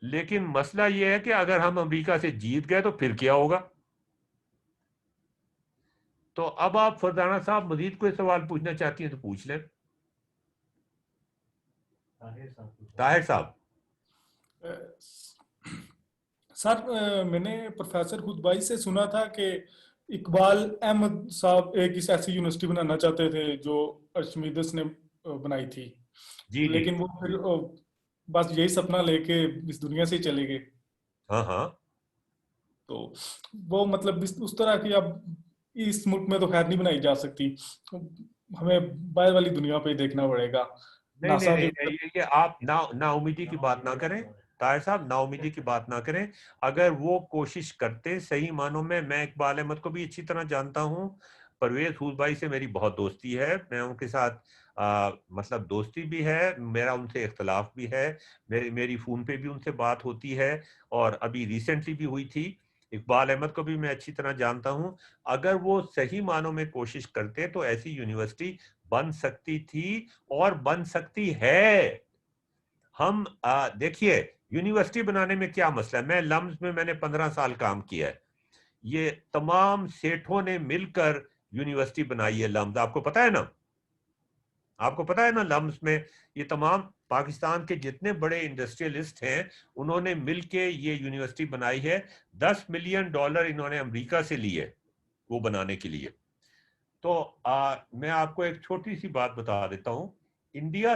लेकिन मसला ये है कि अगर हम अमेरिका से जीत गए तो फिर क्या होगा। तो अब आप फरदाना साहब मजीद कोई सवाल पूछना चाहती हैं तो पूछ लें। ताहिर साहब। सर मैंने प्रोफेसर खुदबाई से सुना था कि इकबाल अहमद साहब एक इस ऐसी यूनिवर्सिटी बनाना चाहते थे जो अर्शमीदस ने बनाई थी, जी लेकिन वो फिर बस यही सपना लेके इस दुनिया से ही चले गए। हाँ हाँ। तो वो मतलब उस तरह की अब इस मुल्क में तो खैर नहीं बनाई जा सकती, हमें बाहर वाली दुनिया पे ही देखना पड़ेगा। नहीं नासा नहीं के नहीं, ये आप ना उम्मीदी की बात ना करें ताहिर साहब, ना उम्मीदी की बात ना करें। अगर वो कोशिश करते सही मानों में, मैं इकबाल अहमद को भी अच्छी तरह जानता हूँ, परवेज हुसबाई से मेरी बहुत दोस्ती है, मैं उनके साथ मतलब दोस्ती भी है, मेरा उनसे इख्तलाफ भी है, मेरी फ़ोन पे भी उनसे बात होती है, और अभी रिसेंटली भी हुई थी। इकबाल अहमद को भी मैं अच्छी तरह जानता हूँ। अगर वो सही मानों में कोशिश करते तो ऐसी यूनिवर्सिटी बन सकती थी और बन सकती है। हम देखिए, यूनिवर्सिटी बनाने में क्या मसला है, मैं लम्स में मैंने 15 साल काम किया है, ये तमाम सेठों ने मिलकर यूनिवर्सिटी बनाई है लम्स, आपको पता है ना, आपको पता है ना, लम्स में ये तमाम पाकिस्तान के जितने बड़े इंडस्ट्रियलिस्ट हैं उन्होंने मिलके ये यूनिवर्सिटी बनाई है। $10 मिलियन इन्होंने अमेरिका से लिए वो बनाने के लिए। तो मैं आपको एक छोटी सी बात बता देता हूं, इंडिया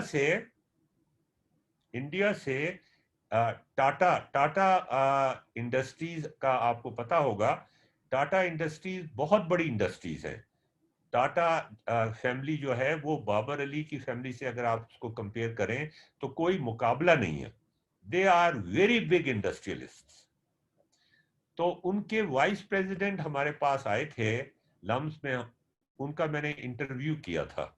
से टाटा इंडस्ट्रीज का आपको पता होगा, टाटा इंडस्ट्रीज बहुत बड़ी इंडस्ट्रीज है। टाटा फैमिली जो है वो बाबर अली की फैमिली से अगर आप उसको कंपेयर करें तो कोई मुकाबला नहीं है। They are very big industrialist. तो उनके वाइस प्रेसिडेंट हमारे पास आए थे लम्स में, उनका मैंने इंटरव्यू किया था,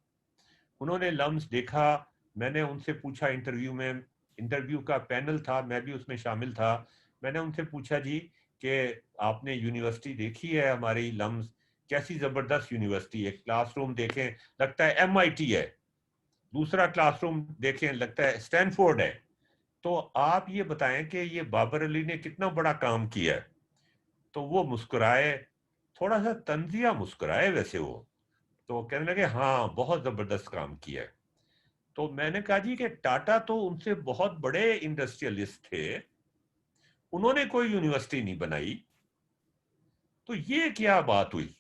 उन्होंने लम्स देखा, मैंने उनसे पूछा, इंटरव्यू का पैनल था, मैं भी उसमें शामिल था, मैंने उनसे पूछा जी कि आपने यूनिवर्सिटी देखी है हमारी लम्स, कैसी जबरदस्त यूनिवर्सिटी है, क्लासरूम देखें लगता है MIT है, दूसरा क्लासरूम देखें लगता है स्टैनफोर्ड है, तो आप ये बताएं कि ये बाबर अली ने कितना बड़ा काम किया है। तो वो मुस्कुराए, थोड़ा सा तंजिया मुस्कुराए वैसे वो, तो कहने लगे हाँ बहुत जबरदस्त काम किया है। तो मैंने कहा जी कि टाटा तो उनसे बहुत बड़े इंडस्ट्रियलिस्ट थे, उन्होंने कोई यूनिवर्सिटी नहीं बनाई, तो ये क्या बात हुई।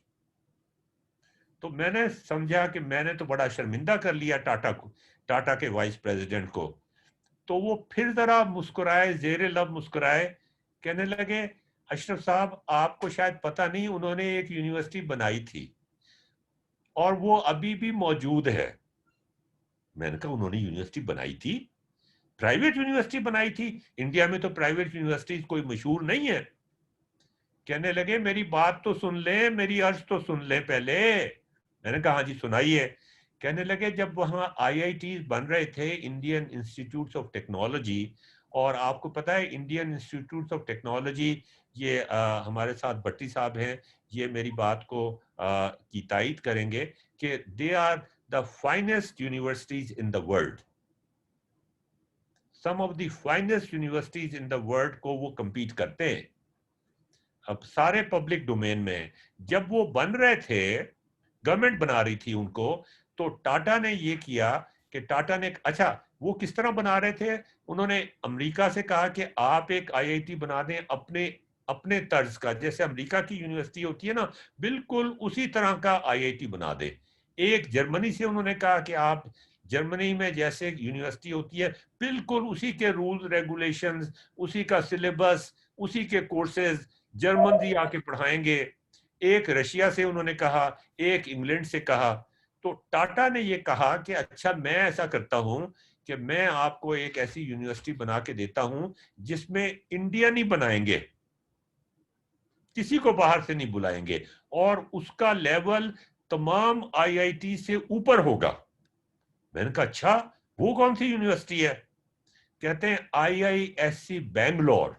तो मैंने समझा कि मैंने तो बड़ा शर्मिंदा कर लिया टाटा के वाइस प्रेसिडेंट को। तो वो फिर जरा मुस्कुराए, जेरे लब मुस्कुराए, कहने लगे अशरफ साहब आपको शायद पता नहीं, उन्होंने एक यूनिवर्सिटी बनाई थी और वो अभी भी मौजूद है। मैंने कहा उन्होंने यूनिवर्सिटी बनाई थी, प्राइवेट यूनिवर्सिटी बनाई थी, इंडिया में तो प्राइवेट यूनिवर्सिटी कोई मशहूर नहीं है। कहने लगे मेरी बात तो सुन ले, मेरी अर्ज तो सुन ले पहले। मैंने कहा हाँ जी सुनाइए। कहने लगे जब वहाँ IITs बन रहे थे, इंडियन इंस्टीट्यूट्स ऑफ टेक्नोलॉजी, और आपको पता है इंडियन इंस्टीट्यूट्स ऑफ टेक्नोलॉजी, ये हमारे साथ भट्टी साहब हैं, ये मेरी बात को की तायीद करेंगे कि they are the finest universities in the world, some of the finest universities in the world को वो compete करते हैं, अब सारे पब्लिक डोमेन में। जब वो बन रहे थे, गवर्नमेंट बना रही थी उनको, तो टाटा ने ये किया कि टाटा ने, अच्छा वो किस तरह बना रहे थे, उन्होंने अमेरिका से कहा कि आप एक IIT बना दें अपने तर्ज का, जैसे अमेरिका की यूनिवर्सिटी होती है ना, बिल्कुल उसी तरह का IIT बना दे। एक जर्मनी से उन्होंने कहा कि आप जर्मनी में जैसे यूनिवर्सिटी होती है बिल्कुल उसी के रूल्स रेगुलेशंस, उसी का सिलेबस, उसी के कोर्सेज जर्मन जी आके पढ़ाएंगे। एक रशिया से उन्होंने कहा, एक इंग्लैंड से कहा। तो टाटा ने ये कहा कि अच्छा मैं ऐसा करता हूं कि मैं आपको एक ऐसी यूनिवर्सिटी बना के देता हूं जिसमें इंडियन ही बनाएंगे, किसी को बाहर से नहीं बुलाएंगे, और उसका लेवल तमाम आईआईटी से ऊपर होगा। मैंने कहा अच्छा वो कौन सी यूनिवर्सिटी है? कहते हैं IISc Bangalore,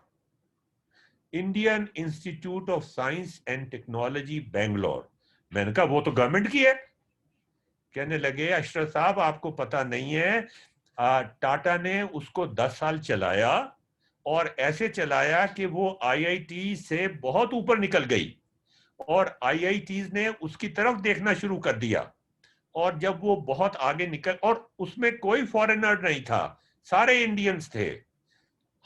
Indian institute of science and technology Bangalore. मैंने कहा वो तो गवर्नमेंट की है। कहने लगे अशरफ साहब आपको पता नहीं है, टाटा ने उसको 10 साल चलाया और ऐसे चलाया कि वो आईआईटी से बहुत ऊपर निकल गई और आईआईटीज ने उसकी तरफ देखना शुरू कर दिया। और जब वो बहुत आगे निकल, और उसमें कोई फॉरेनर नहीं था, सारे इंडियंस थे।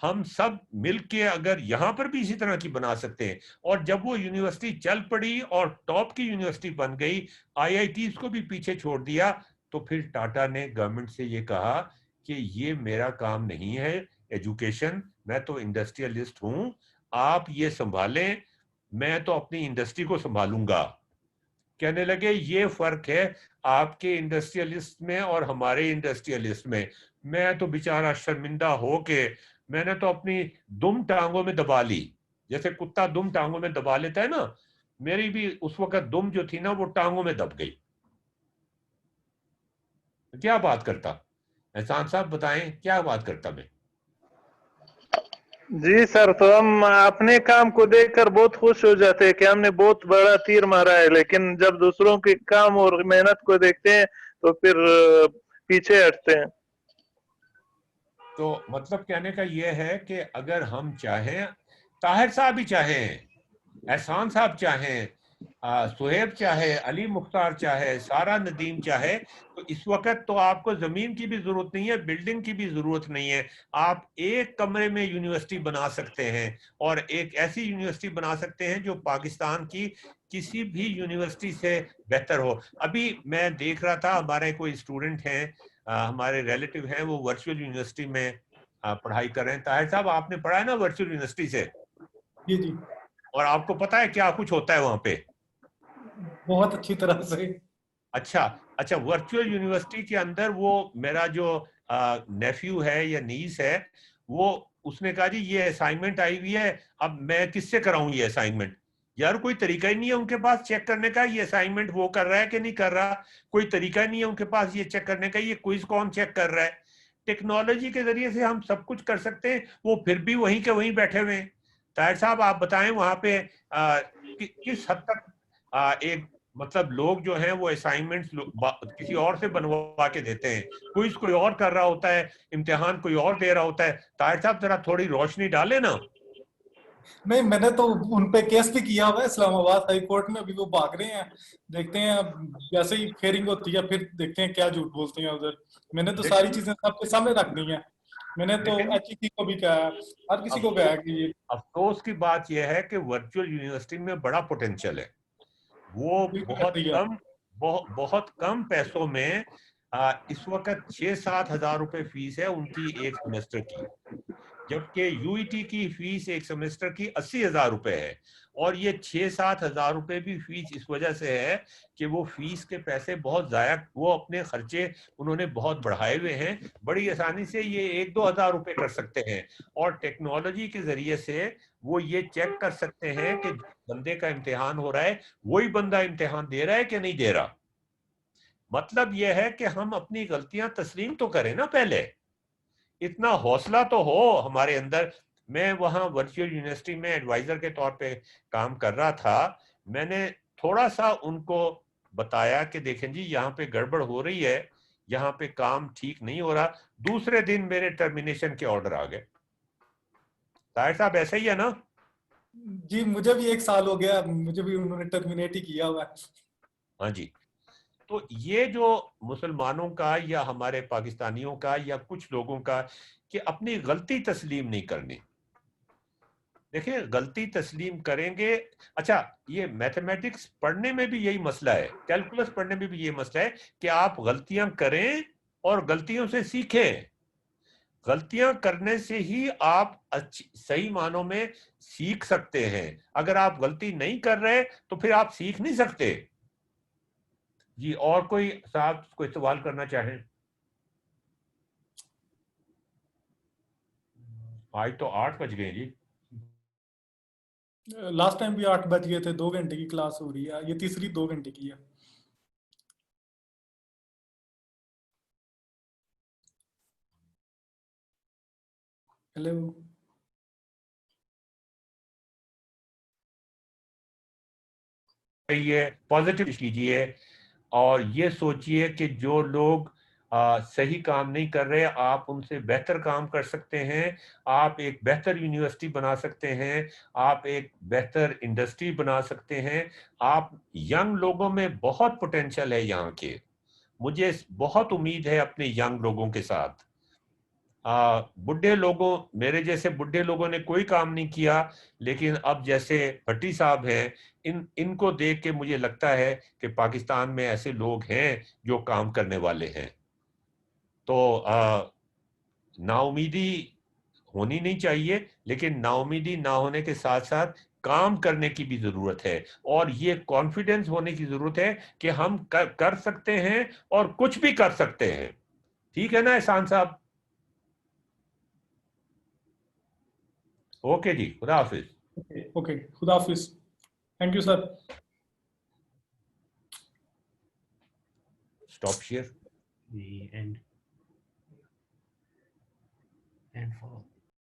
हम सब मिलके अगर यहां पर भी इसी तरह की बना सकते हैं। और जब वो यूनिवर्सिटी चल पड़ी और टॉप की यूनिवर्सिटी बन गई, आईआईटीज को भी पीछे छोड़ दिया, तो फिर टाटा ने गवर्नमेंट से ये कहा कि ये मेरा काम नहीं है एजुकेशन, मैं तो इंडस्ट्रियलिस्ट हूं, आप ये संभालें, मैं तो अपनी इंडस्ट्री को संभालूंगा। कहने लगे ये फर्क है आपके इंडस्ट्रियलिस्ट में और हमारे इंडस्ट्रियलिस्ट में। मैं तो बेचारा शर्मिंदा हो के मैंने तो अपनी दुम टांगों में दबा ली, जैसे कुत्ता दुम टांगों में दबा लेता है ना, मेरी भी उस वक्त दुम जो थी ना वो टांगों में दब गई। क्या बात करता एहसान साहब, बताएं क्या बात करता मैं? जी सर, तो हम अपने काम को देखकर बहुत खुश हो जाते हैं कि हमने बहुत बड़ा तीर मारा है, लेकिन जब दूसरों के काम और मेहनत को देखते हैं तो फिर पीछे हटते हैं। तो मतलब कहने का यह है कि अगर हम चाहें, ताहिर साहब ही चाहें, एहसान साहब चाहें, सुहेब चाहे, अली मुख्तार चाहे, सारा नदीम चाहे, तो इस वक्त तो आपको जमीन की भी जरूरत नहीं है, बिल्डिंग की भी जरूरत नहीं है। आप एक कमरे में यूनिवर्सिटी बना सकते हैं और एक ऐसी यूनिवर्सिटी बना सकते हैं जो पाकिस्तान की किसी भी यूनिवर्सिटी से बेहतर हो। अभी मैं देख रहा था हमारे कोई स्टूडेंट हैं, हमारे रिलेटिव हैं, वो वर्चुअल यूनिवर्सिटी में पढ़ाई कर रहे हैं। ताहिर साहब आपने पढ़ा है ना वर्चुअल यूनिवर्सिटी से? जी जी। और आपको पता है क्या कुछ होता है वहां पे? बहुत अच्छी तरह से। अच्छा, वर्चुअल यूनिवर्सिटी के अंदर वो मेरा जो नेफ्यू है या नीस है, वो उसने कहा जी ये असाइनमेंट आई हुई है, अब मैं किससे कराऊं ये असाइनमेंट? यार कोई तरीका ही नहीं है उनके पास चेक करने का ये असाइनमेंट वो कर रहा है कि नहीं कर रहा, कोई तरीका नहीं है उनके पास ये चेक करने का ये क्विज कौन चेक कर रहा है। टेक्नोलॉजी के जरिए से हम सब कुछ कर सकते हैं, वो फिर भी वहीं के वहीं बैठे हुए हैं। ताहिर साहब आप बताएं वहां पे किस हद तक एक मतलब लोग जो हैं वो असाइनमेंट्स किसी और से बनवा के देते हैं, क्विज कोई और कर रहा होता है, इम्तिहान कोई और दे रहा होता है। ताहिर साहब जरा थोड़ी रोशनी डाले ना। नहीं, मैंने तो उनपे केस भी किया हुआ है इस्लामाबाद हाई कोर्ट में, अभी वो भाग रहे हैं। देखते हैं जैसे ही हेयरिंग होती है फिर देखते हैं क्या झूठ बोलते हैं उधर। मैंने तो सारी चीजें सबके सामने रख दी हैं। मैंने तो एचईसी को भी कहा, हर किसी को कहा कि ये अफसोस की बात यह है कि वर्चुअल यूनिवर्सिटी में बड़ा पोटेंशियल है। वो बहुत कम पैसों में इस वक्त 6-7 हजार रुपए फीस है उनकी एक सेमेस्टर की, जबकि यूईटी की फीस एक सेमेस्टर की 80,000 रुपए है। और ये 6-7 हजार रुपए भी फीस इस वजह से है कि वो फीस के पैसे बहुत ज़ाया, वो अपने खर्चे उन्होंने बहुत बढ़ाए हुए हैं। बड़ी आसानी से ये 1-2 हजार रुपए कर सकते हैं और टेक्नोलॉजी के जरिए से वो ये चेक कर सकते हैं कि बंदे का इम्तिहान हो रहा है वही बंदा इम्तिहान दे रहा है कि नहीं दे रहा। मतलब यह है कि हम अपनी गलतियां तस्लीम तो करें ना, पहले इतना हौसला तो हो हमारे अंदर। मैं वहां वर्चुअल यूनिवर्सिटी में एडवाइजर के तौर पे काम कर रहा था। मैंने थोड़ा सा उनको बताया कि देखें जी यहाँ पे गड़बड़ हो रही है, यहाँ पे काम ठीक नहीं हो रहा। दूसरे दिन मेरे टर्मिनेशन के ऑर्डर आ गए। ताहिर साहब ऐसा ही है ना? जी, मुझे भी 1 साल हो गया, मुझे भी उन्होंने टर्मिनेट ही किया हुआ है। हाँ जी। तो ये जो मुसलमानों का या हमारे पाकिस्तानियों का या कुछ लोगों का कि अपनी गलती तस्लीम नहीं करनी, देखिए गलती तस्लीम करेंगे। अच्छा, ये मैथमेटिक्स पढ़ने में भी यही मसला है, कैलकुलस पढ़ने में भी ये मसला है कि आप गलतियां करें और गलतियों से सीखें। गलतियां करने से ही आप अच्छी सही मानों में सीख सकते हैं। अगर आप गलती नहीं कर रहे तो फिर आप सीख नहीं सकते। जी, और कोई साहब कोई सवाल करना चाहें? आज तो 8 बज गए जी। लास्ट टाइम भी 8 बज गए थे। 2 घंटे की क्लास हो रही है, ये तीसरी 2 घंटे की है। हेलो, ये पॉजिटिव कीजिए और ये सोचिए कि जो लोग सही काम नहीं कर रहे, आप उनसे बेहतर काम कर सकते हैं। आप एक बेहतर यूनिवर्सिटी बना सकते हैं, आप एक बेहतर इंडस्ट्री बना सकते हैं। आप यंग लोगों में बहुत पोटेंशियल है यहाँ के। मुझे बहुत उम्मीद है अपने यंग लोगों के साथ। बुढ़े लोगों, मेरे जैसे बुढ़े लोगों ने कोई काम नहीं किया, लेकिन अब जैसे भट्टी साहब हैं, इनको देख के मुझे लगता है कि पाकिस्तान में ऐसे लोग हैं जो काम करने वाले हैं। तो नाउमीदी होनी नहीं चाहिए, लेकिन नाउमीदी ना होने के साथ साथ काम करने की भी जरूरत है, और ये कॉन्फिडेंस होने की जरूरत है कि हम कर सकते हैं और कुछ भी कर सकते हैं। ठीक है ना एहसान साहब? ओके जी, खुदा हाफिज। ओके, खुदा हाफिज। Thank you sir. Stop share. The end follow.